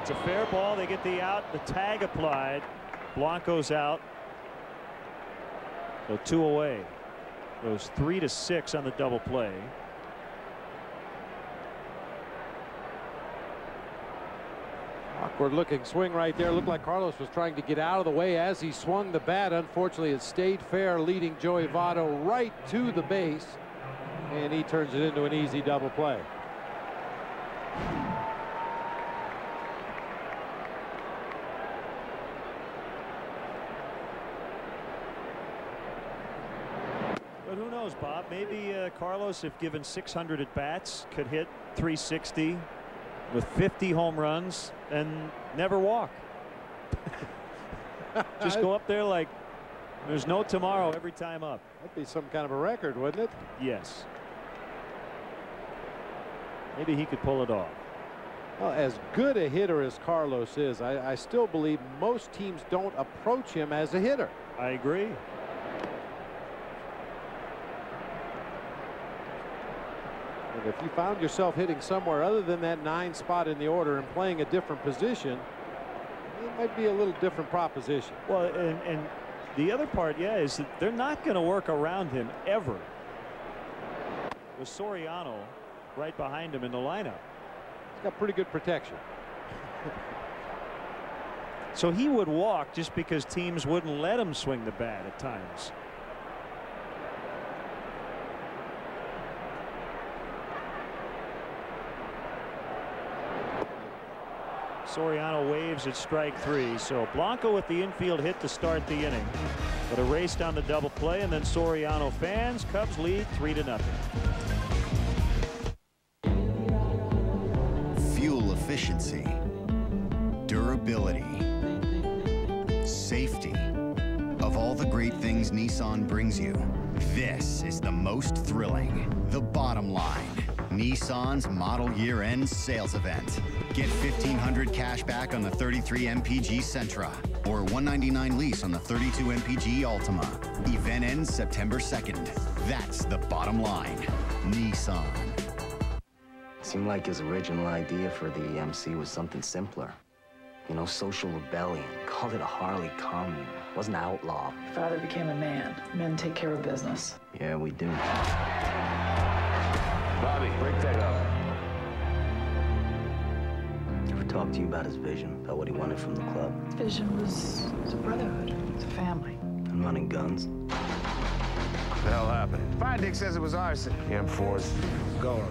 It's a fair ball. They get the out. The tag applied. Blanco's out. So 2 away. Goes 3-6 on the double play. Awkward looking swing right there. Looked like Carlos was trying to get out of the way as he swung the bat. Unfortunately, it stayed fair, leading Joey Votto right to the base. And he turns it into an easy double play. But who knows, Bob? Maybe Carlos, if given 600 at bats, could hit 360 with 50 home runs and never walk. Just go up there like there's no tomorrow every time up. That'd be some kind of a record, wouldn't it? Yes. Maybe he could pull it off. Well, as good a hitter as Carlos is, I still believe most teams don't approach him as a hitter. I agree. And if you found yourself hitting somewhere other than that 9 spot in the order and playing a different position, it might be a little different proposition. Well, and the other part, yeah, is that they're not going to work around him ever. With Soriano right behind him in the lineup. He's got pretty good protection. So he would walk just because teams wouldn't let him swing the bat at times. Soriano waves at strike 3. So Blanco with the infield hit to start the inning. But a race down the double play, and then Soriano fans. Cubs lead 3-0. Fuel efficiency, durability, safety. Of all the great things Nissan brings you, this is the most thrilling. The bottom line. Nissan's model year-end sales event. Get $1,500 cash back on the 33 MPG Sentra or $199 lease on the 32 MPG Altima. Event ends September 2nd. That's the bottom line. Nissan. Seemed like his original idea for the EMC was something simpler. You know, social rebellion. Called it a Harley commune. Wasn't outlaw. Father became a man. Men take care of business. Yeah, we do. Bobby, break that up. Ever talk to you about his vision, about what he wanted from the club? His vision was a brotherhood. It's a family. And running guns. What the hell happened? Fire Dick says it was arson. M4's Go.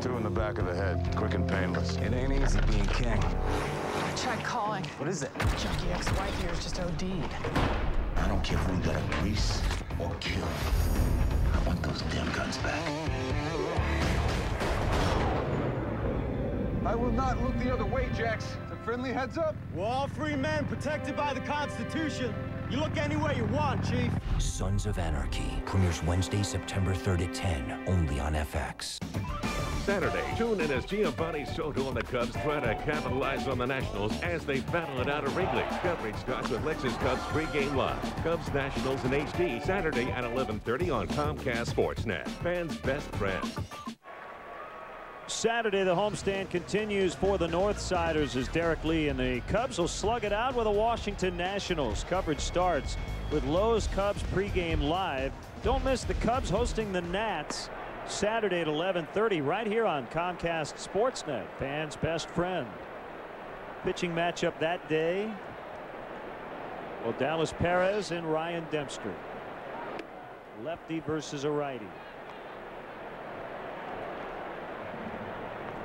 2 in the back of the head, quick and painless. It ain't easy being king. I tried calling. What is it? Junkie ex-wife here is just OD'd. I don't care who you gotta grease or kill. I want those damn guns back. I will not look the other way, Jax. It's a friendly heads up. We're all free men protected by the Constitution. You look any way you want, Chief. Sons of Anarchy premieres Wednesday, September 3rd at 10, only on FX. Saturday, tune in as Giovanni Soto and the Cubs try to capitalize on the Nationals as they battle it out at Wrigley. Coverage starts with Lexus Cubs pregame live. Cubs Nationals in HD, Saturday at 11:30 on Comcast Sportsnet. Fans' best friend. Saturday, the homestand continues for the Northsiders as Derek Lee and the Cubs will slug it out with the Washington Nationals. Coverage starts with Lowe's Cubs pregame live. Don't miss the Cubs hosting the Nats Saturday at 11:30 right here on Comcast Sportsnet. Fans' best friend. Pitching matchup that day. Well, Dallas Perez and Ryan Dempster. Lefty versus a righty.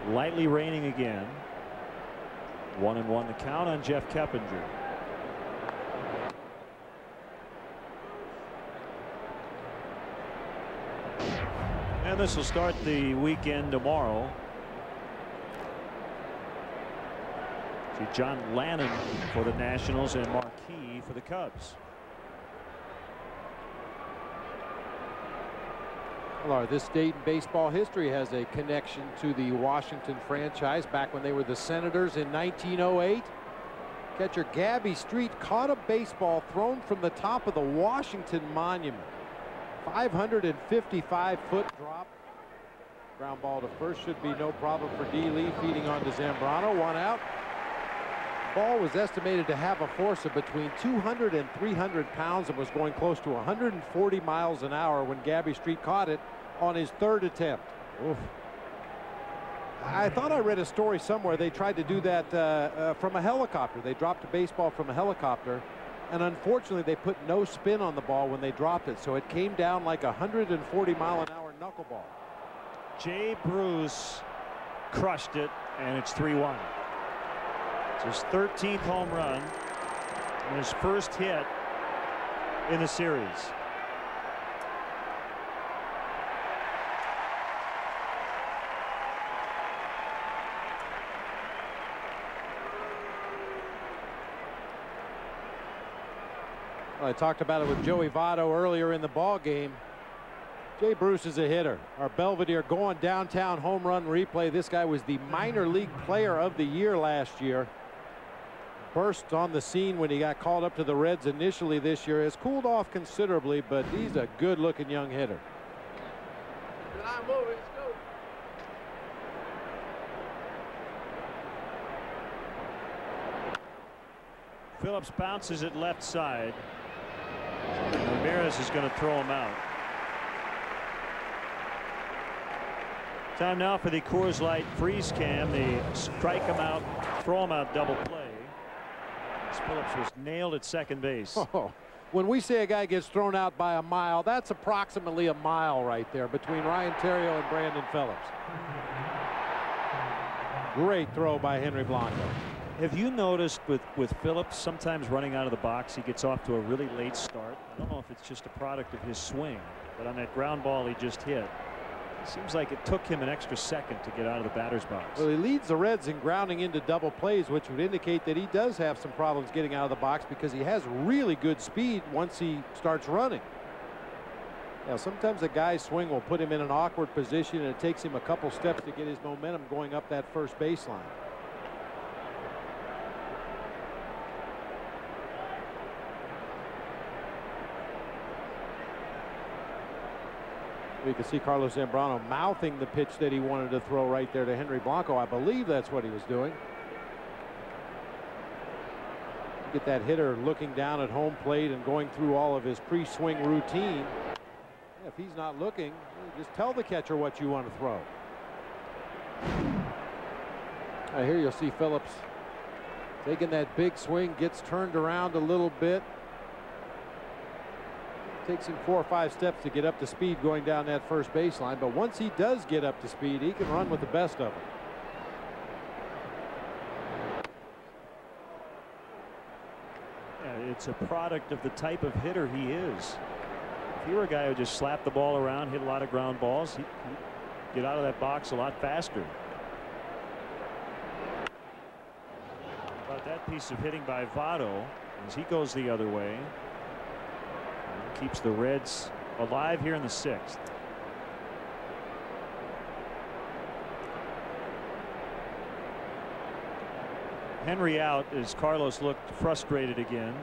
Lightly raining again. 1-1 the count on Jeff Keppinger. And this will start the weekend tomorrow. See John Lannon for the Nationals and Marquis for the Cubs. Well, this date in baseball history has a connection to the Washington franchise back when they were the Senators in 1908. Catcher Gabby Street caught a baseball thrown from the top of the Washington Monument. 555-foot drop Ground ball to first should be no problem for D. Lee, feeding on to Zambrano. 1 out. Ball was estimated to have a force of between 200 and 300 pounds and was going close to 140 miles an hour when Gabby Street caught it on his 3rd attempt. Oof. I thought I read a story somewhere they tried to do that from a helicopter. They dropped a baseball from a helicopter, and unfortunately they put no spin on the ball when they dropped it, so it came down like a 140-mile-an-hour knuckleball. Jay Bruce crushed it, and it's 3-1. It's his 13th home run and his first hit in the series. Well, I talked about it with Joey Votto earlier in the ball game. Jay Bruce is a hitter. Our Belvedere going downtown home run replay. This guy was the minor league player of the year last year. Burst on the scene when he got called up to the Reds initially this year. Has cooled off considerably, but he's a good looking young hitter. Phillips bounces it left side. Ramirez is going to throw him out. Time now for the Coors Light freeze cam. The strike him out, throw him out double play. Phillips was nailed at second base. Oh, when we say a guy gets thrown out by a mile, that's approximately a mile right there between Ryan Theriot and Brandon Phillips. Great throw by Henry Blanco. Have you noticed with Phillips, sometimes running out of the box, he gets off to a really late start? I don't know if it's just a product of his swing, but on that ground ball he just hit, it seems like it took him an extra second to get out of the batter's box. Well, he leads the Reds in grounding into double plays, which would indicate that he does have some problems getting out of the box because he has really good speed once he starts running. Now, sometimes a guy's swing will put him in an awkward position, and it takes him a couple steps to get his momentum going up that first baseline. We can see Carlos Zambrano mouthing the pitch that he wanted to throw right there to Henry Blanco. I believe that's what he was doing. Get that hitter looking down at home plate and going through all of his pre-swing routine. Yeah, if he's not looking, just tell the catcher what you want to throw. Here you'll see Phillips taking that big swing, gets turned around a little bit. Takes him 4 or 5 steps to get up to speed going down that first baseline, but once he does get up to speed, he can run with the best of them. Yeah, it's a product of the type of hitter he is. If he were a guy who just slapped the ball around, hit a lot of ground balls, he'd get out of that box a lot faster. But that piece of hitting by Votto as he goes the other way keeps the Reds alive here in the 6th. Henry out as Carlos looked frustrated again.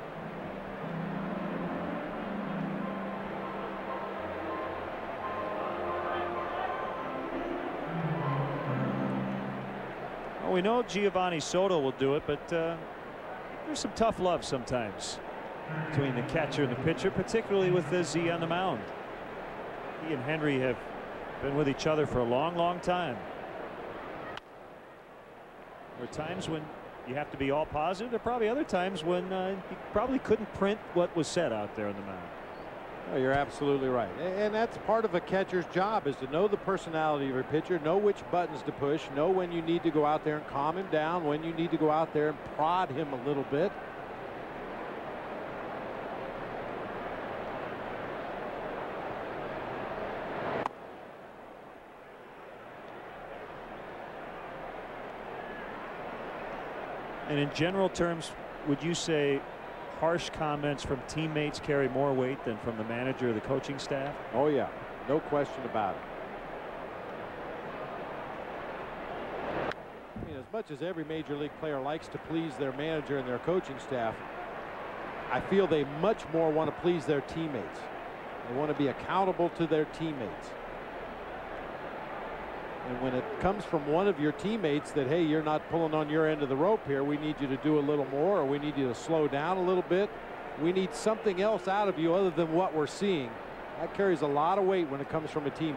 Well, we know Giovanni Soto will do it, but there's some tough love sometimes between the catcher and the pitcher, particularly with the Z on the mound. He and Henry have been with each other for a long time. There are times when you have to be all positive. There are probably other times when you probably couldn't print what was said out there on the mound. Oh, you're absolutely right. And that's part of a catcher's job, is to know the personality of your pitcher, know which buttons to push, know when you need to go out there and calm him down, when you need to go out there and prod him a little bit. And in general terms, would you say harsh comments from teammates carry more weight than from the manager or the coaching staff? Oh, yeah. No question about it. I mean, as much as every major league player likes to please their manager and their coaching staff, I feel they much more want to please their teammates. They want to be accountable to their teammates. And when it comes from one of your teammates that, hey, you're not pulling on your end of the rope here, we need you to do a little more, or we need you to slow down a little bit. We need something else out of you other than what we're seeing. That carries a lot of weight when it comes from a teammate.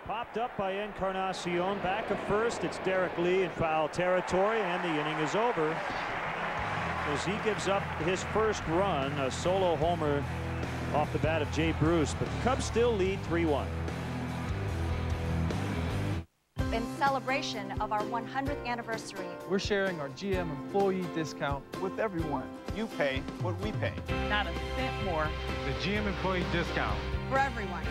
Popped up by Encarnacion. Back of first, it's Derek Lee in foul territory, and the inning is over as he gives up his first run, a solo homer off the bat of Jay Bruce, but the Cubs still lead 3-1. In celebration of our 100th anniversary, we're sharing our GM employee discount with everyone. You pay what we pay. Not a cent more. The GM employee discount. For everyone.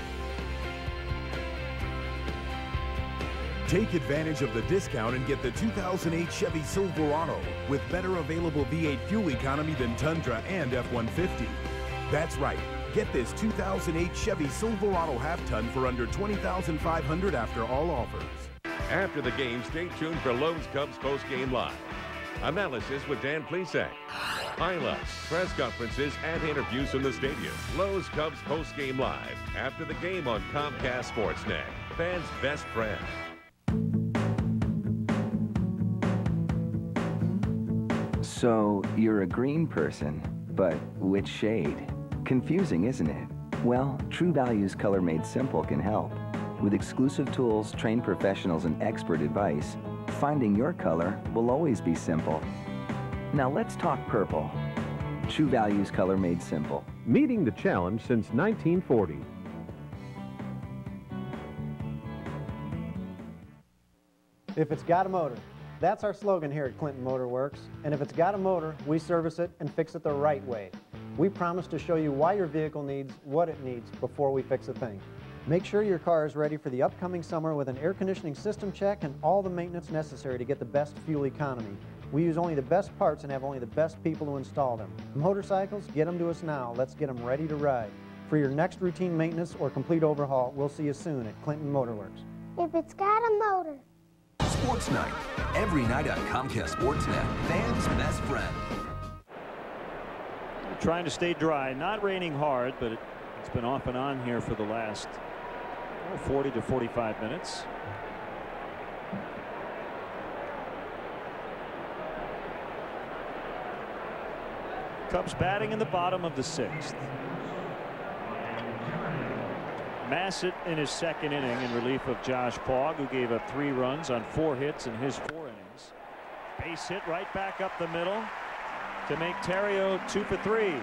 Take advantage of the discount and get the 2008 Chevy Silverado with better available V8 fuel economy than Tundra and F-150. That's right. Get this 2008 Chevy Silverado half-ton for under $20,500 after all offers. After the game, stay tuned for Lowe's Cubs post-game live. Analysis with Dan Plesac. Highlights, press conferences, and interviews from the stadium. Lowe's Cubs post-game live after the game on Comcast Sportsnet. Fans' best friend. So, you're a green person, but which shade? Confusing, isn't it? Well, True Value's Color Made Simple can help. With exclusive tools, trained professionals, and expert advice, finding your color will always be simple. Now let's talk purple. True Value's Color Made Simple. Meeting the challenge since 1940. If it's got a motor, that's our slogan here at Clinton Motor Works. And if it's got a motor, we service it and fix it the right way. We promise to show you why your vehicle needs what it needs before we fix a thing. Make sure your car is ready for the upcoming summer with an air conditioning system check and all the maintenance necessary to get the best fuel economy. We use only the best parts and have only the best people to install them. Motorcycles, get them to us now. Let's get them ready to ride. For your next routine maintenance or complete overhaul, we'll see you soon at Clinton Motor Works. If it's got a motor. Sports Night, every night on Comcast Sportsnet, fans' best friend. Trying to stay dry, not raining hard, but it's been off and on here for the last 40 to 45 minutes. Cubs batting in the bottom of the 6th. Massett in his second inning in relief of Josh Pogg, who gave up 3 runs on 4 hits in his 4 innings. Base hit right back up the middle to make Theriot 2 for 3.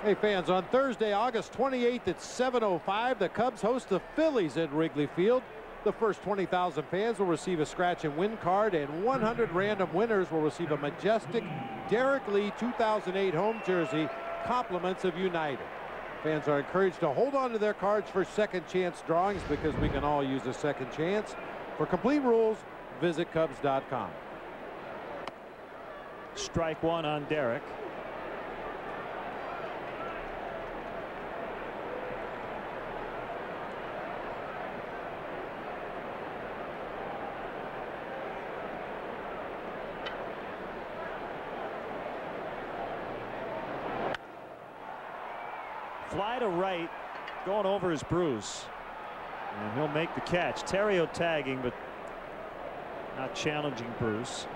Hey fans, on Thursday, August 28th at 7:05, the Cubs host the Phillies at Wrigley Field. The first 20,000 fans will receive a scratch and win card, and 100 random winners will receive a majestic Derek Lee 2008 home jersey, compliments of United. Fans are encouraged to hold on to their cards for second chance drawings because we can all use a second chance. For complete rules, visit Cubs.com. Strike one on Derek. Fly to right, going over his Bruce, and he'll make the catch. Theriot tagging, but not challenging Bruce.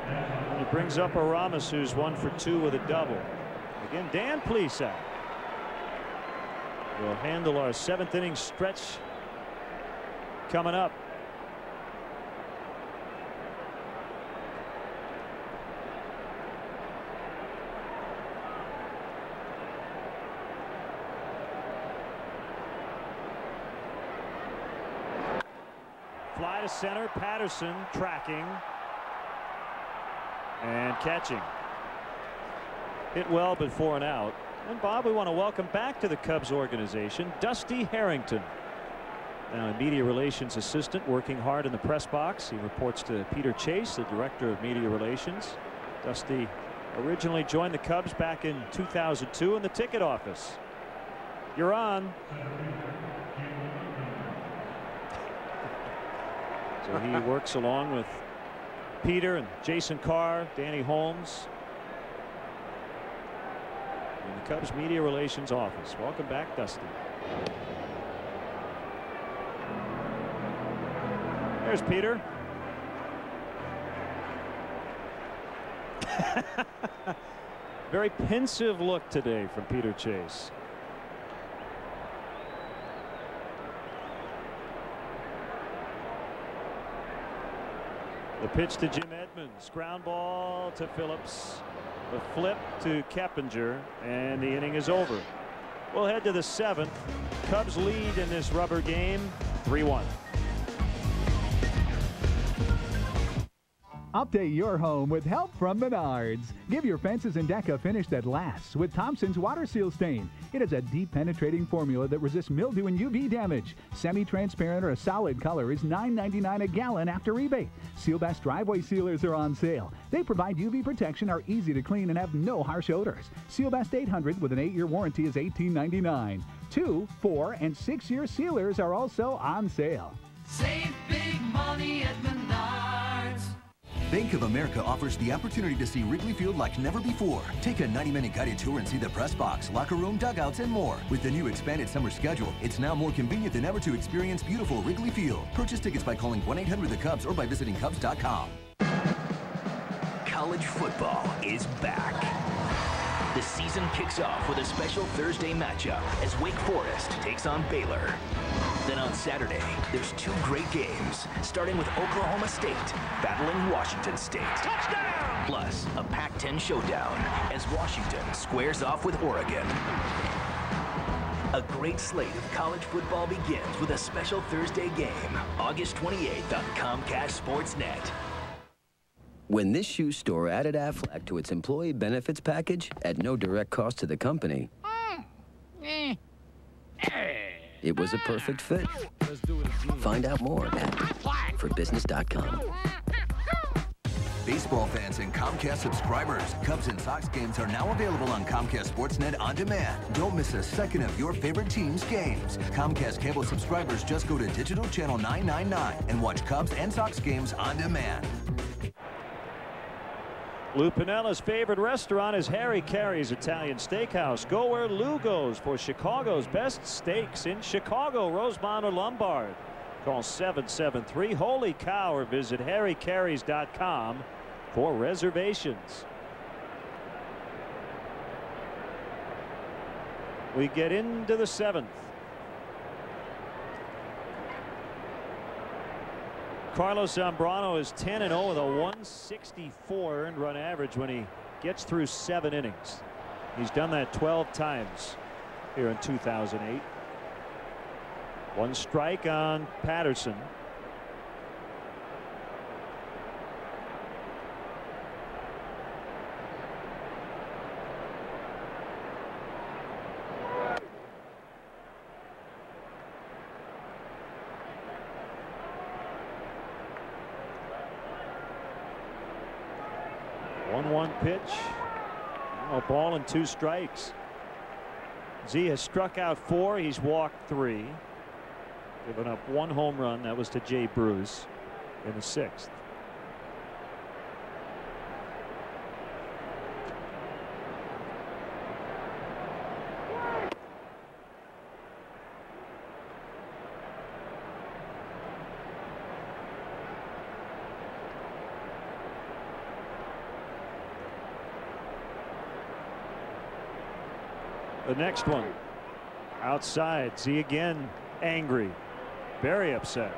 And he brings up Aramis, who's 1 for 2 with a double. Again, Dan Plesac will handle our 7th inning stretch coming up. Fly to center, Patterson tracking and catching. Hit well, but 4 and out. And Bob, we want to welcome back to the Cubs organization Dusty Harrington. Now a media relations assistant working hard in the press box. He reports to Peter Chase, the director of media relations. Dusty originally joined the Cubs back in 2002 in the ticket office. You're on. So he works along with Peter and Jason Carr, Danny Holmes, in the Cubs Media Relations office. Welcome back, Dusty. There's Peter. Very pensive look today from Peter Chase. The pitch to Jim Edmonds. Ground ball to Phillips. The flip to Keppinger, and the inning is over. We'll head to the 7th. Cubs lead in this rubber game 3-1. Update your home with help from Menards. Give your fences and deck a finish that lasts with Thompson's Water Seal Stain. It is a deep penetrating formula that resists mildew and UV damage. Semi-transparent or a solid color is $9.99 a gallon after rebate. Sealbest driveway sealers are on sale. They provide UV protection, are easy to clean, and have no harsh odors. Sealbest 800 with an 8-year warranty is $18.99. 2, 4, and 6-year sealers are also on sale. Save big money at Menards. Bank of America offers the opportunity to see Wrigley Field like never before. Take a 90-minute guided tour and see the press box, locker room, dugouts, and more. With the new expanded summer schedule, it's now more convenient than ever to experience beautiful Wrigley Field. Purchase tickets by calling 1-800-THE-CUBS or by visiting Cubs.com. College football is back. The season kicks off with a special Thursday matchup as Wake Forest takes on Baylor. Then on Saturday, there's 2 great games, starting with Oklahoma State battling Washington State. Touchdown! Plus, a Pac-10 showdown as Washington squares off with Oregon. A great slate of college football begins with a special Thursday game, August 28th on Comcast Sportsnet. When this shoe store added Aflac to its employee benefits package at no direct cost to the company, it was a perfect fit. Find out more at forbusiness.com. Baseball fans and Comcast subscribers, Cubs and Sox games are now available on Comcast Sportsnet On Demand. Don't miss a second of your favorite team's games. Comcast cable subscribers just go to digital channel 999 and watch Cubs and Sox games on demand. Lou Pinella's favorite restaurant is Harry Carey's Italian Steakhouse. Go where Lou goes for Chicago's best steaks in Chicago, Rosemont or Lombard. Call 773-HOLY-COW or visit harrycareys.com for reservations. We get into the 7th. Carlos Zambrano is 10-0 with a 164 earned run average when he gets through 7 innings. He's done that 12 times here in 2008. 1 strike on Patterson. One pitch. A ball and 2 strikes. Z has struck out 4. He's walked 3. Given up 1 home run. That was to Jay Bruce in the 6th. The next one outside. Z again angry, very upset.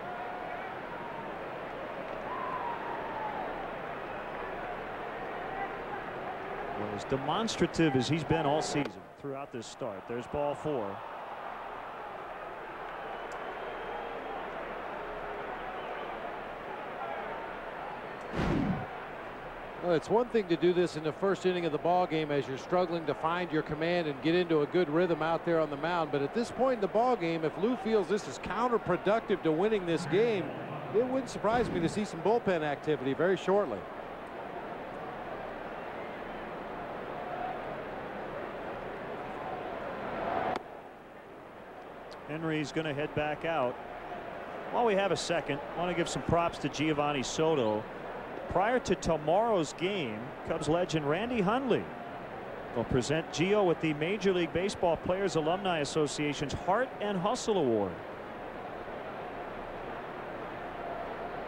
Well, as demonstrative as he's been all season throughout this start. There's ball 4. Well, it's one thing to do this in the first inning of the ball game as you're struggling to find your command and get into a good rhythm out there on the mound. But at this point in the ball game, if Lou feels this is counterproductive to winning this game, it wouldn't surprise me to see some bullpen activity very shortly. Henry's going to head back out. While we have a second, I want to give some props to Giovanni Soto. Prior to tomorrow's game, Cubs legend Randy Hundley will present Gio with the Major League Baseball Players Alumni Association's Heart and Hustle Award.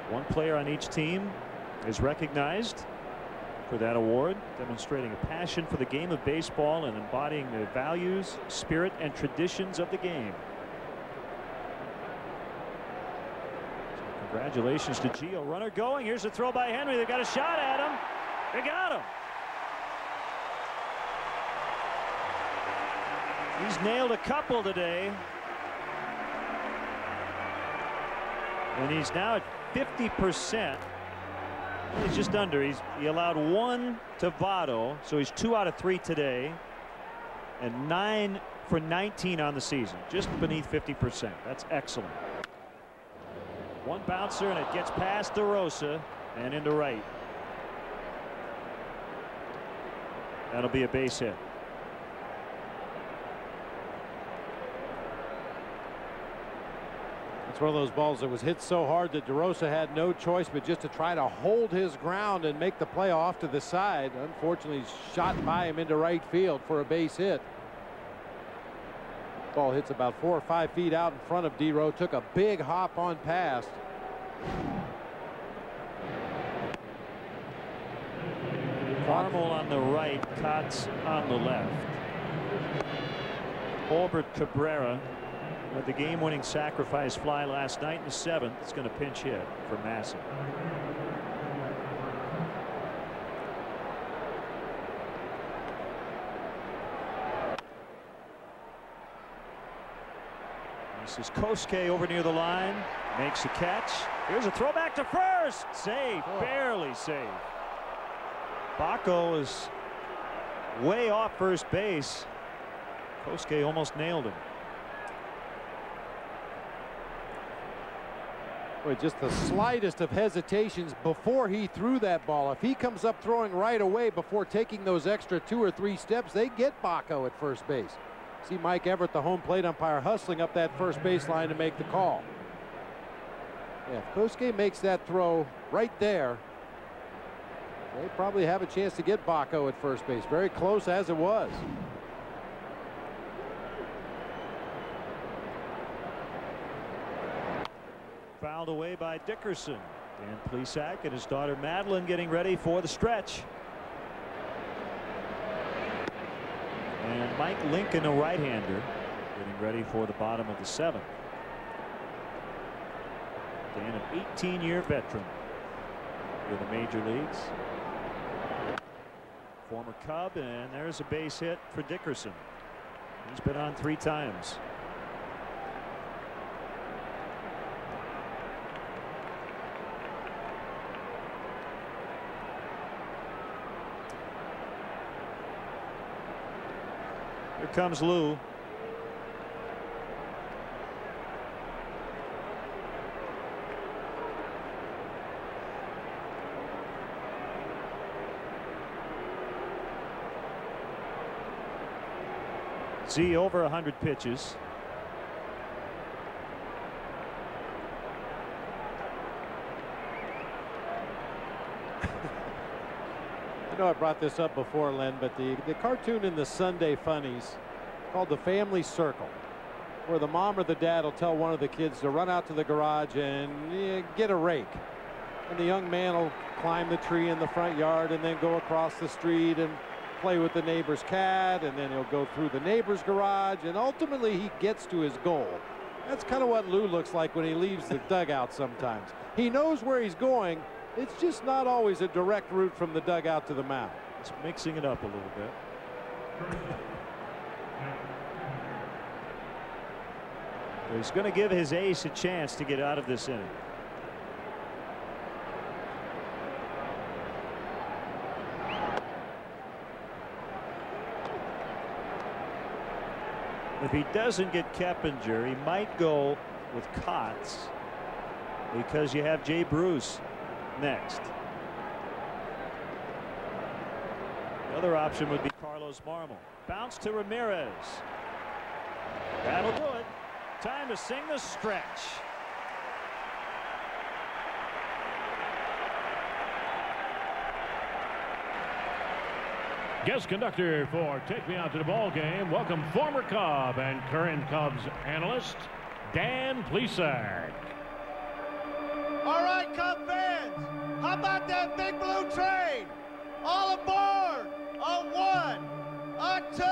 One player on each team is recognized for that award, demonstrating a passion for the game of baseball and embodying the values, spirit, and traditions of the game. So congratulations to Gio. Runner going. Here's a throw by Henry. They got a shot at him. They got him. He's nailed a couple today. And he's now at 50%. He's just under. He allowed one to Votto, so he's 2 out of 3 today, and 9 for 19 on the season, just beneath 50%. That's excellent. One bouncer, and it gets past DeRosa and into right. That'll be a base hit. It's one of those balls that was hit so hard that DeRosa had no choice but just to try to hold his ground and make the play off to the side. Unfortunately, shot by him into right field for a base hit. Ball hits about 4 or 5 feet out in front of D-Row. Took a big hop on past. Carmel on the right, Kotz on the left. Albert Cabrera with the game-winning sacrifice fly last night in the 7th. It's going to pinch hit for Massey. This is Kosuke over near the line, makes a catch. Here's a throw back to first. Save, barely save. Baco is way off first base. Kosuke almost nailed him. Boy, just the slightest of hesitations before he threw that ball. If he comes up throwing right away before taking those extra 2 or 3 steps, they get Baco at first base. See Mike Everett, the home plate umpire, hustling up that first baseline to make the call. Yeah, if Kosuke makes that throw right there, they probably have a chance to get Baco at first base. Very close as it was. Fouled away by Dickerson. Dan Plesac and his daughter Madeline getting ready for the stretch. And Mike Lincoln, a right-hander, getting ready for the bottom of the 7th. Dan, an 18-year veteran in the major leagues. Former Cub, and there's a base hit for Dickerson. He's been on 3 times. Here comes Lou. Z over 100 pitches. I know I brought this up before, Len, but the cartoon in the Sunday Funnies called The Family Circle, where the mom or the dad will tell one of the kids to run out to the garage and get a rake. And the young man will climb the tree in the front yard and then go across the street and play with the neighbor's cat, and then he'll go through the neighbor's garage, and ultimately he gets to his goal. That's kind of what Lou looks like when he leaves the dugout sometimes. He knows where he's going. It's just not always a direct route from the dugout to the mound. It's mixing it up a little bit. He's going to give his ace a chance to get out of this inning. If he doesn't get Keppinger, he might go with Kotz because you have Jay Bruce next. The other option would be Carlos Marmol. Bounce to Ramirez. That'll do it. Time to sing the stretch. Guest conductor for Take Me Out to the Ball Game, welcome former Cub and current Cubs analyst, Dan Plesac. All right, Cub fans, how about that big blue train? All aboard! A 1, a 2,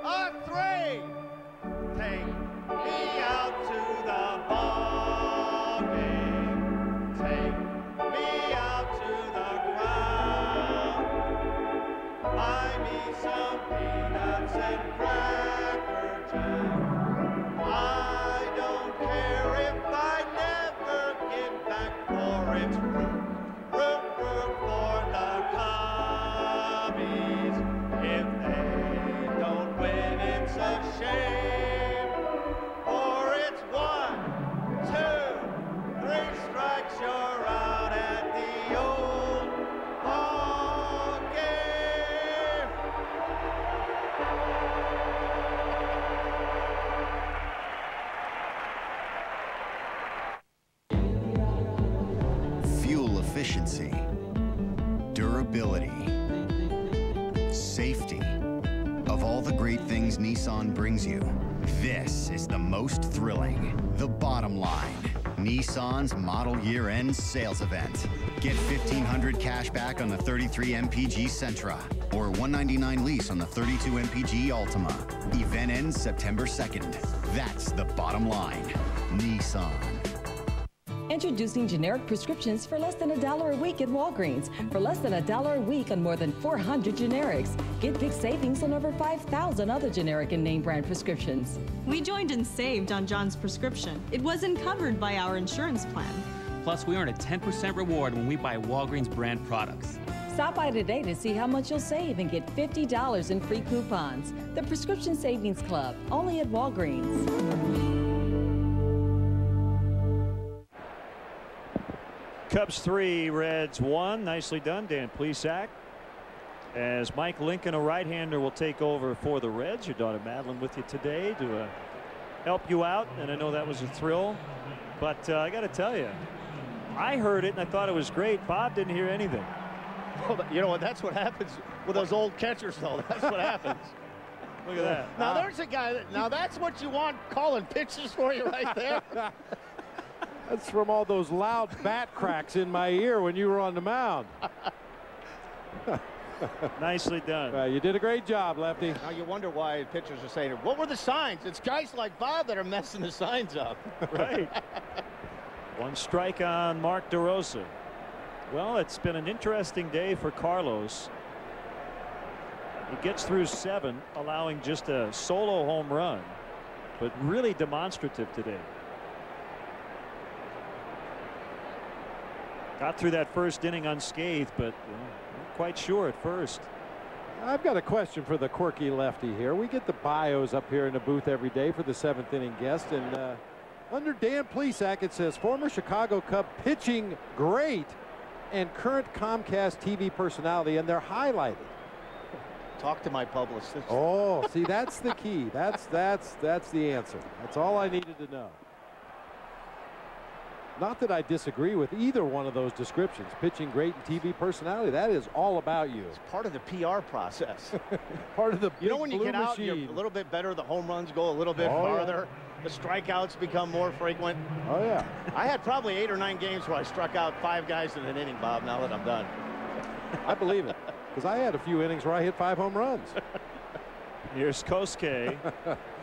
a 3. Take me out to the ball game. Take me out to the ground. Buy me some peanuts and cracker jack. I don't care if I never get back, for it's root for the Cubbies. If they don't win, it's a shame. For it's 1, 2, 3 strikes, you're out at the old ball game. Fuel efficiency, durability, safety. Of all the great things Nissan brings you, this is the most thrilling. The Bottom Line, Nissan's model year-end sales event. Get $1,500 cash back on the 33 MPG Sentra or $199 lease on the 32 MPG Altima. Event ends September 2nd. That's the Bottom Line. Nissan. Introducing generic prescriptions for less than $1 a week at Walgreens. For less than $1 a week on more than 400 generics. Get big savings on over 5,000 other generic and name brand prescriptions. We joined and saved on John's prescription. It wasn't covered by our insurance plan. Plus, we earn a 10% reward when we buy Walgreens brand products. Stop by today to see how much you'll save and get $50 in free coupons. The Prescription Savings Club, only at Walgreens. Cubs 3, Reds 1. Nicely done, Dan Plesac. As Mike Lincoln, a right-hander, will take over for the Reds. Your daughter Madeline with you today to help you out, and I know that was a thrill. But I got to tell you, I heard it and I thought it was great. Bob didn't hear anything. Well, you know what? That's what happens with those old catchers, though. That's what happens. Look at that. Now there's a guy. Now that's what you want calling pitches for you right there. That's from all those loud bat cracks in my ear when you were on the mound. Nicely done. You did a great job, Lefty. Now you wonder why pitchers are saying, what were the signs? It's guys like Bob that are messing the signs up. Right. One strike on Mark DeRosa. Well, it's been an interesting day for Carlos. He gets through 7, allowing just a solo home run, but really demonstrative today. Got through that first inning unscathed, but not quite sure at first. I've got a question for the quirky lefty here. We get the bios up here in the booth every day for the 7th inning guest, and under Dan Plesac it says former Chicago Cub pitching great and current Comcast TV personality, and they're highlighted. Talk to my publicist. Oh, see, that's the key. That's the answer. That's all I needed to know. Not that I disagree with either one of those descriptions. Pitching great and TV personality, that is all about you. It's part of the PR process. Part of the You know, when you get out, machine. you're a little bit better. The home runs go a little bit farther. Yeah. The strikeouts become more frequent. Oh, yeah. I had probably 8 or 9 games where I struck out 5 guys in an inning, Bob, now that I'm done. I believe it, because I had a few innings where I hit 5 home runs. Here's Kosuke.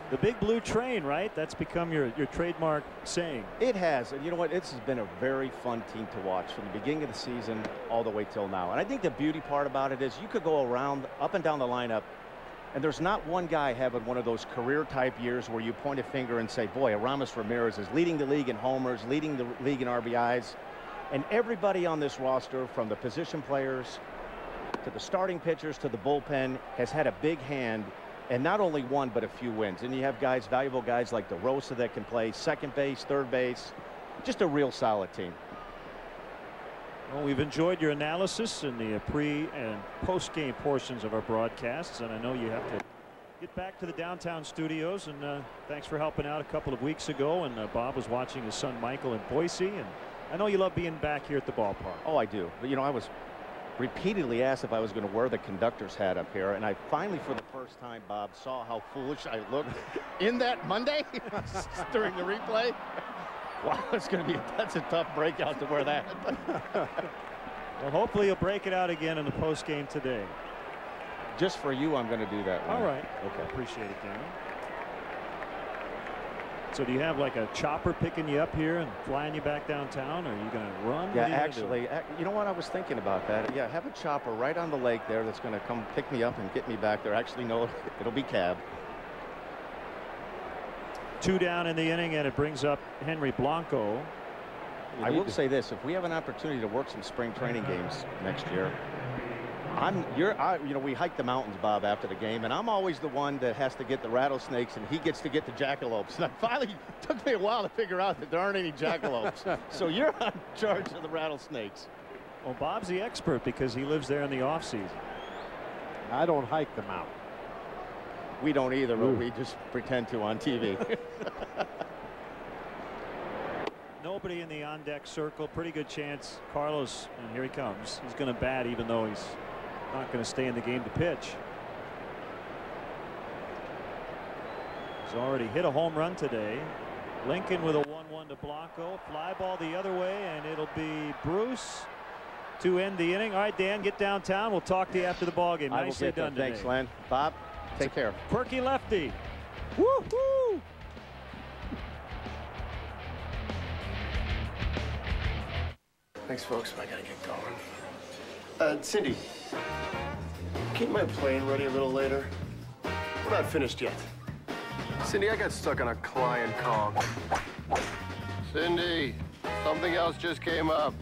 The big blue train, right? That's become your trademark saying. It has. And you know what? This has been a very fun team to watch from the beginning of the season all the way till now. And I think the beauty part about it is you could go around up and down the lineup, and there's not one guy having one of those career-type years where you point a finger and say, boy, Aramis Ramirez is leading the league in homers, leading the league in RBIs. And everybody on this roster, from the position players to the starting pitchers to the bullpen, has had a big hand. And not only one, but a few wins. And you have guys, valuable guys like DeRosa that can play second base, third base. Just a real solid team. Well, we've enjoyed your analysis in the pre and post game portions of our broadcasts, and I know you have to get back to the downtown studios, and thanks for helping out a couple of weeks ago. And Bob was watching his son Michael in Boise, and I know you love being back here at the ballpark. Oh, I do. But, you know, I was repeatedly asked if I was going to wear the conductor's hat up here, and I finally, for the first time, Bob, saw how foolish I looked in that Monday during the replay. Wow, that's a tough breakout to wear that. Well, hopefully you'll break it out again in the post game today. Just for you, I'm going to do that one. All right. Okay. Appreciate it, Danny. So do you have like a chopper picking you up here and flying you back downtown, or are you going to run? Yeah, actually, you know what? I was thinking about that. Yeah, have a chopper right on the lake there that's going to come pick me up and get me back there. Actually, no, it'll be cab. 2 down in the inning, and it brings up Henry Blanco. I will say this: if we have an opportunity to work some spring training games next year, you know, we hike the mountains, Bob, after the game, and I'm always the one that has to get the rattlesnakes, and he gets to get the jackalopes. And finally, took me a while to figure out that there aren't any jackalopes. So you're on charge of the rattlesnakes. Well, Bob's the expert because he lives there in the off season. I don't hike the mountain. We don't either, but we just pretend to on TV. Nobody in the on-deck circle. Pretty good chance Carlos, and here he comes, he's going to bat even though he's not going to stay in the game to pitch. He's already hit a home run today. Lincoln with a 1-1 to Blanco. Fly ball the other way, and it'll be Bruce to end the inning. All right, Dan, get downtown. We'll talk to you after the ball game. Nicely done today. Thanks, Len. Bob, take care. Quirky lefty. Woo-hoo! Thanks, folks. I gotta get going. Cindy, keep my plane ready a little later. We're not finished yet. Cindy, I got stuck on a client call. Cindy, something else just came up.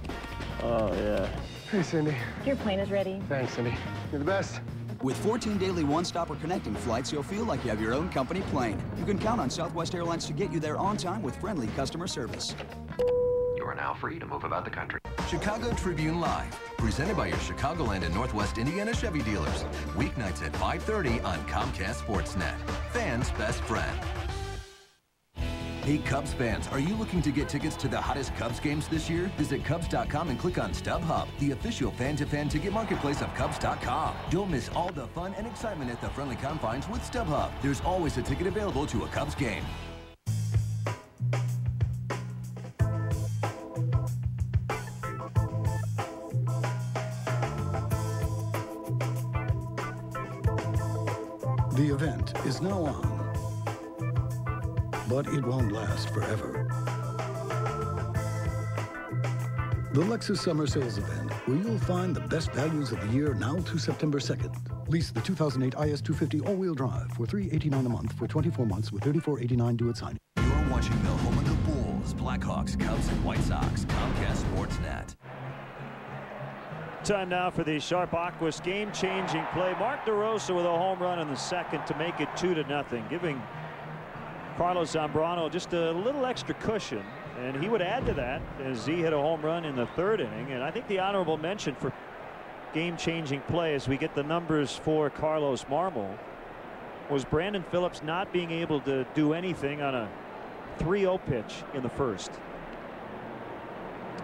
Oh, yeah. Hey, Cindy. Your plane is ready. Thanks, Cindy. You're the best. With 14 daily one-stop or connecting flights, you'll feel like you have your own company plane. You can count on Southwest Airlines to get you there on time with friendly customer service. You are now free to move about the country. Chicago Tribune Live, presented by your Chicagoland and Northwest Indiana Chevy dealers. Weeknights at 5:30 on Comcast Sportsnet. Fans' best friend. Hey Cubs fans, are you looking to get tickets to the hottest Cubs games this year? Visit Cubs.com and click on StubHub, the official fan-to-fan ticket marketplace of Cubs.com. Don't miss all the fun and excitement at the friendly confines with StubHub. There's always a ticket available to a Cubs game. The event is now on, but it won't last forever. The Lexus Summer Sales Event, where you'll find the best values of the year now through September 2nd. Lease the 2008 IS250 all-wheel drive for $389 a month for 24 months with $34.89 due at signing. You're watching the home of the Bulls, Blackhawks, Cubs, and White Sox. Comcast Sportsnet. Time now for the Sharp Aquas game-changing play. Mark DeRosa with a home run in the second to make it 2-0, giving Carlos Zambrano just a little extra cushion, and he would add to that as he hit a home run in the third inning. And I think the honorable mention for game-changing play as we get the numbers for Carlos Marmol was Brandon Phillips not being able to do anything on a 3-0 pitch in the first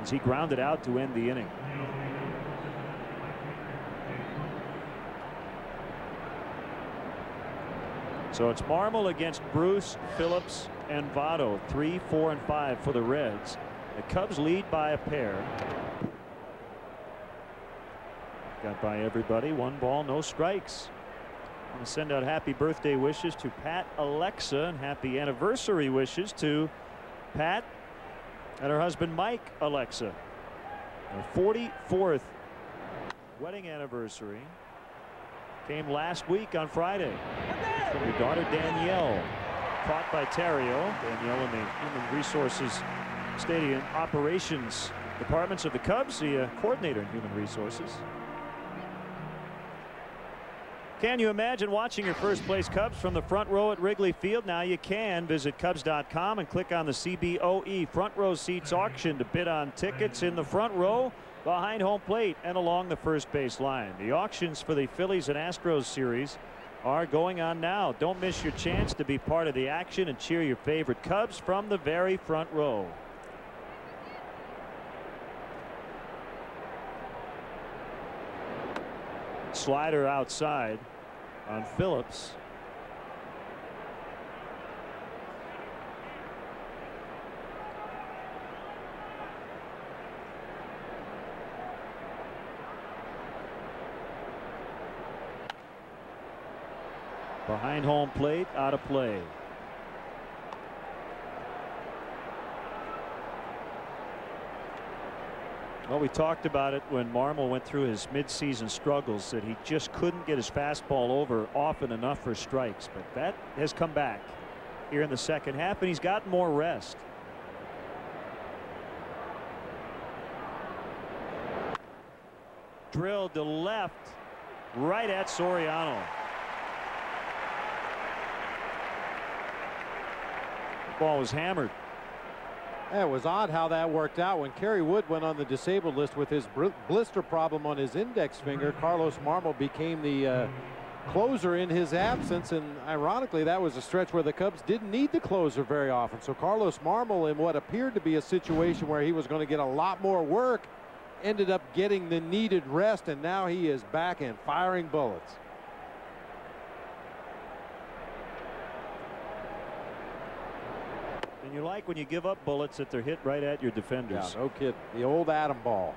as he grounded out to end the inning. So it's Marmol against Bruce, Phillips, and Votto. 3, 4, and 5 for the Reds. The Cubs lead by a pair. Got by everybody. 1 ball, no strikes. I want to send out happy birthday wishes to Pat Alexa and happy anniversary wishes to Pat and her husband Mike Alexa. Their 44th wedding anniversary came last week on Friday. From your daughter Danielle, caught by Terrio. Danielle in the Human Resources Stadium Operations Departments of the Cubs, the coordinator in Human Resources. Can you imagine watching your first place Cubs from the front row at Wrigley Field? Now you can. Visit Cubs.com and click on the CBOE front row seats auction to bid on tickets in the front row, behind home plate, and along the first base line. The auctions for the Phillies and Astros series are going on now. Don't miss your chance to be part of the action and cheer your favorite Cubs from the very front row. Slider outside on Phillips. Behind home plate, out of play. Well, we talked about it when Marmol went through his midseason struggles, that he just couldn't get his fastball over often enough for strikes. But that has come back here in the second half, and he's gotten more rest. Drilled to left, right at Soriano. The ball was hammered. Yeah, it was odd how that worked out. When Kerry Wood went on the disabled list with his blister problem on his index finger, Carlos Marmol became the closer in his absence, and ironically that was a stretch where the Cubs didn't need the closer very often. So Carlos Marmol, in what appeared to be a situation where he was going to get a lot more work, ended up getting the needed rest, and now he is back and firing bullets. And you like when you give up bullets that they're hit right at your defenders. Yeah, no kidding. The old Adam ball.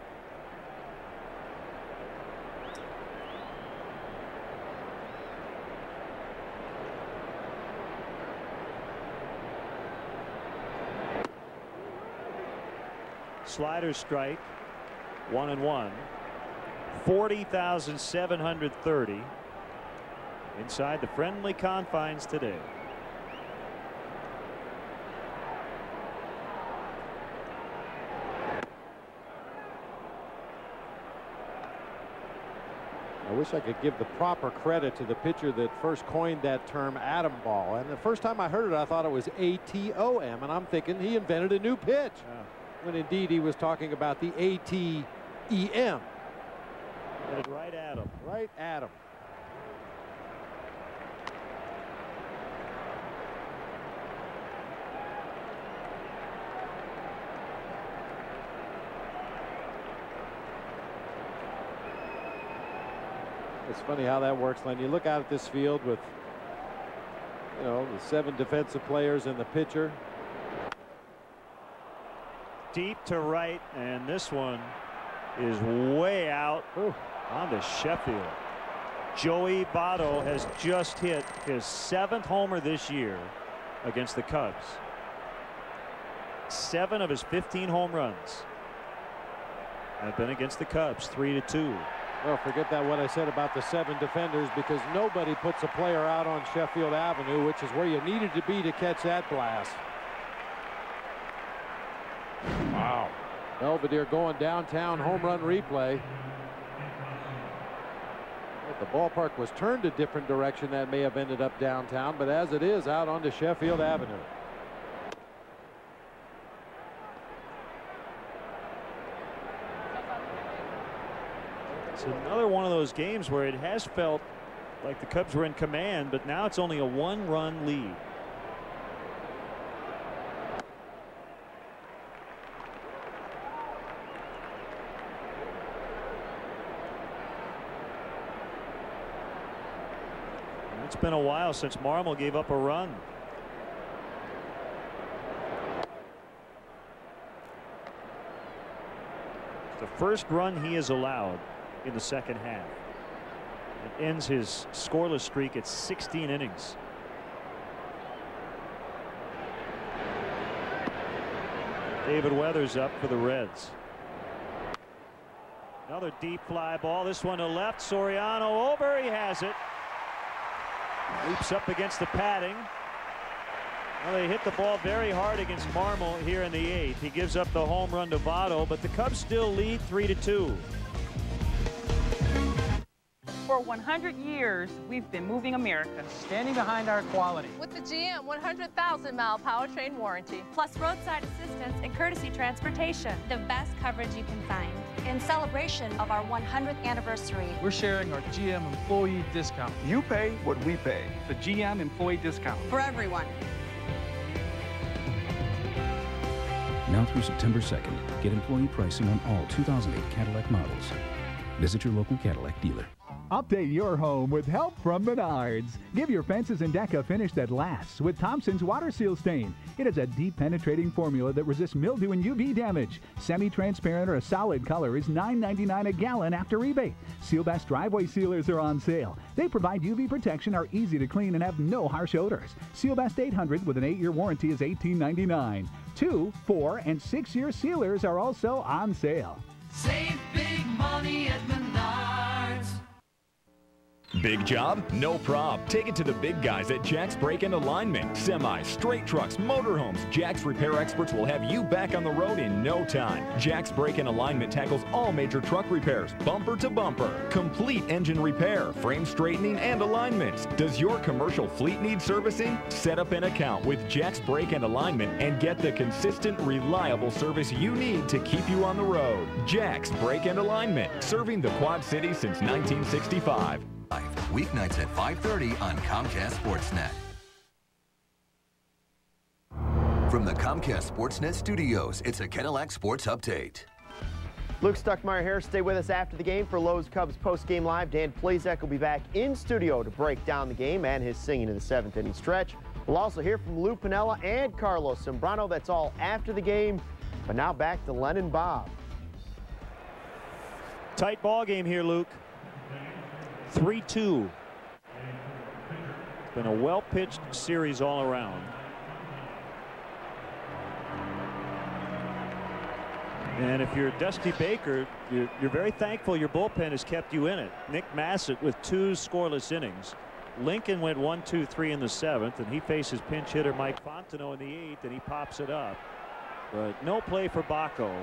Slider strike, 1-1. 40,730 inside the friendly confines today. I wish I could give the proper credit to the pitcher that first coined that term, Adam ball. And the first time I heard it, I thought it was ATOM, and I'm thinking he invented a new pitch. When indeed he was talking about the ATEM. Right at him. Right at him. It's funny how that works, Len. You look out at this field with, you know, the 7 defensive players and the pitcher. Deep to right, and this one is way out onto Sheffield. Joey Votto has just hit his 7th homer this year against the Cubs. 7 of his 15 home runs have been against the Cubs, 3-2. Well, forget that what I said about the 7 defenders, because nobody puts a player out on Sheffield Avenue, which is where you needed to be to catch that blast. Wow. Belvedere going downtown, home run replay. If the ballpark was turned a different direction, that may have ended up downtown, but as it is, out onto Sheffield Avenue. It's another one of those games where it has felt like the Cubs were in command, but now it's only a 1-run lead. It's been a while since Marmol gave up a run. It's the first run he has allowed in the second half. It ends his scoreless streak at 16 innings. David Weathers up for the Reds. Another deep fly ball. This one to left. Soriano over. He has it. Leaps up against the padding. Well, they hit the ball very hard against Marmol here in the 8th. He gives up the home run to Votto, but the Cubs still lead 3-2. For 100 years, we've been moving America. Standing behind our quality. With the GM 100,000-mile powertrain warranty. Plus roadside assistance and courtesy transportation. The best coverage you can find. In celebration of our 100th anniversary, we're sharing our GM employee discount. You pay what we pay. The GM employee discount. For everyone. Now through September 2nd, get employee pricing on all 2008 Cadillac models. Visit your local Cadillac dealer. Update your home with help from Menards. Give your fences and deck a finish that lasts with Thompson's Water Seal Stain. It is a deep penetrating formula that resists mildew and UV damage. Semi-transparent or a solid color is $9.99 a gallon after rebate. Seal Best driveway sealers are on sale. They provide UV protection, are easy to clean, and have no harsh odors. Seal Best 800 with an 8-year warranty is $18.99. 2, 4, and 6-year sealers are also on sale. Save big money at Menards. Big job? No prob. Take it to the big guys at Jack's Brake and Alignment. Semis, straight trucks, motorhomes. Jack's repair experts will have you back on the road in no time. Jack's Brake and Alignment tackles all major truck repairs, bumper to bumper. Complete engine repair, frame straightening, and alignments. Does your commercial fleet need servicing? Set up an account with Jack's Brake and Alignment and get the consistent, reliable service you need to keep you on the road. Jack's Brake and Alignment, serving the Quad Cities since 1965. Weeknights at 5:30 on Comcast Sportsnet. From the Comcast Sportsnet studios, it's a Cadillac Sports Update. Luke Stuckmeyer here. Stay with us after the game for Lowe's Cubs post-game live. Dan Plezak will be back in studio to break down the game and his singing in the 7th inning stretch. We'll also hear from Lou Piniella and Carlos Zambrano. That's all after the game. But now back to Len and Bob. Tight ball game here, Luke. 3-2. It's been a well-pitched series all around. And if you're Dusty Baker, you're very thankful your bullpen has kept you in it. Nick Massett with 2 scoreless innings. Lincoln went 1-2-3 in the 7th, and he faces pinch hitter Mike Fontenot in the 8th, and he pops it up. But no play for Baco.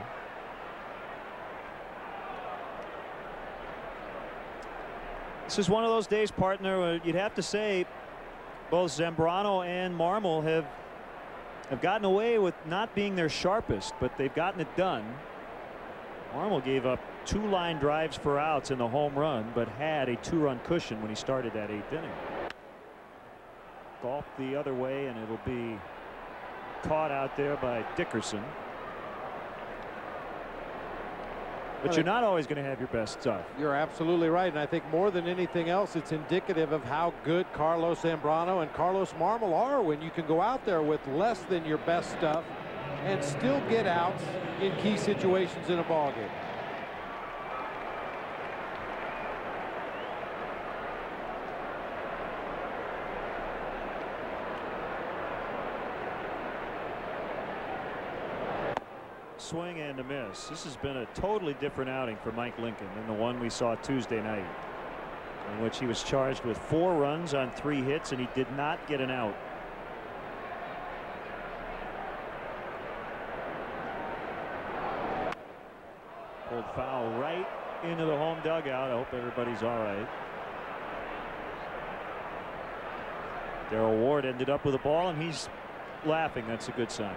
This is one of those days, partner, where you'd have to say both Zambrano and Marmol have gotten away with not being their sharpest, but they've gotten it done. Marmol gave up 2 line drives for outs in the home run, but had a 2-run cushion when he started that 8th inning. Golf the other way, and it'll be caught out there by Dickerson. But you're not always going to have your best stuff. You're absolutely right, and I think more than anything else, it's indicative of how good Carlos Zambrano and Carlos Marmol are when you can go out there with less than your best stuff and still get outs in key situations in a ball game. Swing and a miss. This has been a totally different outing for Mike Lincoln than the one we saw Tuesday night, in which he was charged with 4 runs on 3 hits, and he did not get an out. Pulled foul right into the home dugout. I hope everybody's all right. Darrell Ward ended up with a ball, and he's laughing. That's a good sign.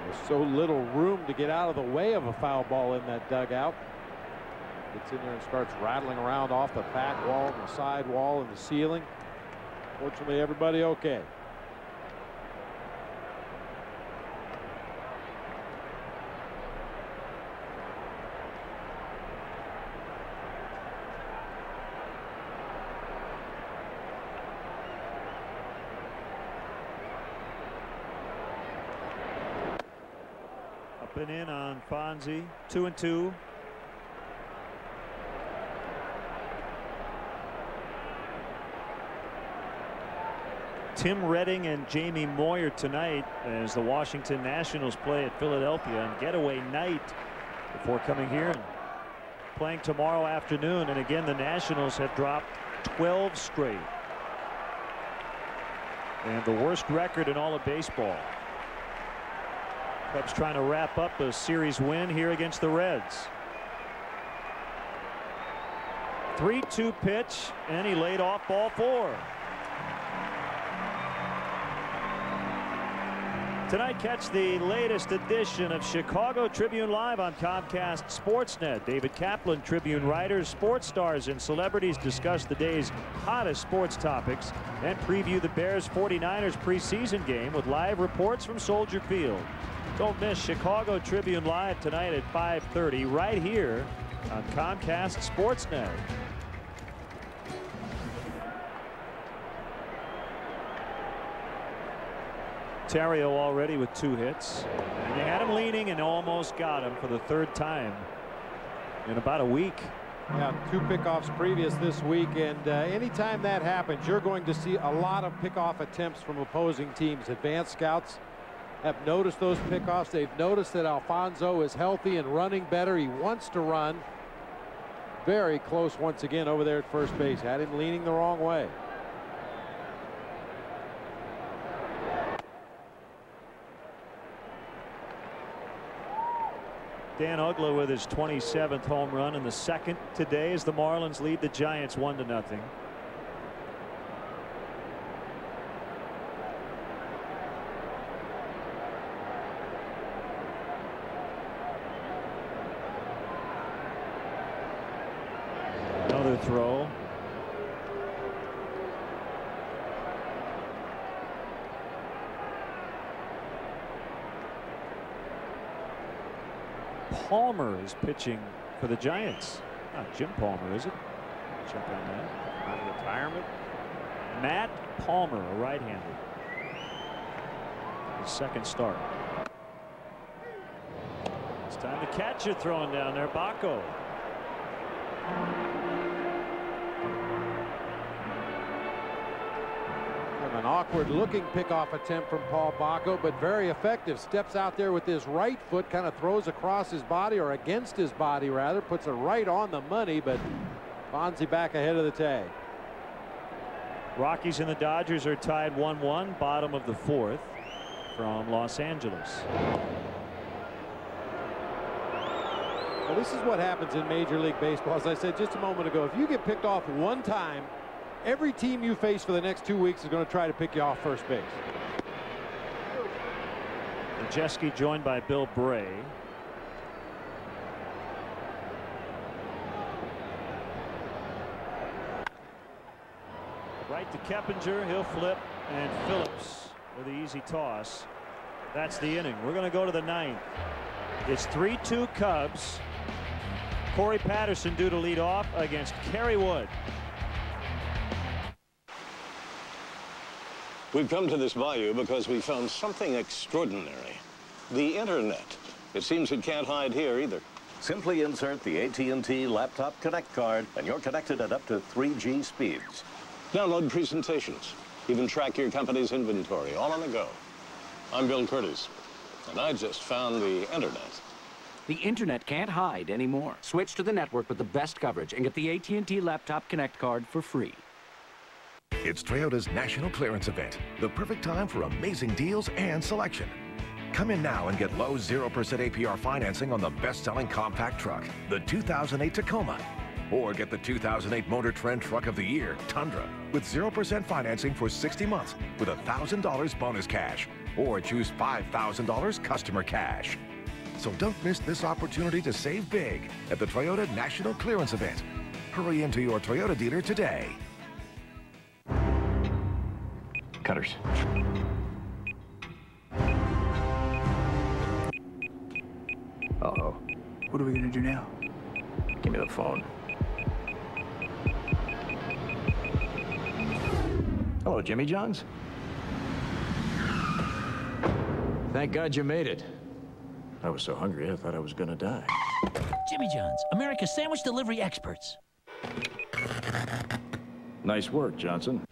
There's so little room to get out of the way of a foul ball in that dugout. Gets in there and starts rattling around off the back wall and the side wall and the ceiling. Fortunately, everybody okay. Been in on Fonzie. 2-2. Tim Redding and Jamie Moyer tonight as the Washington Nationals play at Philadelphia on getaway night before coming here and playing tomorrow afternoon. And again, the Nationals have dropped 12 straight, and the worst record in all of baseball. Cubs trying to wrap up a series win here against the Reds. 3-2 pitch, and he laid off ball 4. Tonight, catch the latest edition of Chicago Tribune Live on Comcast Sportsnet. David Kaplan, Tribune writers, sports stars, and celebrities discuss the day's hottest sports topics and preview the Bears 49ers preseason game with live reports from Soldier Field. Don't miss Chicago Tribune Live tonight at 5:30 right here on Comcast Sportsnet. Terrio already with 2 hits. And they had him leaning and almost got him for the 3rd time in about a week. Yeah, 2 pickoffs previous this week, and anytime that happens, you're going to see a lot of pickoff attempts from opposing teams. Advanced scouts have noticed those pickoffs. They've noticed that Alfonso is healthy and running better. He wants to run. Very close once again over there at first base. Had him leaning the wrong way. Dan Uggla with his 27th home run and the 2nd today as the Marlins lead the Giants 1-0. Another throw. Palmer is pitching for the Giants. Not Jim Palmer, is it? Check on that. Out of retirement. Matt Palmer, a right-hander. His 2nd start. It's time to catch it throwing down there. Bacco. An awkward looking pickoff attempt from Paul Bacco, but very effective. Steps out there with his right foot, kind of throws across his body, or against his body rather, puts it right on the money, but Fonzie back ahead of the tag. Rockies and the Dodgers are tied 1-1, bottom of the 4th from Los Angeles. Well, this is what happens in Major League Baseball. As I said just a moment ago, if you get picked off one time, every team you face for the next 2 weeks is going to try to pick you off first base. Majeski joined by Bill Bray. Right to Keppinger. He'll flip, and Phillips with the easy toss. That's the inning. We're going to go to the 9th. It's 3-2 Cubs. Corey Patterson due to lead off against Kerry Wood. We've come to this bayou because we found something extraordinary. The internet. It seems it can't hide here either. Simply insert the AT&T Laptop Connect card and you're connected at up to 3G speeds. Download presentations. Even track your company's inventory all on the go. I'm Bill Curtis, and I just found the internet. The internet can't hide anymore. Switch to the network with the best coverage and get the AT&T Laptop Connect card for free. It's Toyota's National Clearance Event, the perfect time for amazing deals and selection. Come in now and get low 0% APR financing on the best-selling compact truck, the 2008 Tacoma. Or get the 2008 Motor Trend Truck of the Year, Tundra, with 0% financing for 60 months with $1,000 bonus cash. Or choose $5,000 customer cash. So don't miss this opportunity to save big at the Toyota National Clearance Event. Hurry into your Toyota dealer today. Cutters. Uh-oh. What are we gonna do now? Give me the phone. Hello, Jimmy John's. Thank God you made it. I was so hungry, I thought I was gonna die. Jimmy John's, America's sandwich delivery experts. Nice work, Johnson.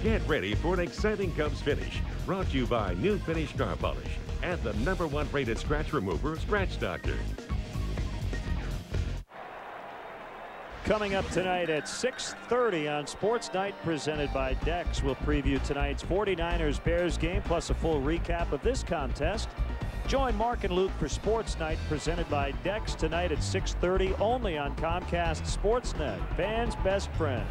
Get ready for an exciting Cubs finish. Brought to you by New Finish Car Polish and the #1 rated scratch remover, Scratch Doctor. Coming up tonight at 6:30 on Sports Night presented by Dex. We'll preview tonight's 49ers-Bears game plus a full recap of this contest Join Mark and Luke for Sports Night presented by Dex tonight at 6:30 only on Comcast Sportsnet, fans' best friend.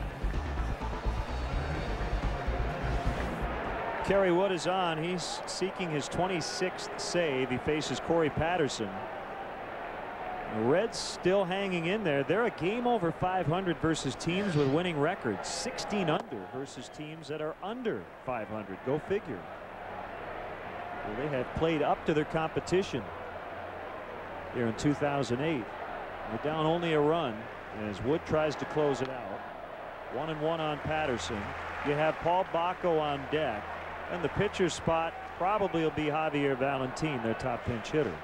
Kerry Wood is on. He's seeking his 26th save. He faces Corey Patterson. The Reds still hanging in there. They're a game over 500 versus teams with winning records. 16 under versus teams that are under 500. Go figure. Well, they have played up to their competition here in 2008. They're down only a run as Wood tries to close it out. 1-1 on Patterson. You have Paul Bacco on deck, and the pitcher spot probably will be Javier Valentin, their top pinch hitter.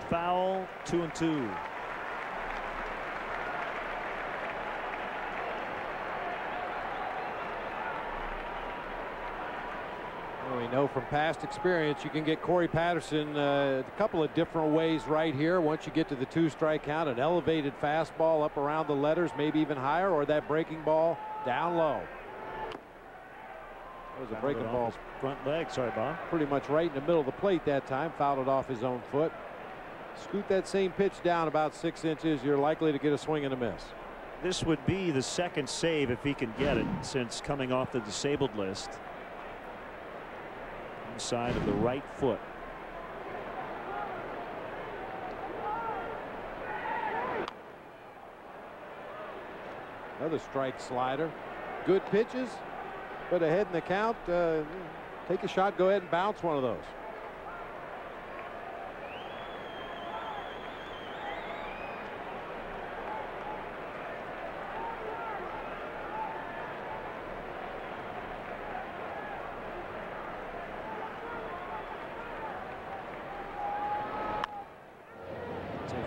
Foul, 2-2. Well, we know from past experience you can get Corey Patterson a couple of different ways right here. Once you get to the 2-strike count, an elevated fastball up around the letters, maybe even higher, or that breaking ball down low. That was a breaking ball. Front leg. Sorry, Bob. Pretty much right in the middle of the plate that time. Fouled it off his own foot. Scoot that same pitch down about 6 inches. You're likely to get a swing and a miss. This would be the second save if he can get it since coming off the disabled list. Inside of the right foot. Another strike slider. Good pitches, but ahead in the count. Take a shot. Go ahead and bounce one of those.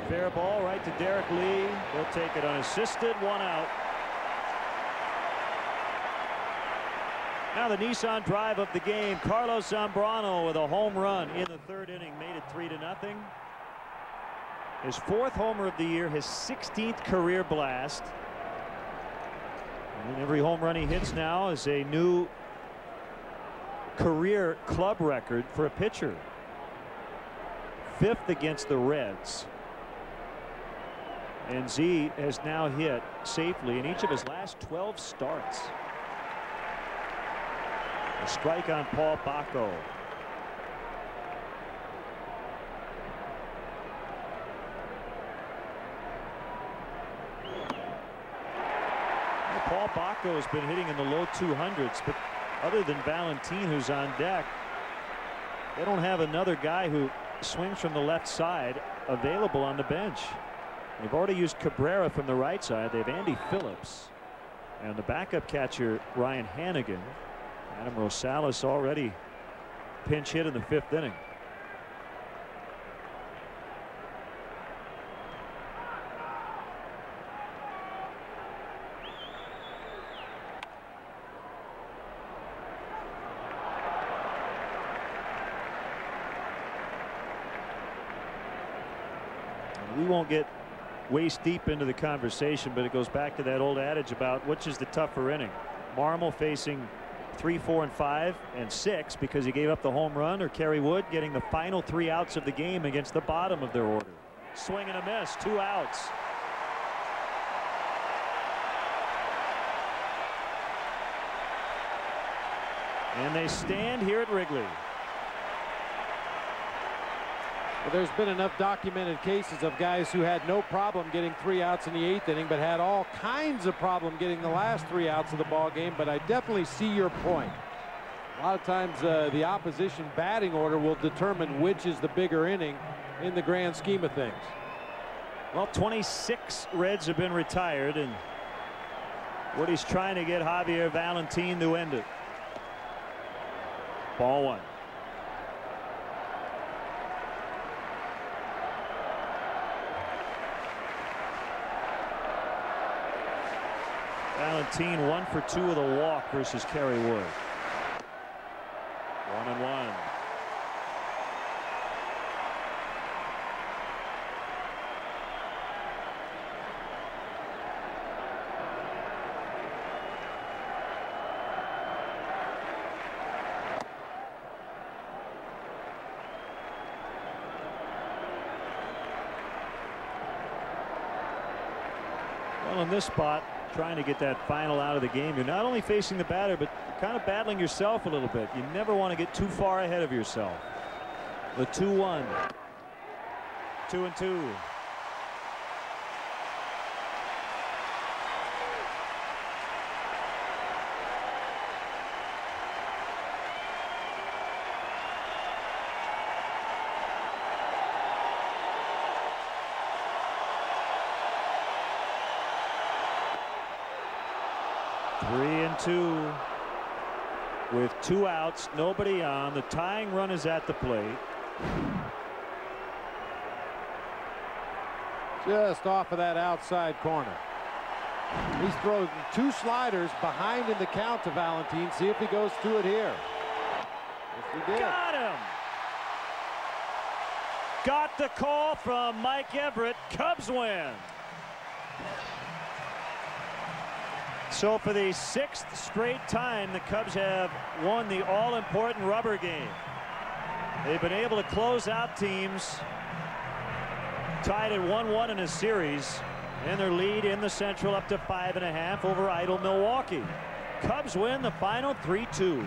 Fair ball right to Derek Lee. He'll take it unassisted. 1 out. Now the Nissan drive of the game. Carlos Zambrano with a home run in the 3rd inning made it 3-0. His 4th homer of the year, his 16th career blast. And every home run he hits now is a new career club record for a pitcher. 5th against the Reds. And Z has now hit safely in each of his last 12 starts. A strike on Paul Bacco. Well, Paul Bacco has been hitting in the low 200s, but other than Valentin, who's on deck, they don't have another guy who swings from the left side available on the bench. They've already used Cabrera from the right side. They have Andy Phillips and the backup catcher Ryan Hannigan. Adam Rosales already pinch hit in the 5th inning. We won't get waist deep into the conversation, but it goes back to that old adage about which is the tougher inning. Marmol facing 3, 4, and 5 and 6 because he gave up the home run, or Kerry Wood getting the final 3 outs of the game against the bottom of their order. Swing and a miss, 2 outs. And they stand here at Wrigley. Well, there's been enough documented cases of guys who had no problem getting 3 outs in the 8th inning, but had all kinds of problem getting the last 3 outs of the ball game. But I definitely see your point. A lot of times the opposition batting order will determine which is the bigger inning in the grand scheme of things. Well, 26 Reds have been retired, and Woody's trying to get Javier Valentin to end it. Ball 1. Valentine 1 for 2 with a walk versus Kerry Wood. 1-1. Well, in this spot, trying to get that final out of the game, you're not only facing the batter, but kind of battling yourself a little bit. You never want to get too far ahead of yourself. The 2-1. 2-2. Three and two with 2 outs, nobody on. The tying run is at the plate. Just off of that outside corner. He's throwing 2 sliders behind in the count to Valentine. See if he goes through it here. Yes, he did. Got him. Got the call from Mike Everett. Cubs win. So for the 6th straight time, the Cubs have won the all-important rubber game. They've been able to close out teams tied at 1-1 in a series, and their lead in the Central up to 5.5 over idle Milwaukee. Cubs win the final 3-2.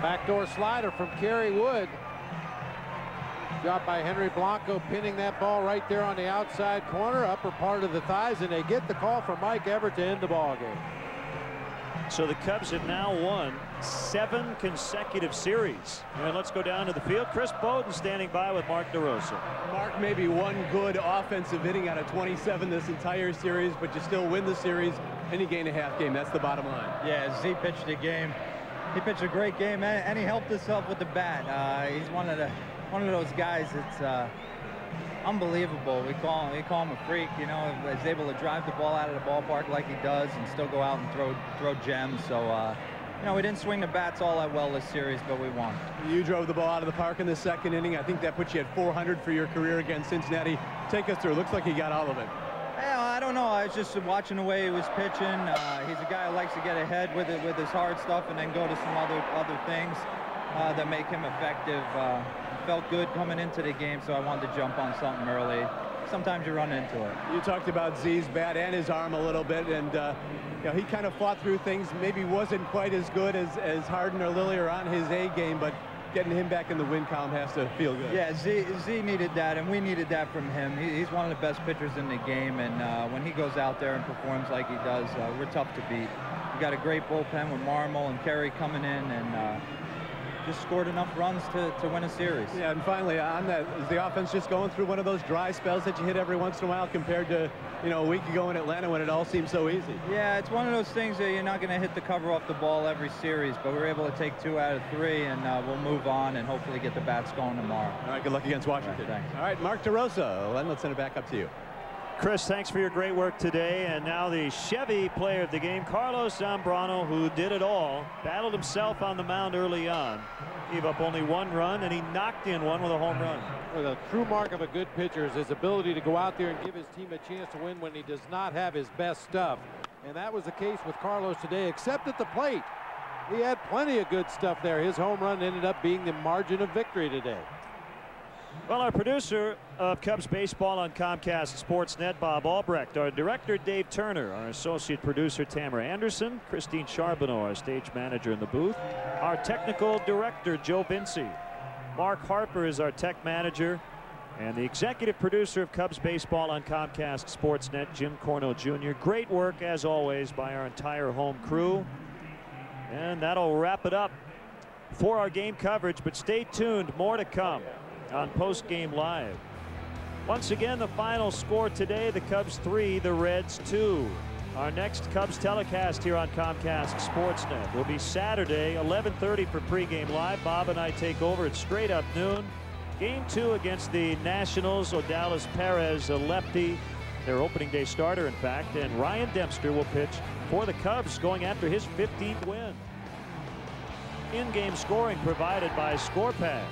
Backdoor slider from Kerry Wood. Job by Henry Blanco, pinning that ball right there on the outside corner, upper part of the thighs, and they get the call from Mike Everett to end the ball game. So the Cubs have now won 7 consecutive series. And let's go down to the field. Chris Bowden standing by with Mark DeRosa. Mark, maybe one good offensive inning out of 27 this entire series, but you still win the series and you gain a half game. That's the bottom line. Yeah, Z pitched a game. He pitched a great game, and he helped himself with the bat. He's one of those guys that's unbelievable. We call him a freak. You know, is able to drive the ball out of the ballpark like he does, and still go out and throw gems. So, you know, we didn't swing the bats all that well this series, but we won. You drove the ball out of the park in the 2nd inning. I think that puts you at 400 for your career against Cincinnati. Take us through. Looks like he got all of it. I don't know. I was just watching the way he was pitching. He's a guy who likes to get ahead with his hard stuff and then go to some other things that make him effective. Felt good coming into the game, so I wanted to jump on something early. Sometimes you run into it. You talked about Z's bat and his arm a little bit, and you know, he kind of fought through things. Maybe wasn't quite as good as Harden or Lilly are on his A game, but getting him back in the win column has to feel good. Yeah, Z needed that, and we needed that from him. He's one of the best pitchers in the game, and when he goes out there and performs like he does, we're tough to beat. We got a great bullpen with Marmol and Kerry coming in, and just scored enough runs to win a series. Yeah, and finally, on that, is the offense just going through one of those dry spells that you hit every once in a while compared to, you know, a week ago in Atlanta when it all seemed so easy? Yeah, it's one of those things that you're not going to hit the cover off the ball every series, but we're able to take 2 out of 3, and we'll move on and hopefully get the bats going tomorrow. All right, good luck against Washington. All right, thanks. All right, Mark DeRosa, let's send it back up to you. Chris, thanks for your great work today. And now the Chevy player of the game, Carlos Zambrano, who did it all, battled himself on the mound early on. Gave up only 1 run, and he knocked in 1 with a home run. Well, the true mark of a good pitcher is his ability to go out there and give his team a chance to win when he does not have his best stuff. And that was the case with Carlos today, except at the plate. He had plenty of good stuff there. His home run ended up being the margin of victory today. Well, our producer of Cubs baseball on Comcast Sportsnet, Bob Albrecht. Our director, Dave Turner. Our associate producer, Tamara Anderson. Christine Charbonneau, our stage manager in the booth. Our technical director, Joe Vinci. Mark Harper is our tech manager. And the executive producer of Cubs baseball on Comcast Sportsnet, Jim Corno Jr. Great work, as always, by our entire home crew. And that'll wrap it up for our game coverage, but stay tuned. More to come on Post Game Live. Once again, the final score today, the Cubs 3, the Reds 2. Our next Cubs telecast here on Comcast Sportsnet will be Saturday, 11:30 for pregame live. Bob and I take over at straight up noon. Game 2 against the Nationals. Odalis Perez, a lefty, their opening day starter, in fact, and Ryan Dempster will pitch for the Cubs, going after his 15th win. In-game scoring provided by ScorePad.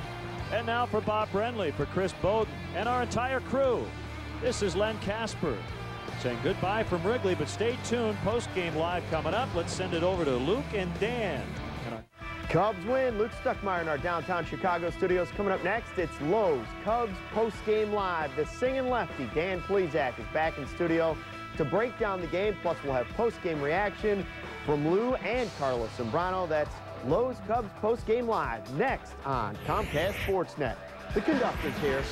And now for Bob Brenly, for Chris Bowden, and our entire crew, this is Len Casper saying goodbye from Wrigley, but stay tuned. Post-game live coming up. Let's send it over to Luke and Dan. Cubs win. Luke Stuckmeyer in our downtown Chicago studios. Coming up next, it's Lowe's Cubs post-game live. The singing lefty, Dan Plesac, is back in studio to break down the game. Plus, we'll have post-game reaction from Lou and Carlos Zambrano. That's Lowe's Cubs post-game live next on Comcast Sportsnet. The conductor's here.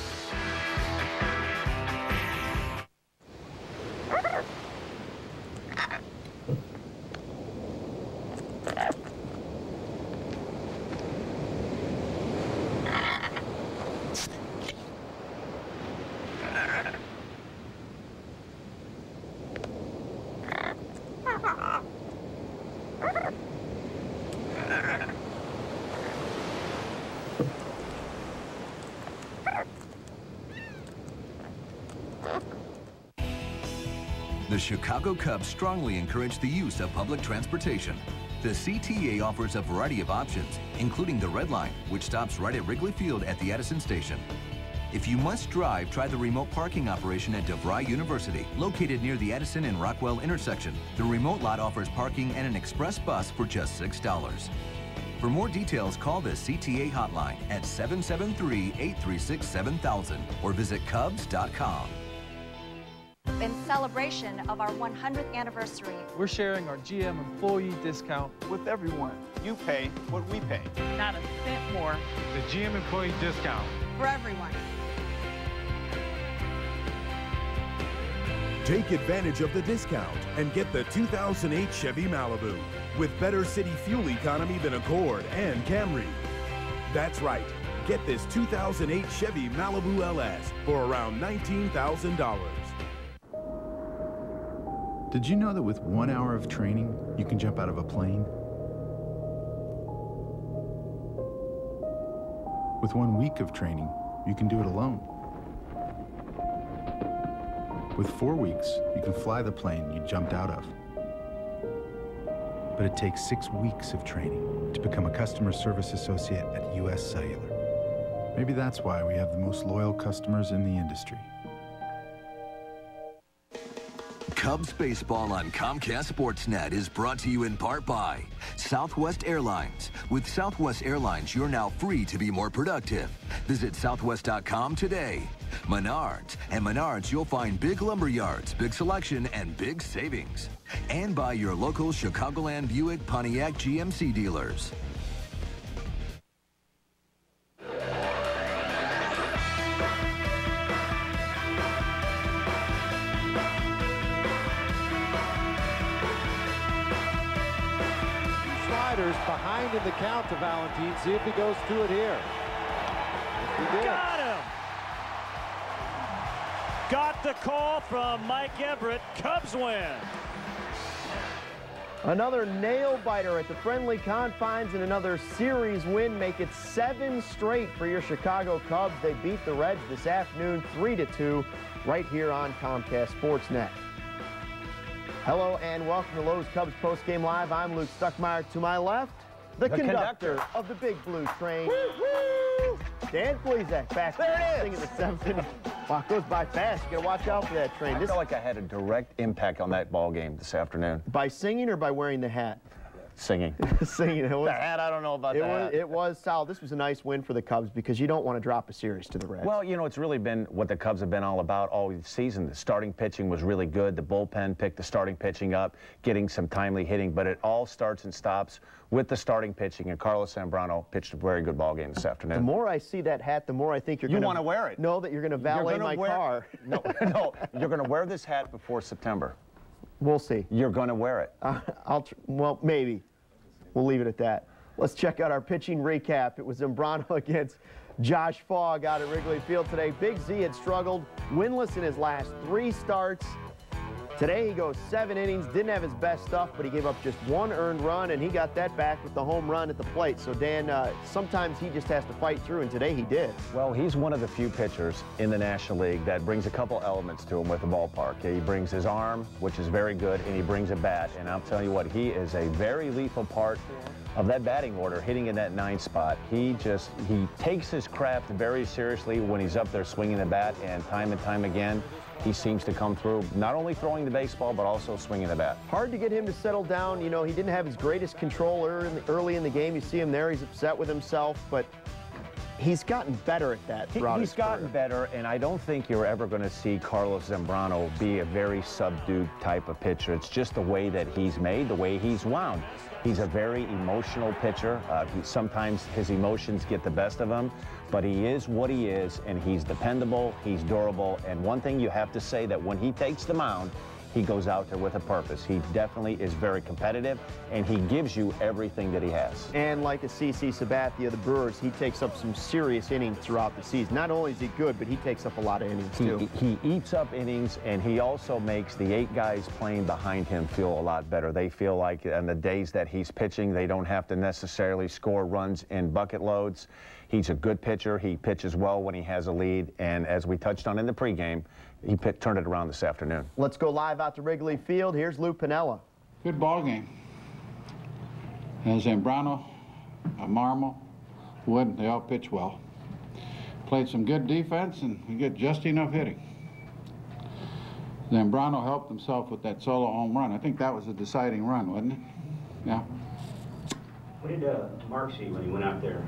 The Chicago Cubs strongly encourage the use of public transportation. The CTA offers a variety of options, including the Red Line, which stops right at Wrigley Field at the Edison Station. If you must drive, try the remote parking operation at DeVry University, located near the Edison and Rockwell intersection. The remote lot offers parking and an express bus for just $6. For more details, call the CTA hotline at 773-836-7000 or visit Cubs.com. In celebration of our 100th anniversary, We're sharing our GM employee discount With everyone, you pay what we pay. not a cent more The GM employee discount. for everyone. Take advantage of the discount and get the 2008 Chevy Malibu with better city fuel economy than Accord and Camry. That's right. Get this 2008 Chevy Malibu LS for around $19,000. Did you know that with 1 hour of training, you can jump out of a plane? With 1 week of training, you can do it alone. With 4 weeks, you can fly the plane you jumped out of. But it takes 6 weeks of training to become a customer service associate at US Cellular. Maybe that's why we have the most loyal customers in the industry. Cubs baseball on Comcast Sportsnet is brought to you in part by Southwest Airlines. With Southwest Airlines, you're now free to be more productive. Visit southwest.com today. Menards. At Menards, you'll find big lumber yards, big selection, and big savings. And by your local Chicagoland Buick Pontiac GMC dealers. Behind in the count to Valentine. See if he goes through it here. He did. Got him! Got the call from Mike Everett. Cubs win. Another nail-biter at the friendly confines and another series win make it 7 straight for your Chicago Cubs. They beat the Reds this afternoon 3-2 right here on Comcast Sportsnet. Hello and welcome to Lowe's Cubs Postgame Live. I'm Luke Stuckmeyer. To my left, the conductor of the Big Blue Train, Dan Plesac, back there singing the 7th inning. Wow, it goes by fast. You got to watch out for that train. I felt like I had a direct impact on that ball game this afternoon. By singing or by wearing the hat? Singing. Singing. The hat, I don't know about that. It was solid. This was a nice win for the Cubs because you don't want to drop a series to the Reds. Well, you know, it's really been what the Cubs have been all about all season. The starting pitching was really good. The bullpen picked the starting pitching up, getting some timely hitting, but it all starts and stops with the starting pitching, and Carlos Zambrano pitched a very good ball game this afternoon. The more I see that hat, the more I think you're going to want to wear it. Know that you're going to valet my car. No, you're going to wear this hat before September. We'll see. You're going to wear it. Well, maybe. We'll leave it at that. Let's check out our pitching recap. It was Zambrano against Josh Fogg out at Wrigley Field today. Big Z had struggled, winless in his last 3 starts. Today he goes 7 innings, didn't have his best stuff, but he gave up just 1 earned run, and he got that back with the home run at the plate. So, Dan, sometimes he just has to fight through, and today he did. Well, he's one of the few pitchers in the National League that brings a couple elements to him with the ballpark. He brings his arm, which is very good, and he brings a bat. And I'll tell you what, he is a very lethal part of that batting order, hitting in that 9th spot. He takes his craft very seriously when he's up there swinging the bat, and time again, he seems to come through, not only throwing the baseball, but also swinging the bat. Hard to get him to settle down. You know, he didn't have his greatest control early in the game. You see him there, he's upset with himself, but he's gotten better at that throughout his career. He's gotten better, and I don't think you're ever going to see Carlos Zambrano be a very subdued type of pitcher. It's just the way that he's made, the way he's wound. He's a very emotional pitcher. Sometimes his emotions get the best of him, but he is what he is, and he's dependable, he's durable, and one thing you have to say that when he takes the mound, he goes out there with a purpose. He definitely is very competitive, and he gives you everything that he has. And like a CC Sabathia, the Brewers, he takes up some serious innings throughout the season. Not only is he good, but he takes up a lot of innings, too. He eats up innings, and he also makes the 8 guys playing behind him feel a lot better. They feel like on the days that he's pitching, they don't have to necessarily score runs in bucket loads. He's a good pitcher. He pitches well when he has a lead, and as we touched on in the pregame, he turned it around this afternoon. Let's go live out to Wrigley Field. Here's Lou Piniella. Good ball game. And Zambrano, Marmol, Wood, they all pitched well. Played some good defense, and we get just enough hitting. Zambrano helped himself with that solo home run. I think that was a deciding run, wasn't it? Yeah. What did Mark see when he went out there?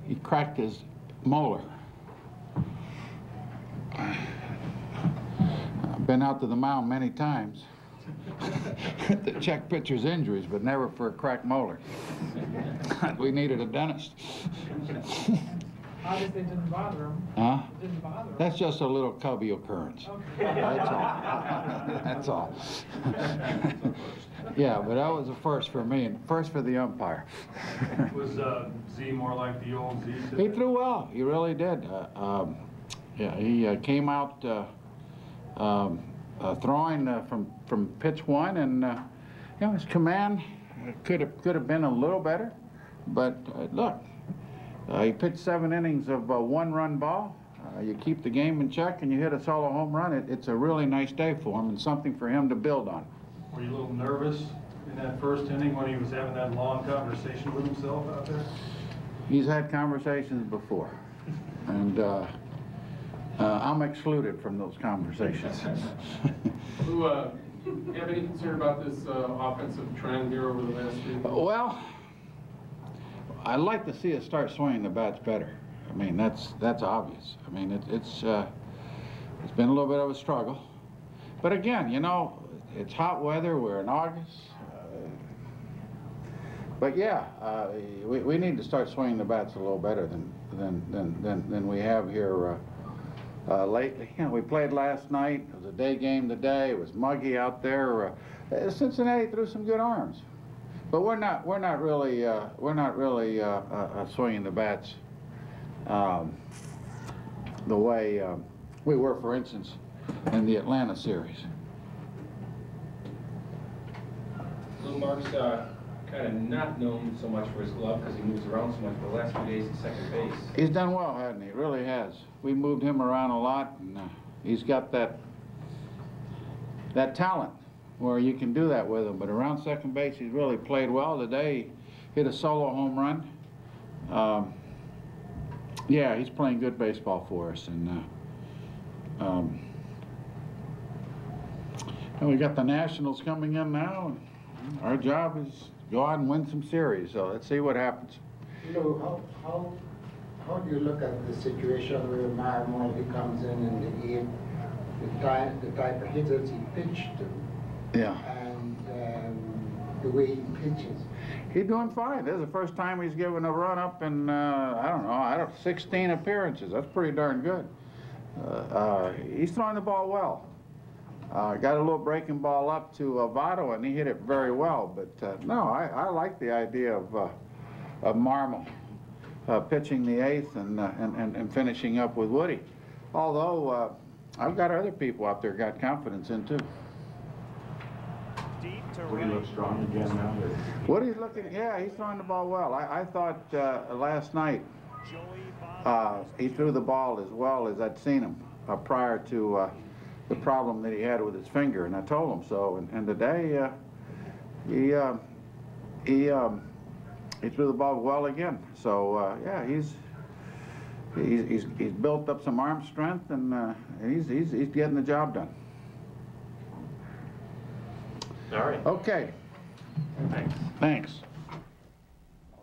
He cracked his molar. I've been out to the mound many times to check pitchers' injuries, but never for a cracked molar. We needed a dentist. Obviously it didn't bother him. Huh? It didn't bother him. That's just a little cubby occurrence. Okay. That's all. That's all. Yeah, but that was a first for me and first for the umpire. Was Z more like the old Z? He threw well. He really did. Yeah, he came out throwing from pitch 1, and you know, his command could have been a little better. But look, he pitched 7 innings of 1-run ball. You keep the game in check, and you hit a solo home run. It's a really nice day for him and something for him to build on. Were you a little nervous in that first inning when he was having that long conversation with himself out there? He's had conversations before, and I'm excluded from those conversations. Do you have any concern about this offensive trend here over the last 3 weeks? Well, I'd like to see us start swinging the bats better. I mean, that's obvious. I mean, it's been a little bit of a struggle. But again, you know, it's hot weather. We're in August. But yeah, we need to start swinging the bats a little better than we have here lately. You know, we played last night. It was a day game today. It was muggy out there. Cincinnati threw some good arms, but we're not really swinging the bats the way we were, for instance, in the Atlanta series. Little Mark's kind of not known so much for his glove because he moves around so much, but the last few days at second base. He's done well, hasn't he? Really has. We moved him around a lot, and he's got that talent where you can do that with him. But around second base, he's really played well. Today, he hit a solo home run. Yeah, he's playing good baseball for us, and we got the Nationals coming in now. our job is to go out and win some series, so let's see what happens. You know, how do you look at the situation where Marmol comes in the eighth, the type of hitters he pitched to, yeah, and the way he pitches? He's doing fine. This is the first time he's given a run up in, I don't know, 16 appearances. That's pretty darn good. He's throwing the ball well. Got a little breaking ball up to Votto, and he hit it very well. But no, I like the idea of Marmol pitching the eighth and finishing up with Woody. Although I've got other people out there got confidence in too. Woody looks strong again now. Woody's looking, yeah, he's throwing the ball well. I thought last night he threw the ball as well as I'd seen him prior to the problem that he had with his finger, and I told him so. And today he threw the ball well again. So yeah, he's built up some arm strength, and he's getting the job done. All right. Okay. Thanks. Thanks.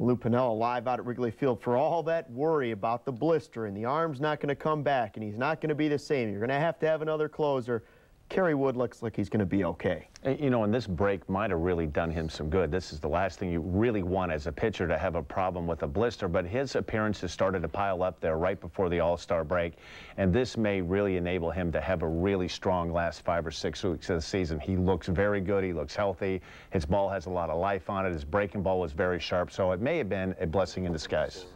Lou Piniella live out at Wrigley Field. For all that worry about the blister and the arm's not going to come back and he's not going to be the same, you're going to have another closer. Kerry Wood looks like he's going to be okay. You know, and this break might have really done him some good. This is the last thing you really want as a pitcher, to have a problem with a blister, but his appearances started to pile up there right before the All-Star break, and this may really enable him to have a really strong last 5 or 6 weeks of the season. He looks very good. He looks healthy. His ball has a lot of life on it. His breaking ball was very sharp, so it may have been a blessing in disguise.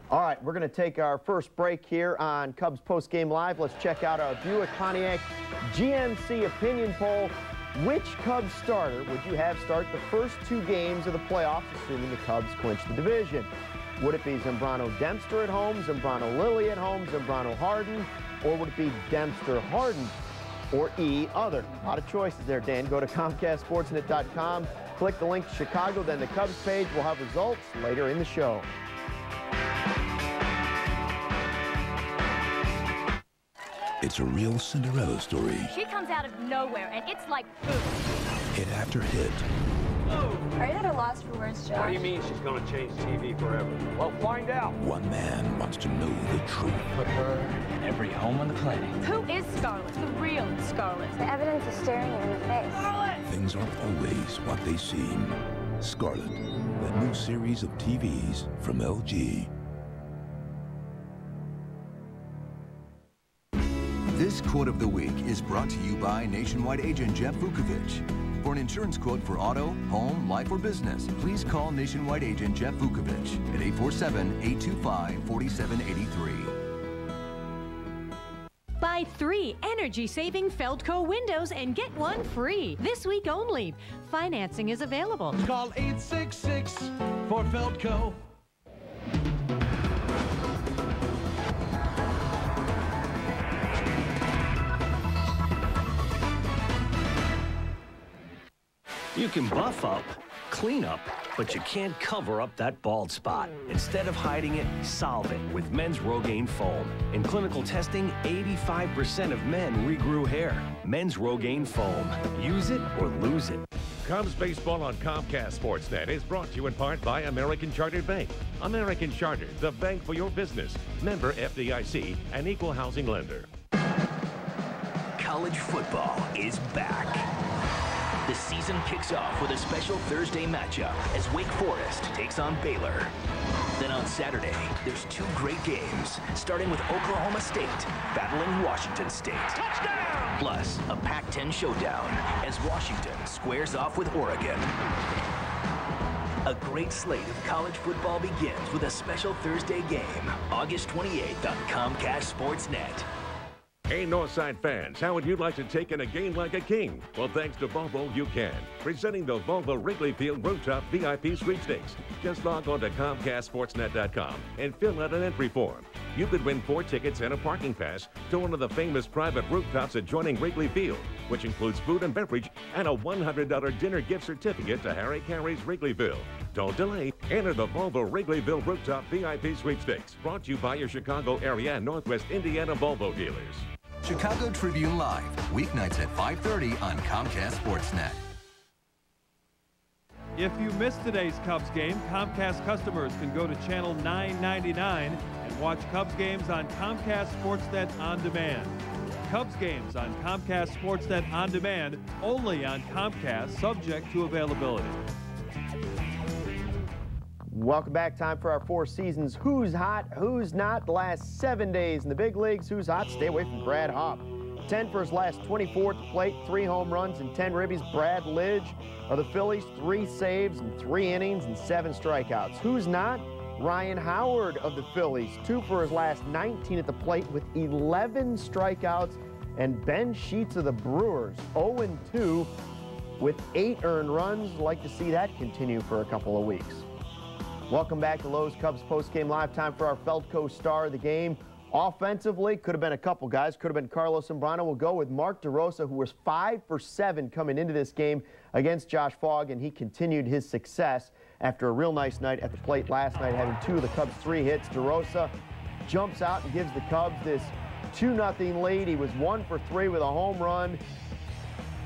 All right, we're going to take our first break here on Cubs Post Game Live. Let's check out our Buick Pontiac GMC opinion poll. Which Cubs starter would you have start the first 2 games of the playoffs, assuming the Cubs clinch the division? Would it be Zambrano Dempster at home, Zambrano Lilly at home, Zambrano Harden, or would it be Dempster Harden, or E, other? A lot of choices there, Dan. Go to ComcastSportsNet.com, click the link to Chicago, then the Cubs page. We'll have results later in the show. It's a real Cinderella story. She comes out of nowhere, and it's like boom. Hit after hit. Are you at a loss for words, Josh? What do you mean she's going to change TV forever? Well, find out. One man wants to know the truth. Put her in every home on the planet. Who is Scarlet? The real Scarlet. The evidence is staring you in the face. Scarlet! Things aren't always what they seem. Scarlet, the new series of TVs from LG. This quote of the week is brought to you by Nationwide agent Jeff Vukovich. For an insurance quote for auto, home, life, or business, please call Nationwide agent Jeff Vukovich at 847-825-4783. Buy 3 energy-saving Feldco windows and get 1 free. This week only. Financing is available. Call 866 for Feldco. You can buff up, clean up, but you can't cover up that bald spot. Instead of hiding it, solve it with Men's Rogaine Foam. In clinical testing, 85% of men regrew hair. Men's Rogaine Foam. Use it or lose it. Cubs baseball on Comcast Sportsnet is brought to you in part by American Chartered Bank. American Chartered, the bank for your business. Member FDIC, an equal housing lender. College football is back. The season kicks off with a special Thursday matchup as Wake Forest takes on Baylor. Then on Saturday, there's 2 great games, starting with Oklahoma State battling Washington State. Touchdown! Plus, a Pac-10 showdown as Washington squares off with Oregon. A great slate of college football begins with a special Thursday game, August 28th on Comcast Sportsnet. Hey, Northside fans, how would you like to take in a game like a king? Well, thanks to Volvo, you can. Presenting the Volvo Wrigley Field Rooftop VIP Sweepstakes. Just log on to ComcastSportsNet.com and fill out an entry form. You could win 4 tickets and a parking pass to one of the famous private rooftops adjoining Wrigley Field, which includes food and beverage and a $100 dinner gift certificate to Harry Carey's Wrigleyville. Don't delay. Enter the Volvo Wrigleyville Rooftop VIP Sweepstakes. Brought to you by your Chicago area and Northwest Indiana Volvo dealers. Chicago Tribune Live, weeknights at 5:30 on Comcast Sportsnet. If you missed today's Cubs game, Comcast customers can go to channel 999 and watch Cubs games on Comcast Sportsnet On Demand. Cubs games on Comcast Sportsnet On Demand, only on Comcast, subject to availability. Welcome back. Time for our 4 seasons. Who's hot, who's not? The last 7 days in the big leagues. Who's hot? Stay away from Brad Hawpe. 10 for his last 24 at the plate, 3 home runs and 10 ribbies. Brad Lidge of the Phillies, 3 saves and 3 innings and 7 strikeouts. Who's not? Ryan Howard of the Phillies, 2 for his last 19 at the plate with 11 strikeouts. And Ben Sheets of the Brewers, 0-2 with 8 earned runs. Like to see that continue for a couple of weeks. Welcome back to Lowe's Cubs Postgame Live. Time for our Feldco star of the game. Offensively, could have been a couple guys. Could have been Carlos Zambrano. We'll go with Mark DeRosa, who was 5 for 7 coming into this game against Josh Fogg, and he continued his success after a real nice night at the plate last night, having 2 of the Cubs' 3 hits. DeRosa jumps out and gives the Cubs this 2-0 lead. He was 1 for 3 with a home run,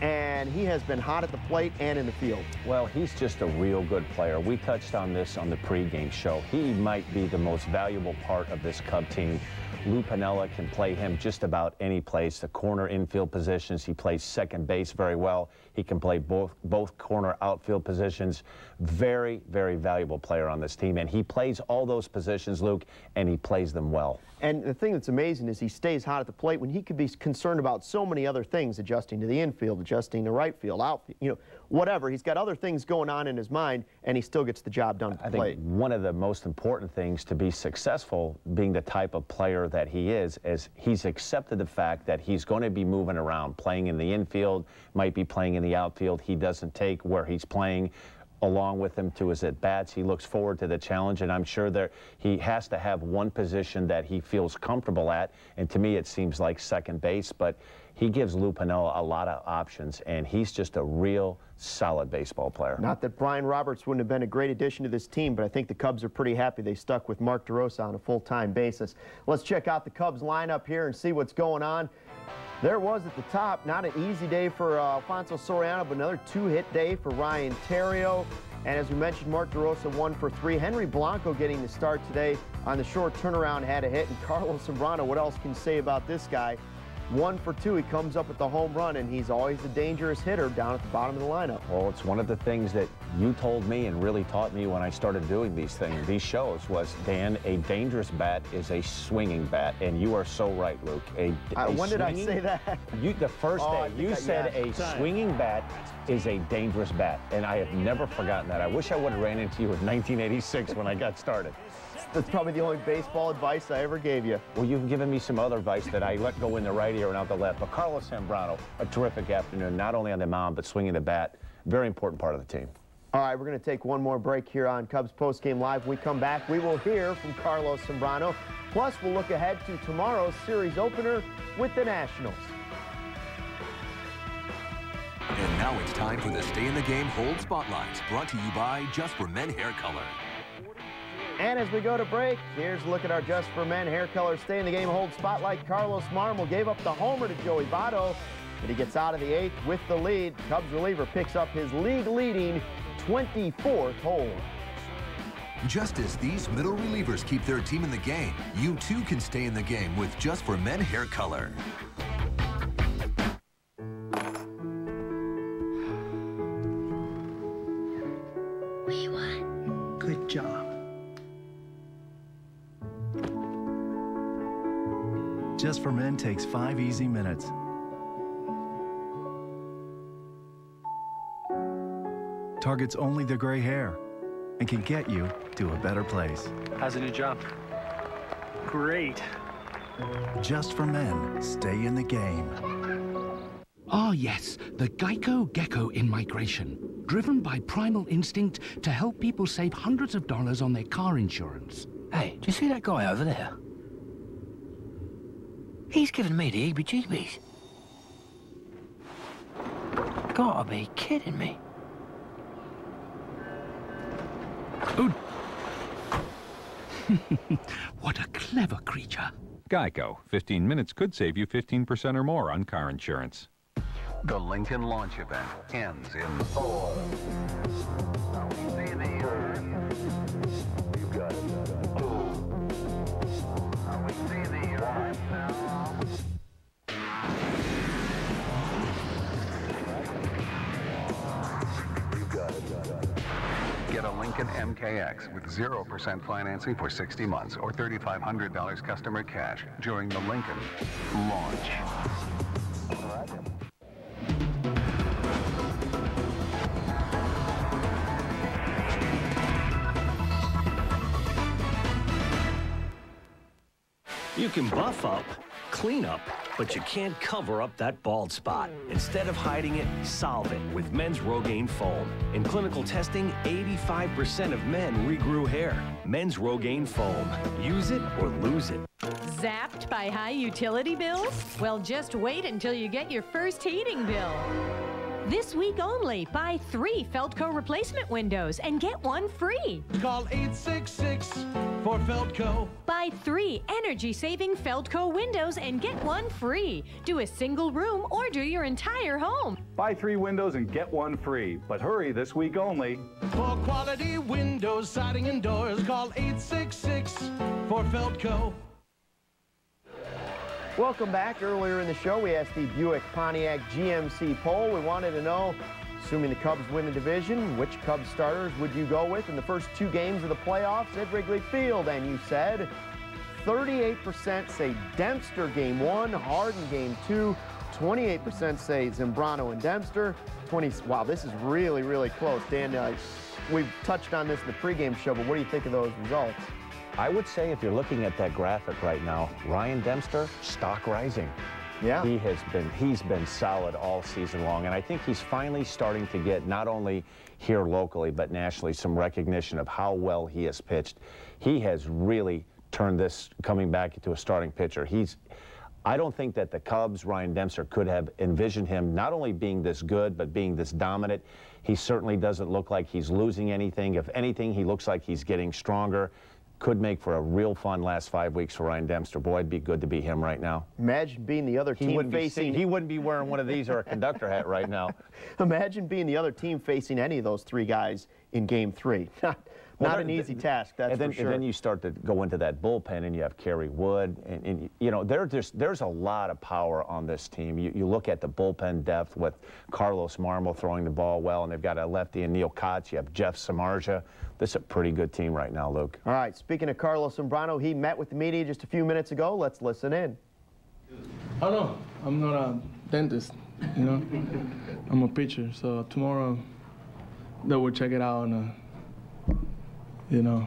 and he has been hot at the plate and in the field. Well, he's just a real good player. We touched on this on the pregame show. He might be the most valuable part of this Cub team. Lou Piniella can play him just about any place. The corner infield positions, he plays second base very well. He can play both corner outfield positions. Very, very valuable player on this team. And he plays all those positions, Luke, and he plays them well. And the thing that's amazing is he stays hot at the plate when he could be concerned about so many other things, adjusting to the infield, adjusting to right field, outfield, you know, whatever. He's got other things going on in his mind, and he still gets the job done at the plate. I think one of the most important things to be successful, being the type of player that he is he's accepted the fact that he's going to be moving around, playing in the infield, might be playing in the outfield. He doesn't take where he's playing along with him to his at-bats. He looks forward to the challenge, and I'm sure that he has to have one position that he feels comfortable at, and to me it seems like second base, but he gives Lou Piniella a lot of options, and he's just a real solid baseball player. Not that Brian Roberts wouldn't have been a great addition to this team, but I think the Cubs are pretty happy they stuck with Mark DeRosa on a full-time basis. Let's check out the Cubs lineup here and see what's going on. There was at the top, not an easy day for Alfonso Soriano, but another 2-hit day for Ryan Theriot. And as we mentioned, Mark DeRosa 1 for 3. Henry Blanco getting the start today on the short turnaround, had a hit. And Carlos Zambrano, what else can you say about this guy? 1 for 2. He comes up with the home run, and he's always a dangerous hitter down at the bottom of the lineup. Well, it's one of the things that you told me and really taught me when I started doing these things, these shows, was, Dan, a dangerous bat is a swinging bat. And you are so right, Luke. When did I say that? The first day, you said a swinging bat is a dangerous bat. And I have never forgotten that. I wish I would have ran into you in 1986 when I got started. That's probably the only baseball advice I ever gave you. Well, you've given me some other advice that I let go in the right ear and out the left. But Carlos Zambrano, a terrific afternoon, not only on the mound, but swinging the bat. Very important part of the team. All right, we're going to take one more break here on Cubs Postgame Live. When we come back, we will hear from Carlos Zambrano. Plus, we'll look ahead to tomorrow's series opener with the Nationals. And now it's time for the Stay in the Game Hold Spotlights, brought to you by Just for Men Hair Color. And as we go to break, here's a look at our Just for Men Hair Color Stay in the Game Hold Spotlight. Carlos Marmol gave up the homer to Joey Votto, and he gets out of the 8th with the lead. Cubs reliever picks up his league-leading 24th hold. Just as these middle relievers keep their team in the game, you too can stay in the game with Just for Men Hair Color. We won. Good job. Just for Men takes 5 easy minutes. Targets only the gray hair and can get you to a better place. How's the new job? Great. Just for Men, stay in the game. Ah, yes, the Geico Gecko in migration. Driven by primal instinct to help people save hundreds of dollars on their car insurance. Hey, do you see that guy over there? He's giving me the heebie-jeebies. Gotta be kidding me. Oh. What a clever creature. Geico. 15 minutes could save you 15% or more on car insurance. The Lincoln launch event ends in 4. You got it. 2. We see the 1 now. You got it. Get a Lincoln MKX with 0% financing for 60 months or $3,500 customer cash during the Lincoln launch. You can buff up, clean up, but you can't cover up that bald spot. Instead of hiding it, solve it with Men's Rogaine Foam. In clinical testing, 85% of men regrew hair. Men's Rogaine Foam. Use it or lose it. Zapped by high utility bills? Well, just wait until you get your first heating bill. This week only, buy 3 Feldco replacement windows and get 1 free. Call 866 for Feldco. Buy 3 energy-saving Feldco windows and get 1 free. Do a single room or do your entire home. Buy 3 windows and get 1 free. But hurry, this week only. For quality windows, siding, and doors, call 866 for Feldco. Welcome back. Earlier in the show, we asked the Buick Pontiac GMC poll. We wanted to know, assuming the Cubs win the division, which Cubs starters would you go with in the first 2 games of the playoffs at Wrigley Field? And you said 38% say Dempster game 1, Harden game 2, 28% say Zambrano and Dempster. Wow, this is really, really close. Dan, we've touched on this in the pregame show, but what do you think of those results? I would say if you're looking at that graphic right now, Ryan Dempster, stock rising. Yeah. He's been solid all season long, and I think he's finally starting to get, not only here locally, but nationally, some recognition of how well he has pitched. He has really turned this, coming back into a starting pitcher. I don't think that the Cubs, Ryan Dempster, could have envisioned him not only being this good, but being this dominant. He certainly doesn't look like he's losing anything. If anything, he looks like he's getting stronger. Could make for a real fun last 5 weeks for Ryan Dempster. Boy, it'd be good to be him right now. Imagine being the other team facing... He wouldn't be wearing one of these or a conductor hat right now. Imagine being the other team facing any of those 3 guys in Game 3. Not an easy task, that's for sure. And then you start to go into that bullpen, and you have Kerry Wood, and you know, there's a lot of power on this team. You look at the bullpen depth with Carlos Marmol throwing the ball well, and they've got a lefty in Neil Kotz. You have Jeff Samardzija. This is a pretty good team right now, Luke. All right, speaking of Carlos Zambrano, he met with the media just a few minutes ago. Let's listen in. I don't know. I'm not a dentist, you know. I'm a pitcher, so tomorrow they will check it out and you know,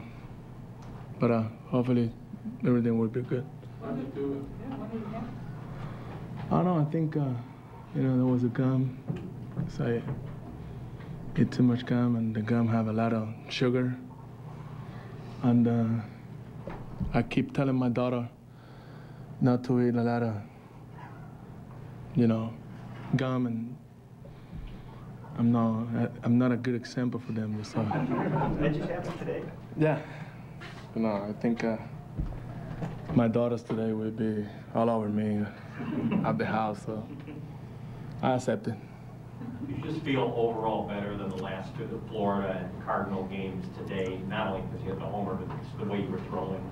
but hopefully everything will be good. How did you do it? I don't know, I think, you know, there was a gum, so I ate too much gum, and the gum have a lot of sugar. And I keep telling my daughter not to eat a lot of, you know, gum, and I'm not a good example for them. So. That just happened today? Yeah. No, I think my daughters today will be all over me at the house, so I accept it. You just feel overall better than the last 2, the Florida and Cardinal games today, not only because you had the homer, but just the way you were throwing.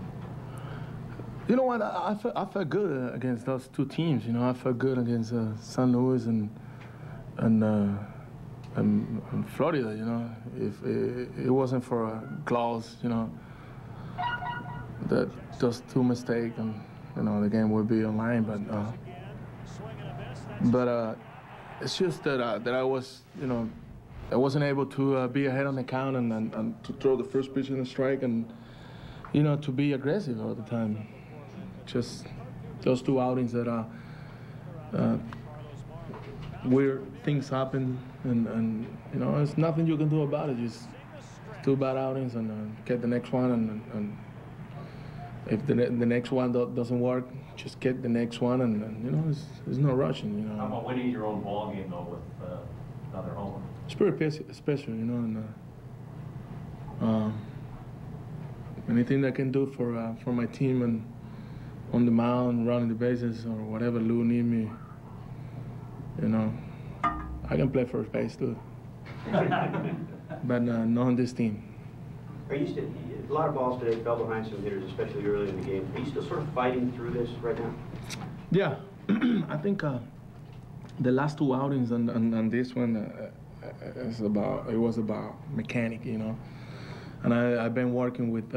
You know what? I felt good against those 2 teams. You know, I felt good against St. Louis and Florida, you know. If it wasn't for Klaus, you know, that those 2 mistakes, and you know, the game would be online. But it's just that I was, you know, I wasn't able to be ahead on the count and to throw the first pitch in a strike, and you know, to be aggressive all the time. Just those 2 outings that weird things happen, and you know, there's nothing you can do about it. Just 2 bad outings and get the next one, and if the next one doesn't work, just get the next one, and you know, there's no rushing. You know. How about winning your own ball game though with another homer? It's pretty special, you know, and anything I can do for my team and on the mound, running the bases or whatever Lou need me, you know, I can play first base too. But not on this team. Are you still, a lot of balls today fell behind some hitters, especially early in the game. Are you still sort of fighting through this right now? Yeah, I think the last two outings and this one it was about mechanic, you know. And I've been working with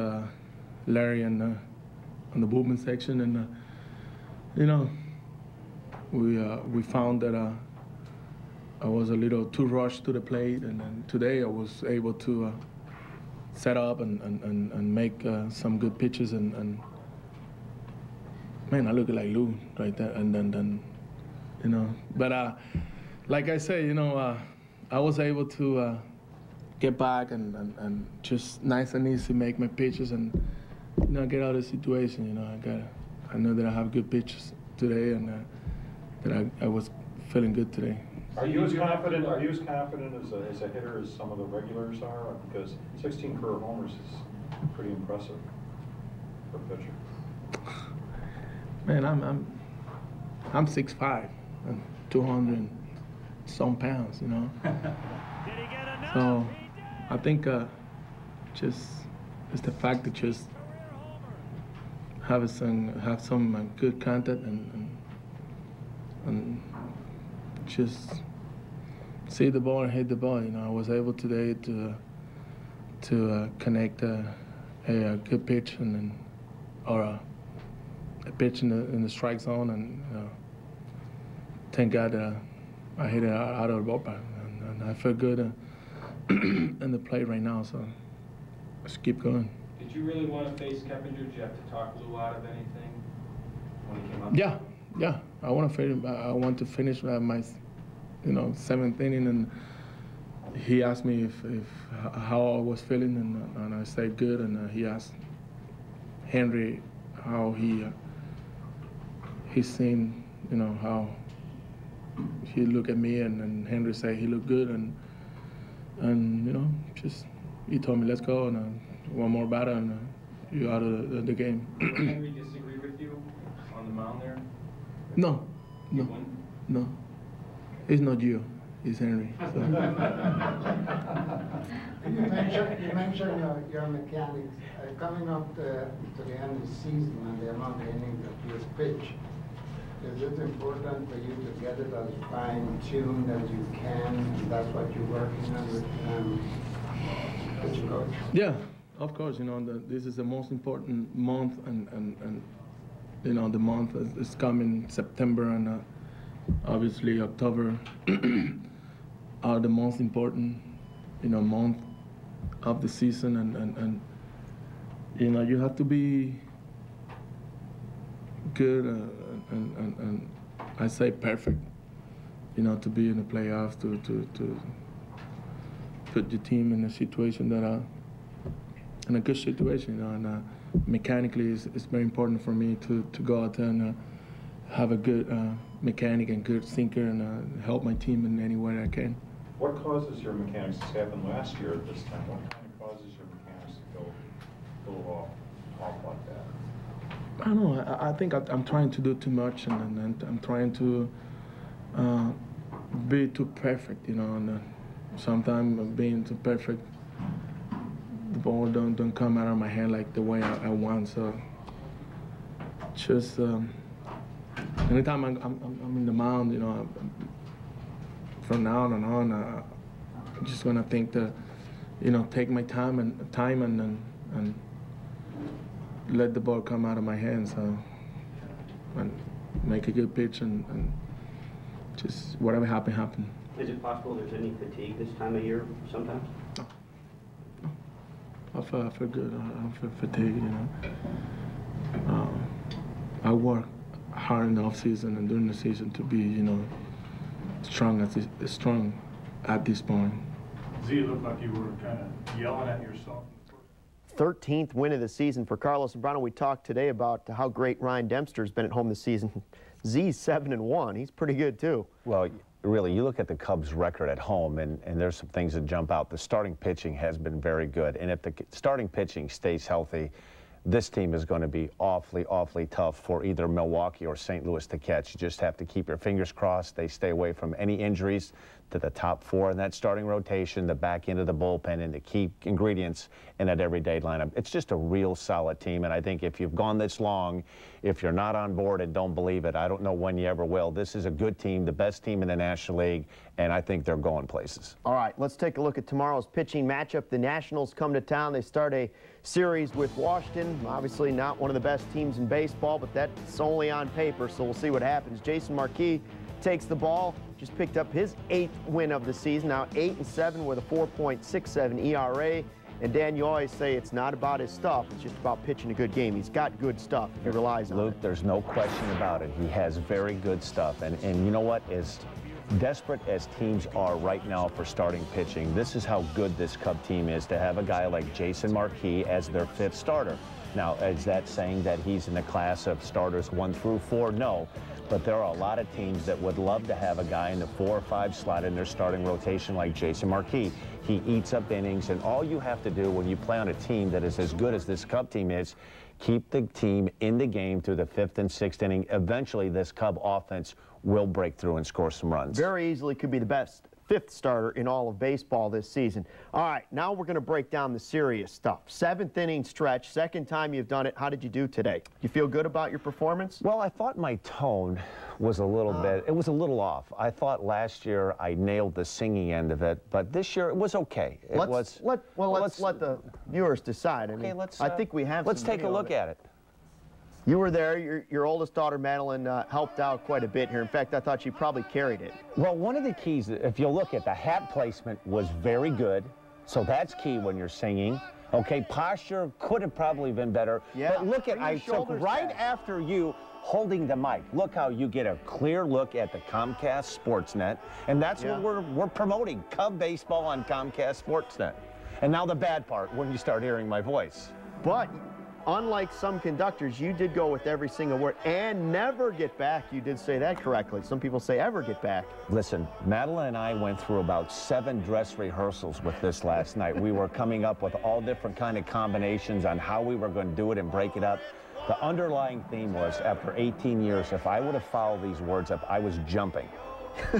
Larry on the movement section, and you know, we found that I was a little too rushed to the plate, and then today I was able to set up and make some good pitches, and man, I look like Lou right there, and then you know. But like I say, you know, I was able to get back and just nice and easy make my pitches and, you know, get out of the situation. You know, I know that I have good pitches today, and that I was feeling good today. Are you as confident as a hitter as some of the regulars are? Because 16 career homers is pretty impressive for a pitcher. Man, I'm 6'5", and 200 some pounds, you know. So I think just it's the fact that just have some good contact and just see the ball and hit the ball. You know, I was able today to connect a good pitch or a pitch in the strike zone, and thank God I hit it out of the ballpark, and I feel good in the play right now. So let's keep going. Did you really want to face Keppinger? Did you have to talk Lou out of anything when he came up? Yeah. I want to finish my, you know, 7th inning, and he asked me if how I was feeling, and I said good, and he asked Henry how he's seen, you know, how he looked at me, and Henry said he looked good, and you know, just he told me let's go, and one more batter, and you're out of the game. Did Henry disagree with you on the mound there? No. It's not you. It's Henry. So. You mentioned your mechanics. Coming up to the end of the season and the amount of innings that you pitch, is it important for you to get it as fine-tuned as you can, and that's what you're working on with your coach? Yeah, of course. You know, this is the most important month, and you know, the month is coming September, and obviously October are the most important, you know, month of the season, and you know, you have to be good and I say perfect, you know, to be in the playoffs, to put your team in a situation that in a good situation, you know, and mechanically it's very important for me to go out there and have a good mechanic and good sinker, and help my team in any way I can. What causes your mechanics? This happened last year at this time. What kind of causes your mechanics to go off like that? I don't know. I think I'm trying to do too much, and I'm trying to be too perfect, you know. And sometimes being too perfect, the ball don't come out of my hand like the way I want. So just anytime I'm in the mound, you know, from now on I'm just gonna think that, you know, take my time and let the ball come out of my hands, and make a good pitch, and just whatever happen. Is it possible there's any fatigue this time of year sometimes? No. I feel good. I feel fatigued, you know. I work hard in the off season and during the season to be, you know, strong at this point. Z, it looked like you were kind of yelling at yourself. 13th win of the season for Carlos Zambrano. We talked today about how great Ryan Dempster's been at home this season. Z's 7-1. He's pretty good too. Well, really, you look at the Cubs' record at home, and there's some things that jump out. The starting pitching has been very good, and if the starting pitching stays healthy, this team is going to be awfully tough for either Milwaukee or St. Louis to catch. You just have to keep your fingers crossed. They stay away from any injuries to the top 4 in that starting rotation, the back end of the bullpen, and the key ingredients in that everyday lineup. It's just a real solid team, and I think if you've gone this long, if you're not on board and don't believe it, I don't know when you ever will. This is a good team, the best team in the National League, and I think they're going places. All right, let's take a look at tomorrow's pitching matchup. The Nationals come to town. They start a series with Washington. Obviously not one of the best teams in baseball, but that's only on paper, so we'll see what happens. Jason Marquis takes the ball. Just picked up his 8th win of the season, now 8-7 with a 4.67 ERA. And Dan, you always say it's not about his stuff, it's just about pitching a good game. He's got good stuff. He relies on it. Luke, there's no question about it. He has very good stuff. And you know what? As desperate as teams are right now for starting pitching, this is how good this Cub team is to have a guy like Jason Marquis as their 5th starter. Now, is that saying that he's in the class of starters 1 through 4? No. But there are a lot of teams that would love to have a guy in the 4 or 5 slot in their starting rotation like Jason Marquis. He eats up innings, and all you have to do when you play on a team that is as good as this Cub team is, keep the team in the game through the 5th and 6th inning. Eventually, this Cub offense will break through and score some runs. Very easily could be the best 5th starter in all of baseball this season. All right, now we're going to break down the serious stuff. 7th inning stretch, 2nd time you've done it. How did you do today? You feel good about your performance? Well, I thought my tone was a little bit, it was a little off. I thought last year I nailed the singing end of it, but this year it was okay. Let's let the viewers decide. I mean, I think we have. Let's take a look at it. You were there. Your oldest daughter, Madeline, helped out quite a bit here. In fact, I thought she probably carried it. Well, one of the keys, if you look at the hat placement, was very good. So that's key when you're singing. Okay, posture could have probably been better. Yeah. But look at, I took right after you holding the mic. Look how you get a clear look at the Comcast Sportsnet. And that's what we're promoting, Cub baseball on Comcast Sportsnet. And now the bad part, when you start hearing my voice. But unlike some conductors, you did go with every single word and never get back. You did say that correctly. Some people say ever get back. Listen, Madeline and I went through about 7 dress rehearsals with this last night. We were coming up with all different kind of combinations on how we were going to do it and break it up. The underlying theme was, after 18 years, if I would have followed these words up, I was jumping.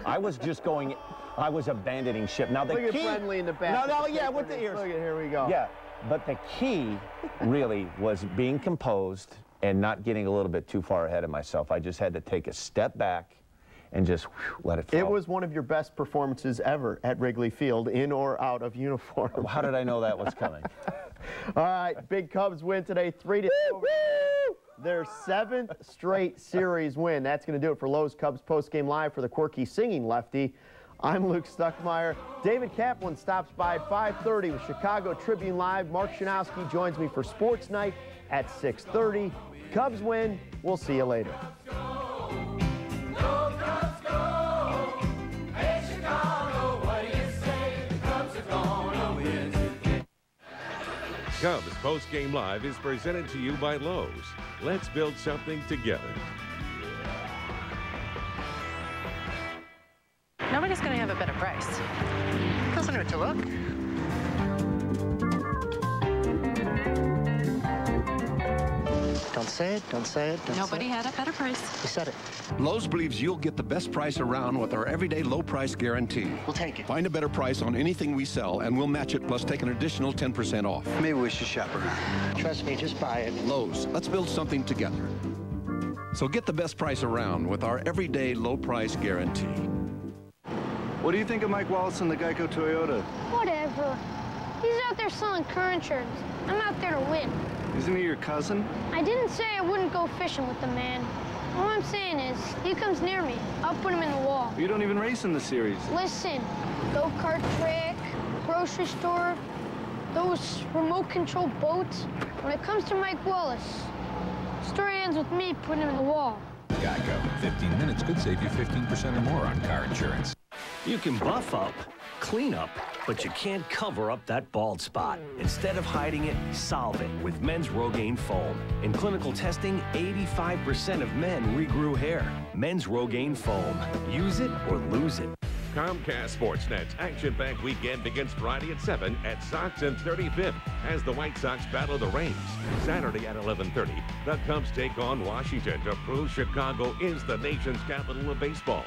I was just going, I was abandoning ship. Now the Look key, at Friendly in the back. No, yeah, with the ears. Look at, here we go. Yeah. But the key really was being composed and not getting a little bit too far ahead of myself. I just had to take a step back and just let it flow. It was one of your best performances ever at Wrigley Field, in or out of uniform. How did I know that was coming? All right, big Cubs win today, 3-2. Their 7th straight series win. That's going to do it for Lowe's Cubs Postgame Live for the quirky singing lefty. I'm Luke Stuckmeyer. David Kaplan stops by at 5:30 with Chicago Tribune Live. Mark Shanowski joins me for Sports Night at 6:30. Cubs win. We'll see you later. Cubs Postgame Live is presented to you by Lowe's. Let's build something together. Nobody's going to have a better price. Doesn't hurt to look. Don't say it, don't say it. Nobody had a better price. You said it. Lowe's believes you'll get the best price around with our everyday low price guarantee. We'll take it. Find a better price on anything we sell, and we'll match it plus take an additional 10% off. Maybe we should shop around. Trust me, just buy it. Lowe's, let's build something together. So get the best price around with our everyday low price guarantee. What do you think of Mike Wallace and the Geico Toyota? Whatever. He's out there selling car insurance. I'm out there to win. Isn't he your cousin? I didn't say I wouldn't go fishing with the man. All I'm saying is, he comes near me, I'll put him in the wall. You don't even race in the series. Listen, go-kart track, grocery store, those remote-control boats. When it comes to Mike Wallace, story ends with me putting him in the wall. Geico. 15 minutes could save you 15% or more on car insurance. You can buff up, clean up, but you can't cover up that bald spot. Instead of hiding it, solve it with Men's Rogaine Foam. In clinical testing, 85% of men regrew hair. Men's Rogaine Foam. Use it or lose it. Comcast Sportsnet's action-packed weekend begins Friday at 7 at Sox and 35th as the White Sox battle the Rays. Saturday at 11:30, the Cubs take on Washington to prove Chicago is the nation's capital of baseball.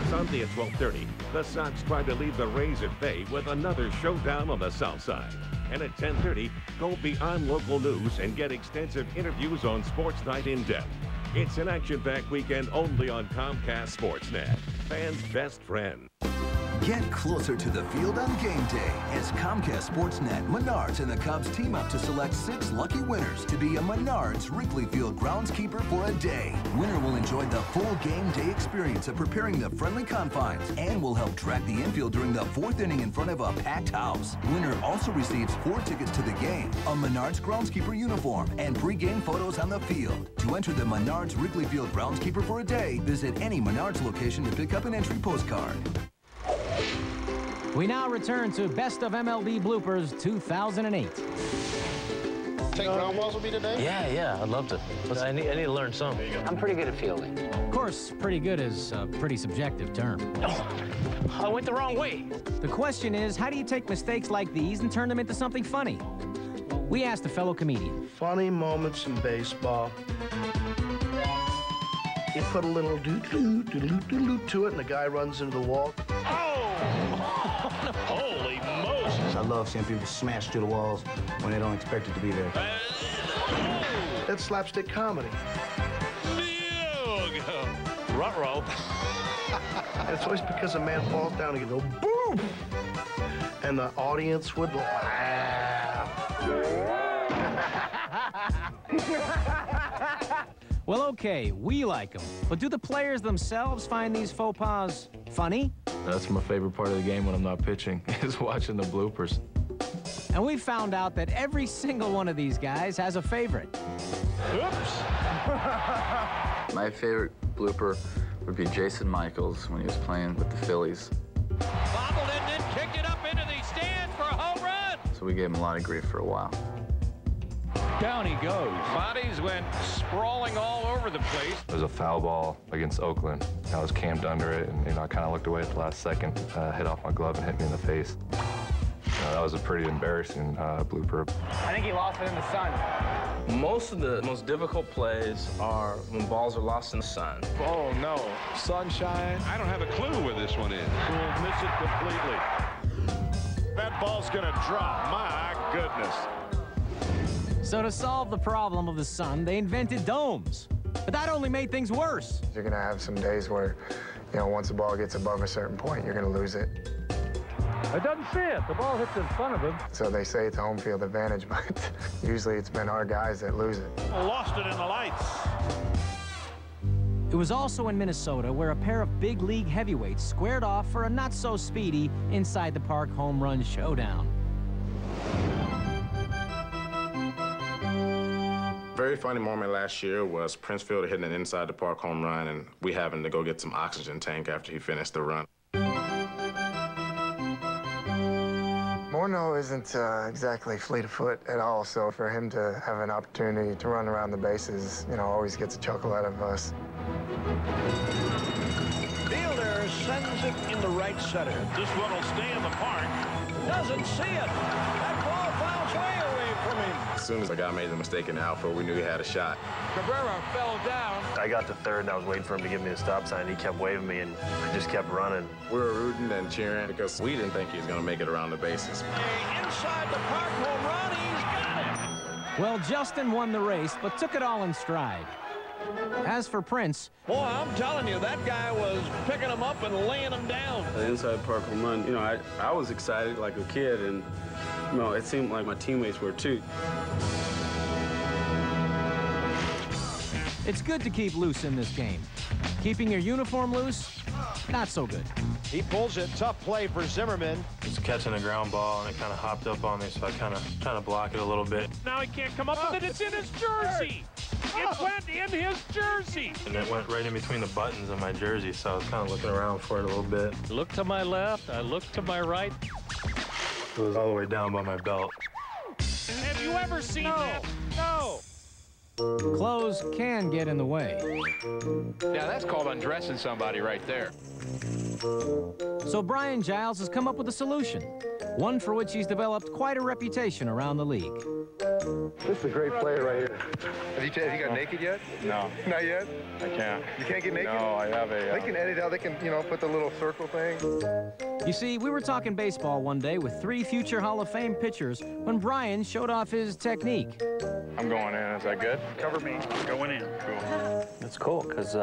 Sunday at 12:30, the Sox try to leave the Rays at bay with another showdown on the South Side. And at 10:30, go beyond local news and get extensive interviews on Sports Night in depth. It's an action-packed weekend only on Comcast Sportsnet, fans' best friend. Get closer to the field on game day as Comcast Sportsnet, Menards, and the Cubs team up to select 6 lucky winners to be a Menards Wrigley Field groundskeeper for a day. Winner will enjoy the full game day experience of preparing the friendly confines and will help track the infield during the 4th inning in front of a packed house. Winner also receives 4 tickets to the game, a Menards groundskeeper uniform, and pre-game photos on the field. To enter the Menards Wrigley Field groundskeeper for a day, visit any Menards location to pick up an entry postcard. We now return to Best of MLB Bloopers 2008. Take ground balls with me today? Yeah, I'd love to. I need to learn some. I'm pretty good at fielding. Of course, pretty good is a pretty subjective term. Oh, I went the wrong way. The question is, how do you take mistakes like these and turn them into something funny? We asked a fellow comedian. Funny moments in baseball. You put a little doo-doo-doo-doo-doo to it, and the guy runs into the wall. Holy Moses! I love seeing people smash through the walls when they don't expect it to be there. That's slapstick comedy. Ruh-roh. It's always because a man falls down and you go, boom! And the audience would laugh. Well, okay, we like them, but do the players themselves find these faux pas funny? That's my favorite part of the game when I'm not pitching, is watching the bloopers. And we found out that every single one of these guys has a favorite. Oops! My favorite blooper would be Jason Michaels when he was playing with the Phillies. Bobbled and then kicked it up into the stands for a home run! So we gave him a lot of grief for a while. Down he goes. Bodies went sprawling all over the place. There was a foul ball against Oakland. I was camped under it, and I kind of looked away at the last second, hit off my glove and hit me in the face. That was a pretty embarrassing blooper. I think he lost it in the sun. Most of the most difficult plays are when balls are lost in the sun. Oh, no. Sunshine. I don't have a clue where this one is. We'll miss it completely. That ball's going to drop. My goodness. So to solve the problem of the sun, they invented domes. But that only made things worse. You're going to have some days where, once the ball gets above a certain point, you're going to lose it. It doesn't see it. The ball hits in front of him. So they say it's a home field advantage, but usually it's been our guys that lose it. Lost it in the lights. It was also in Minnesota where a pair of big league heavyweights squared off for a not-so-speedy inside-the-park home run showdown. Very funny moment last year was Prince Fielder hitting an inside-the-park home run, and we having to go get some oxygen tank after he finished the run. Morneau isn't exactly fleet of foot at all, so for him to have an opportunity to run around the bases, always gets a chuckle out of us. Fielder sends it in the right center. This one will stay in the park. Doesn't see it. That ball fouls way away from him. As soon as the guy made the mistake in the outfield, we knew he had a shot. Cabrera fell down. I got to third, and I was waiting for him to give me the stop sign. He kept waving me, and I just kept running. We were rooting and cheering because we didn't think he was going to make it around the bases. Inside the park home run, he's got it. Well, Justin won the race, but took it all in stride. As for Prince... Boy, I'm telling you, that guy was picking him up and laying him down. The inside park home run, I was excited like a kid, and, it seemed like my teammates were too. It's good to keep loose in this game. Keeping your uniform loose, not so good. He pulls it. Tough play for Zimmerman. Just catching a ground ball, and it kind of hopped up on me, so I kind of trying to block it a little bit. Now he can't come up with it. It's in his jersey. It went in his jersey. And it went right in between the buttons of my jersey, so I was kind of looking around for it a little bit. Look to my left. I look to my right. It was all the way down by my belt. Have you ever seen that? No. Clothes can get in the way. Yeah, that's called undressing somebody right there. So Brian Giles has come up with a solution, one for which he's developed quite a reputation around the league. This is a great player right here. Have you got naked yet? No. Not yet? I can't. You can't get naked? No, I have a... They can edit out, they can, you know, put the little circle thing. You see, we were talking baseball one day with 3 future Hall of Fame pitchers when Brian showed off his technique. I'm going in. Is that good? Cover me. I'm going in. Cool. That's cool, because,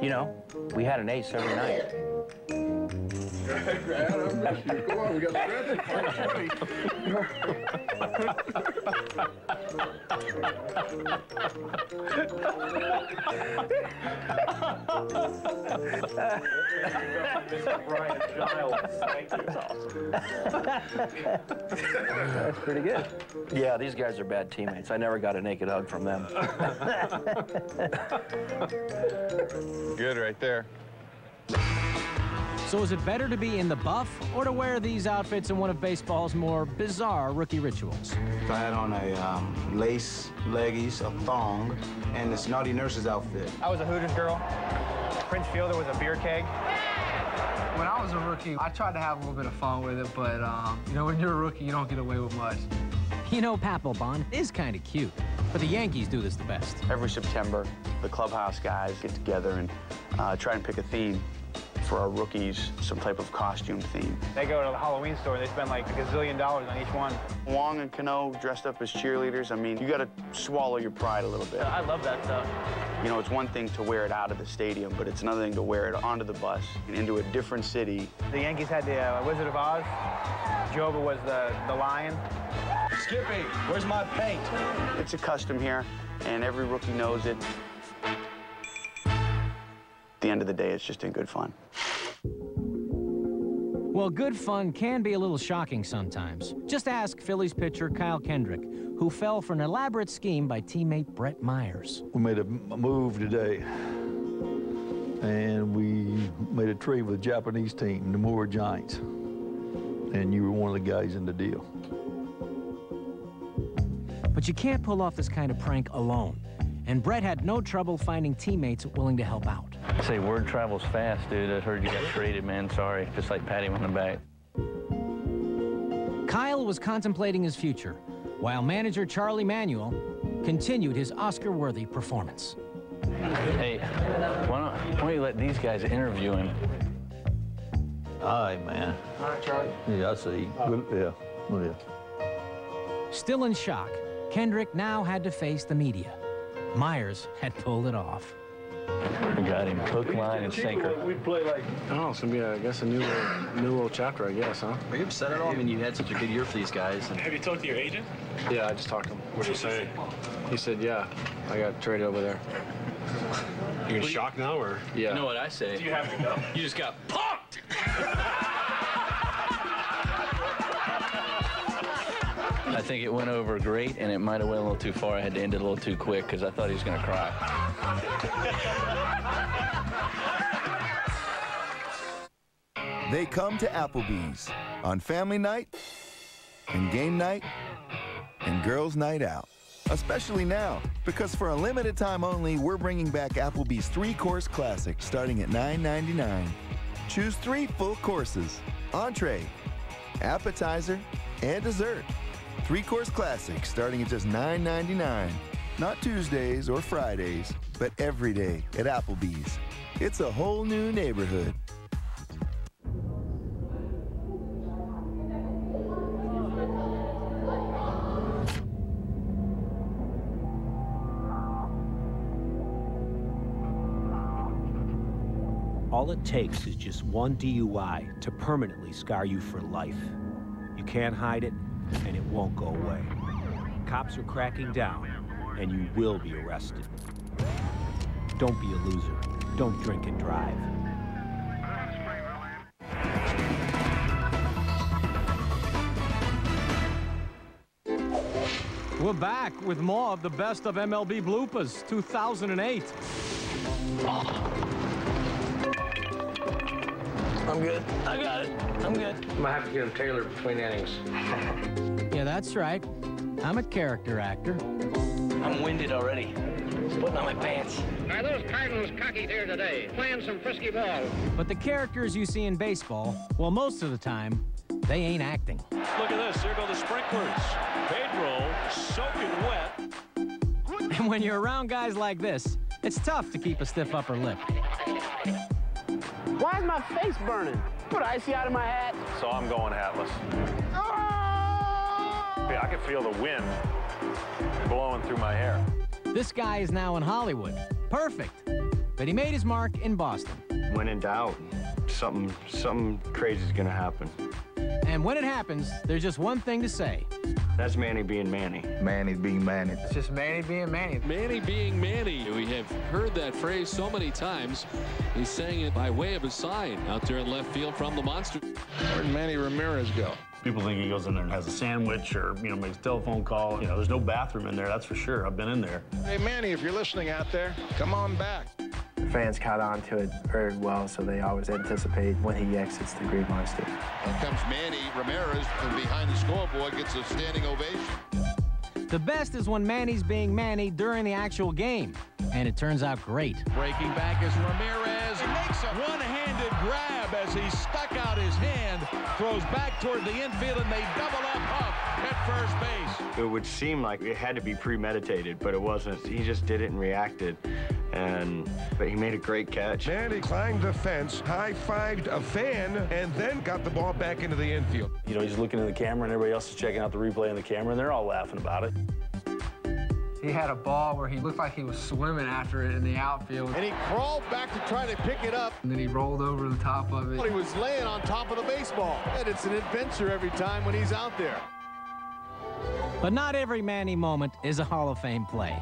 you know, we had an ace every night. Come on, we got stretching. Brian Giles. Thank you. That's pretty good. Yeah, these guys are bad teammates. I never got a naked hug from them. Good right there. So is it better to be in the buff or to wear these outfits in one of baseball's more bizarre rookie rituals? I had on a lace leggies, a thong, and this naughty nurse's outfit. I was a Hooters girl. Prince Fielder was a beer keg. When I was a rookie, I tried to have a little bit of fun with it, but, you know, when you're a rookie, you don't get away with much. You know, Papelbon is kind of cute, but the Yankees do this the best. Every September, the clubhouse guys get together and try and pick a theme for our rookies, some type of costume theme. They go to the Halloween store and they spend like $1 gazillion on each one. Wong and Cano dressed up as cheerleaders. I mean, you got to swallow your pride a little bit. I love that stuff. You know, it's one thing to wear it out of the stadium, but it's another thing to wear it onto the bus and into a different city. The Yankees had the Wizard of Oz. Joba was the lion. Skippy, where's my paint? It's a custom here, and every rookie knows it. At the end of the day, it's just in good fun. Well, good fun can be a little shocking sometimes. Just ask Phillies pitcher Kyle Kendrick, who fell for an elaborate scheme by teammate Brett Myers. We made a move today, and we made a trade with a Japanese team, the Nomura Giants, and you were one of the guys in the deal. But you can't pull off this kind of prank alone, and Brett had no trouble finding teammates willing to help out. Say, word travels fast, dude. I heard you got traded, man. Sorry. Just like pat him on the back. Kyle was contemplating his future, while manager Charlie Manuel continued his Oscar-worthy performance. Hey, why don't you let these guys interview him? Hi, man. All right, Charlie. Yeah, I see. Good, yeah. Oh, yeah. Still in shock, Kendrick now had to face the media. Myers had pulled it off. We got him. Hook, line, and sinker. We play like... Oh, it's going to be, I guess, a new little chapter, I guess, huh? Are you upset at all? I mean, you had such a good year for these guys. And... Have you talked to your agent? Yeah, I just talked to him. What'd he say? He said, yeah, I got traded over there. You in shock now, or? Yeah. You know what I say? You have to go. You just got punked! I think it went over great, and it might have went a little too far. I had to end it a little too quick because I thought he was going to cry. They come to Applebee's on family night and game night and girls' night out. Especially now, because for a limited time only, we're bringing back Applebee's 3-course classic starting at $9.99. Choose 3 full courses, entree, appetizer, and dessert. 3-course classic starting at just $9.99. Not Tuesdays or Fridays, but every day at Applebee's. It's a whole new neighborhood. All it takes is just one DUI to permanently scar you for life. You can't hide it, and it won't go away. Cops are cracking down, and you will be arrested. Don't be a loser. Don't drink and drive. We're back with more of the best of MLB bloopers, 2008. I'm good. I got it. I'm good. I might have to get him tailored between innings. Yeah, that's right. I'm a character actor. I'm winded already. Putting on my pants. Are those Cardinals cockies here today, playing some frisky ball? But the characters you see in baseball, well, most of the time, they ain't acting. Look at this. There go the sprinklers. Pedro soaking wet. And when you're around guys like this, it's tough to keep a stiff upper lip. Why is my face burning? Put icy out of my hat. So I'm going hatless. Yeah, I can feel the wind blowing through my hair. This guy is now in Hollywood. Perfect. But he made his mark in Boston. When in doubt, something crazy is going to happen. And when it happens, there's just one thing to say. That's Manny being Manny. Manny being Manny. It's just Manny being Manny. Manny being Manny. We have heard that phrase so many times. He's saying it by way of a sign out there in left field from the monster. Where'd Manny Ramirez go? People think he goes in there and has a sandwich or, makes a telephone call. There's no bathroom in there, that's for sure. I've been in there. Hey, Manny, if you're listening out there, come on back. The fans caught on to it very well, so they always anticipate when he exits the Green Monster. Here comes Manny Ramirez from behind the scoreboard, gets a standing ovation. The best is when Manny's being Manny during the actual game. And it turns out great. Breaking back is Ramirez. He makes a one-handed grab as he stuck out his hand, throws back toward the infield, and they double up at first base. It would seem like it had to be premeditated, but it wasn't. He just did it and reacted. But he made a great catch. Manny climbed the fence, high-fived a fan, and then got the ball back into the infield. He's looking in the camera, and everybody else is checking out the replay in the camera, and they're all laughing about it. He had a ball where he looked like he was swimming after it in the outfield. And he crawled back to try to pick it up. And then he rolled over the top of it. He was laying on top of the baseball. And it's an adventure every time when he's out there. But not every Manny moment is a Hall of Fame play.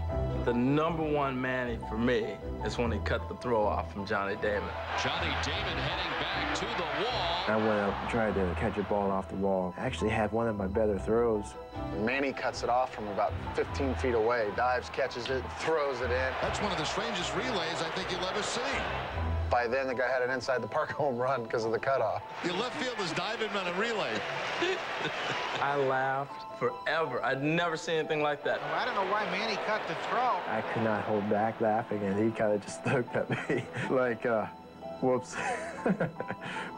The #1 Manny for me is when he cut the throw off from Johnny Damon. Johnny Damon heading back to the wall. I went up and tried to catch a ball off the wall. I actually had one of my better throws. Manny cuts it off from about 15 feet away, dives, catches it, throws it in. That's one of the strangest relays I think you'll ever see. By then, the guy had an inside the park home run because of the cutoff. Your left field is diving on a relay. I laughed forever. I'd never seen anything like that. I don't know why Manny cut the throw. I could not hold back laughing, and he kind of just looked at me like, whoops.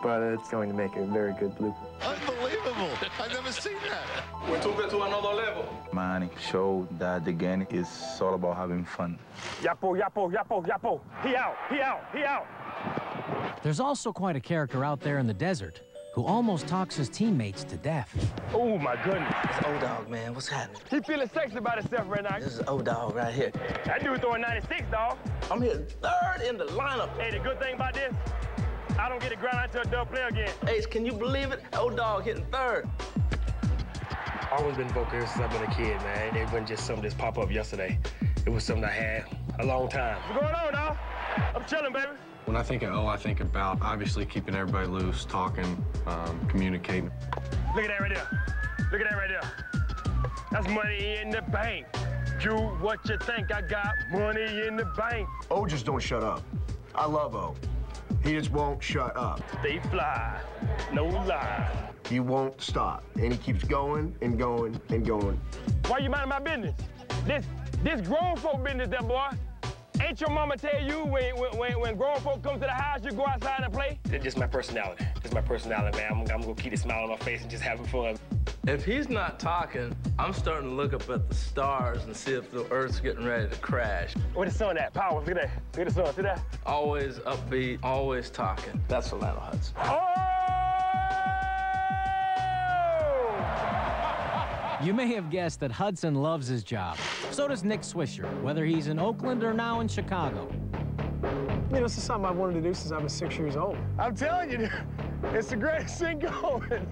But it's going to make a very good blooper. Unbelievable. I've never seen that. We took it to another level. Manny showed that the game is all about having fun. Yapo, yapo, yapo, yapo. He out, he out, he out. There's also quite a character out there in the desert who almost talks his teammates to death. Oh, my goodness. It's O-Dog, man. What's happening? He feeling sexy about himself right now. This is O-Dog right here. That dude throwing 96, dog. I'm hitting 3rd in the lineup. Hey, the good thing about this, I don't get the ground out to a double play again. Ace, can you believe it? O-Dog hitting 3rd. I've always been vocal since I've been a kid, man. It wasn't just something that popped up yesterday. It was something I had a long time. What's going on, dog? I'm chilling, baby. When I think of O, I think about obviously keeping everybody loose, talking, communicating. Look at that right there. Look at that right there. That's money in the bank. Do what you think. I got money in the bank. O just don't shut up. I love O. He just won't shut up. Stay fly, no lie. He won't stop, and he keeps going and going and going. Why you minding my business? This grown folk business, there, boy. Ain't your mama tell you when grown folk come to the house, you go outside and play? It's just my personality. It's my personality, man. I'm gonna keep a smile on my face and just having fun. If he's not talking, I'm starting to look up at the stars and see if the Earth's getting ready to crash. Where the sun at? Power, look at that. Look at the sun, see that? Always upbeat, always talking. That's Orlando Hudson. Oh! You may have guessed that Hudson loves his job. So does Nick Swisher, whether he's in Oakland or now in Chicago. This is something I've wanted to do since I was 6 years old. I'm telling you, it's the greatest thing going.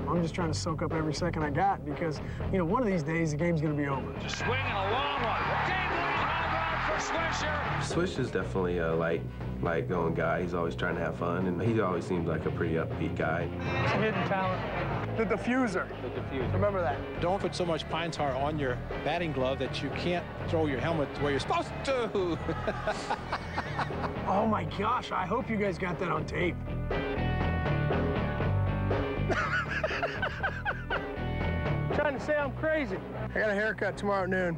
I'm just trying to soak up every second I got because, one of these days the game's going to be over. Just swinging a long one. Game-winning home run for Swisher. Swisher's definitely a light-going guy. He's always trying to have fun, and he always seems like a pretty upbeat guy. It's a hidden talent. The diffuser. Remember that. Don't put so much pine tar on your batting glove that you can't throw your helmet where you're supposed to. Oh my gosh, I hope you guys got that on tape. Trying to say I'm crazy. I got a haircut tomorrow at noon.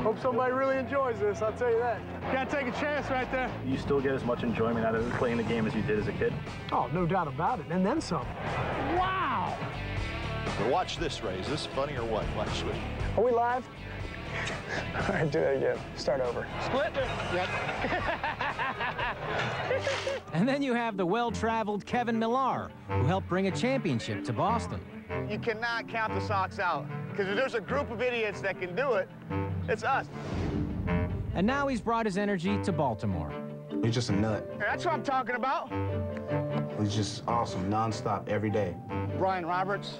Hope somebody really enjoys this, I'll tell you that. Gotta take a chance right there. You still get as much enjoyment out of playing the game as you did as a kid? Oh, no doubt about it, and then some. Wow! Now watch this, Ray. Is this funny or what? Watch this. Are we live? All right, do that again. Start over. Split. Yep. And then you have the well-traveled Kevin Millar, who helped bring a championship to Boston. You cannot count the Sox out, because if there's a group of idiots that can do it, it's us. And now he's brought his energy to Baltimore. He's just a nut. That's what I'm talking about. He's just awesome, nonstop, every day. Brian Roberts,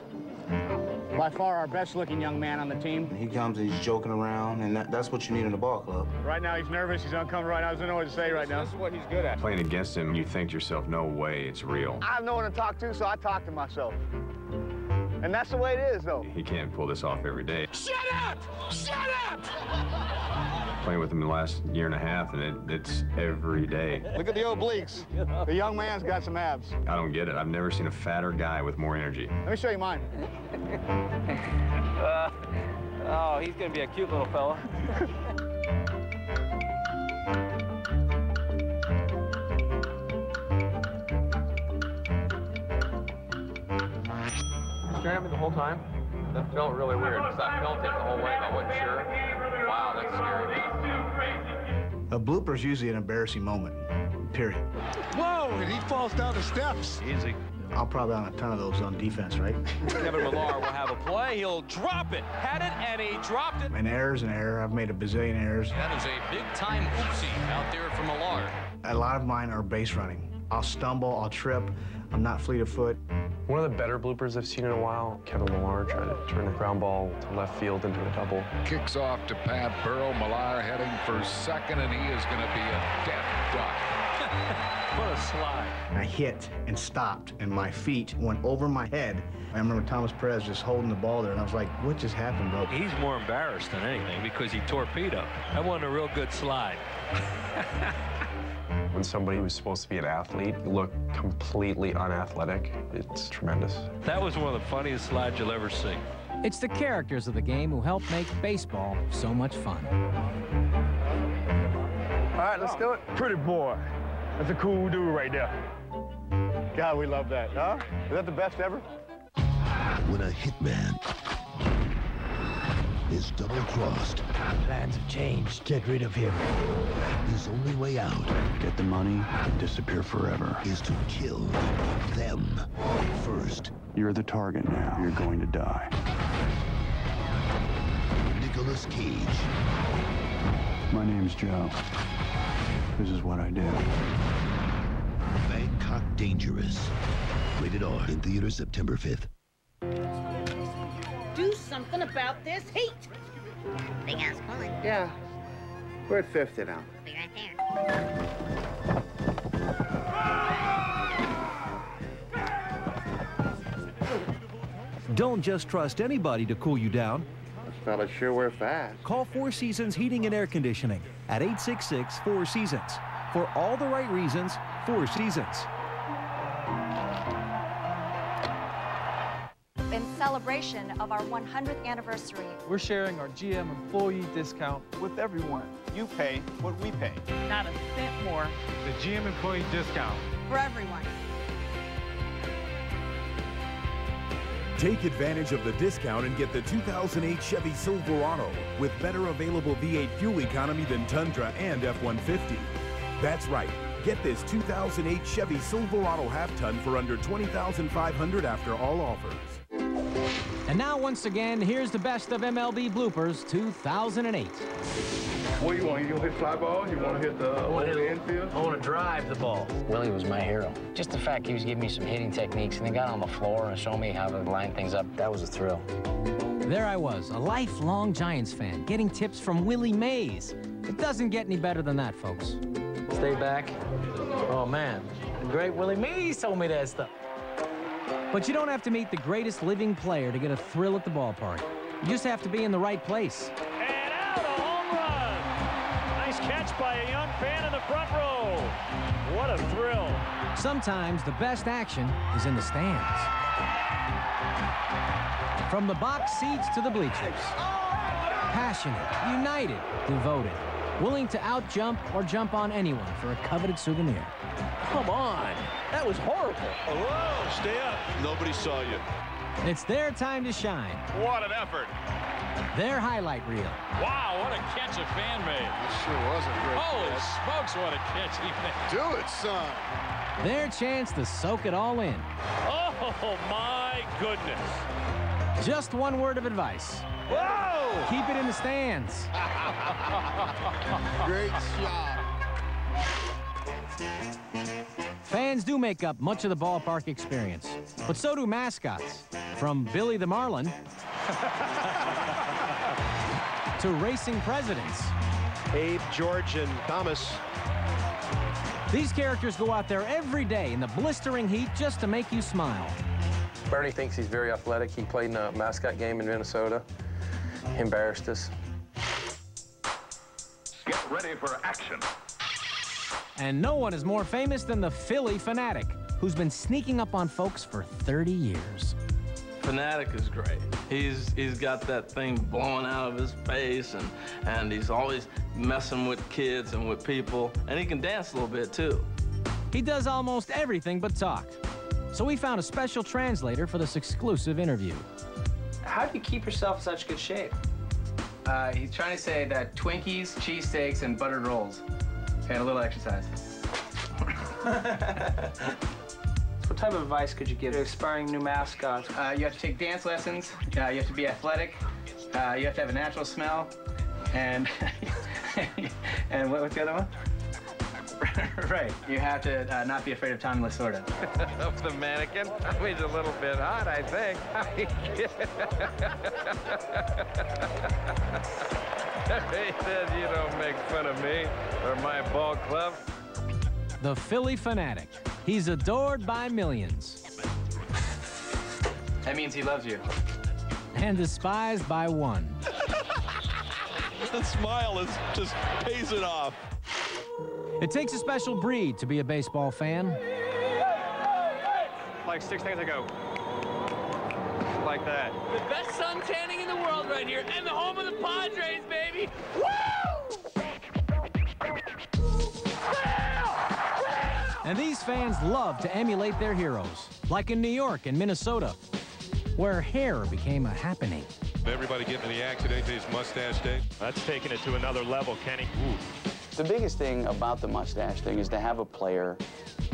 by far our best-looking young man on the team. He comes and he's joking around, and that's what you need in a ball club. Right now, he's nervous. He's uncomfortable right now. I don't know what to say right now. This is what he's good at. Playing against him, you think to yourself, no way, it's real. I have no one to talk to, so I talk to myself. And that's the way it is, though. He can't pull this off every day. Shut up! Shut up! Playing with him the last year and a half, and it's every day. Look at the obliques. The young man's got some abs. I don't get it. I've never seen a fatter guy with more energy. Let me show you mine. Oh, he's going to be a cute little fella. Staring at me the whole time? That felt really weird, because I felt it the whole way, and I wasn't sure. Wow, that's scary. A blooper's usually an embarrassing moment, period. Whoa, and he falls down the steps. Easy. I'll probably on a ton of those on defense, right? Kevin Millar will have a play. He'll drop it. Had it, and he dropped it. An error's an error. I've made a bazillion errors. That is a big-time oopsie out there from Millar. A lot of mine are base running. I'll stumble, I'll trip. I'm not fleet of foot. One of the better bloopers I've seen in a while, Kevin Millar tried to turn a ground ball to left field into a double. Kicks off to Pat Burrow. Millar heading for second, and he is going to be a dead duck. What a slide. I hit and stopped, and my feet went over my head. I remember Thomas Perez just holding the ball there, and I was like, what just happened, bro? He's more embarrassed than anything because he torpedoed. That wasn't a real good slide. When somebody who's supposed to be an athlete look completely unathletic, it's tremendous. That was one of the funniest slides you'll ever see. It's the characters of the game who help make baseball so much fun. All right, let's do it. Pretty boy. That's a cool dude right there. God, we love that, huh? Is that the best ever? When a hitman is double-crossed, plans have changed. Get rid of him. his only way out, get the money, and disappear forever, is to kill them first. You're the target now. You're going to die. Nicolas Cage. My name's Joe. This is what I do. Bangkok Dangerous. Rated R. In theaters September 5th. Do something about this heat. Big ass pulling. Yeah. We're at 50 now. Be right there. Don't just trust anybody to cool you down. Those fellas sure were fast. Call Four Seasons Heating and Air Conditioning at 866-4Seasons. For all the right reasons, Four Seasons. In celebration of our 100th anniversary, we're sharing our GM employee discount with everyone. You pay what we pay. not a cent more the GM employee discount. for everyone. Take advantage of the discount and get the 2008 Chevy Silverado with better available V8 fuel economy than Tundra and F-150. That's right. Get this 2008 Chevy Silverado half-ton for under $20,500 after all offers. And now, once again, here's the best of MLB bloopers 2008. What do you want? You want to hit fly ball? You want to hit the infield? I want to drive the ball. Willie was my hero. Just the fact he was giving me some hitting techniques and he got on the floor and showed me how to line things up, that was a thrill. There I was, a lifelong Giants fan, getting tips from Willie Mays. It doesn't get any better than that, folks. Stay back. Oh, man. The great Willie Mays told me that stuff. But you don't have to meet the greatest living player to get a thrill at the ballpark. You just have to be in the right place. And out, a home run. Nice catch by a young fan in the front row. What a thrill. Sometimes the best action is in the stands. From the box seats to the bleachers. Passionate, united, devoted, willing to out-jump or jump on anyone for a coveted souvenir. Come on, that was horrible. Whoa, stay up. Nobody saw you. It's their time to shine. What an effort. Their highlight reel. Wow, what a catch a fan made. It sure was a great Holy catch. smokes, what a catch he made. Do it, son. Their chance to soak it all in. Oh, my goodness. Just one word of advice. Whoa! Keep it in the stands. Great shot. Fans do make up much of the ballpark experience, but so do mascots. From Billy the Marlin to racing presidents. Abe, George, and Thomas. These characters go out there every day in the blistering heat just to make you smile. Bernie thinks he's very athletic. He played in a mascot game in Minnesota. He embarrassed us. Get ready for action. And no one is more famous than the Philly Fanatic, who's been sneaking up on folks for 30 years. Fanatic is great. He's got that thing blowing out of his face, and he's always messing with kids and with people, and he can dance a little bit too. He does almost everything but talk. So we found a special translator for this exclusive interview. How do you keep yourself in such good shape? He's trying to say that Twinkies, cheesesteaks, and buttered rolls, and a little exercise. What type of advice could you give to aspiring new mascots? You have to take dance lessons, you have to be athletic, you have to have a natural smell, and and what's the other one? Right, you have to not be afraid of Tommy Lasorda. Of the mannequin? He's a little bit hot, I think. He says you don't make fun of me or my ball club. The Philly Fanatic. He's adored by millions. That means he loves you. And despised by one. The smile just pays it off. It takes a special breed to be a baseball fan. Like 6 seconds ago. Like that. The best sun tanning in the world right here, and the home of the Padres, baby. Woo! And these fans love to emulate their heroes, like in New York and Minnesota, where hair became a happening. Everybody getting in the action, AJ's mustache day. That's taking it to another level, Kenny. Ooh. The biggest thing about the mustache thing is to have a player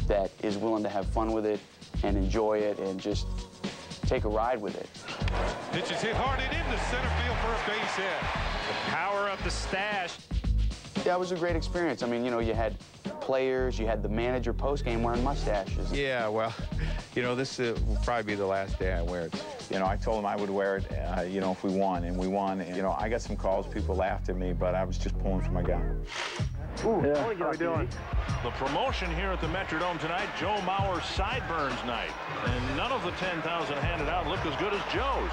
that is willing to have fun with it and enjoy it and just take a ride with it. Pitch is hit hard and into center field for a base hit. The power of the stash. Yeah, it was a great experience. I mean, you know, you had players, you had the manager post-game wearing mustaches. Yeah, well, you know, this will probably be the last day I wear it. You know, I told him I would wear it, you know, if we won, and we won. And, you know, I got some calls, people laughed at me, but I was just pulling for my guy. Ooh, yeah. How we doing? The promotion here at the Metrodome tonight, Joe Mauer's Sideburns Night. And none of the 10,000 handed out look as good as Joe's.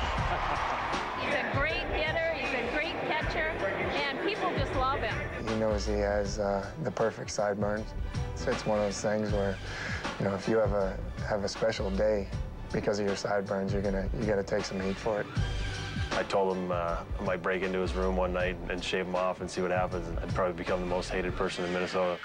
He's a great hitter, he's a great catcher, and people just love him. He knows he has the perfect sideburns. So it's one of those things where, you know, if you have a special day because of your sideburns, you gotta take some heat for it. I told him I might break into his room one night and shave him off and see what happens. And I'd probably become the most hated person in Minnesota.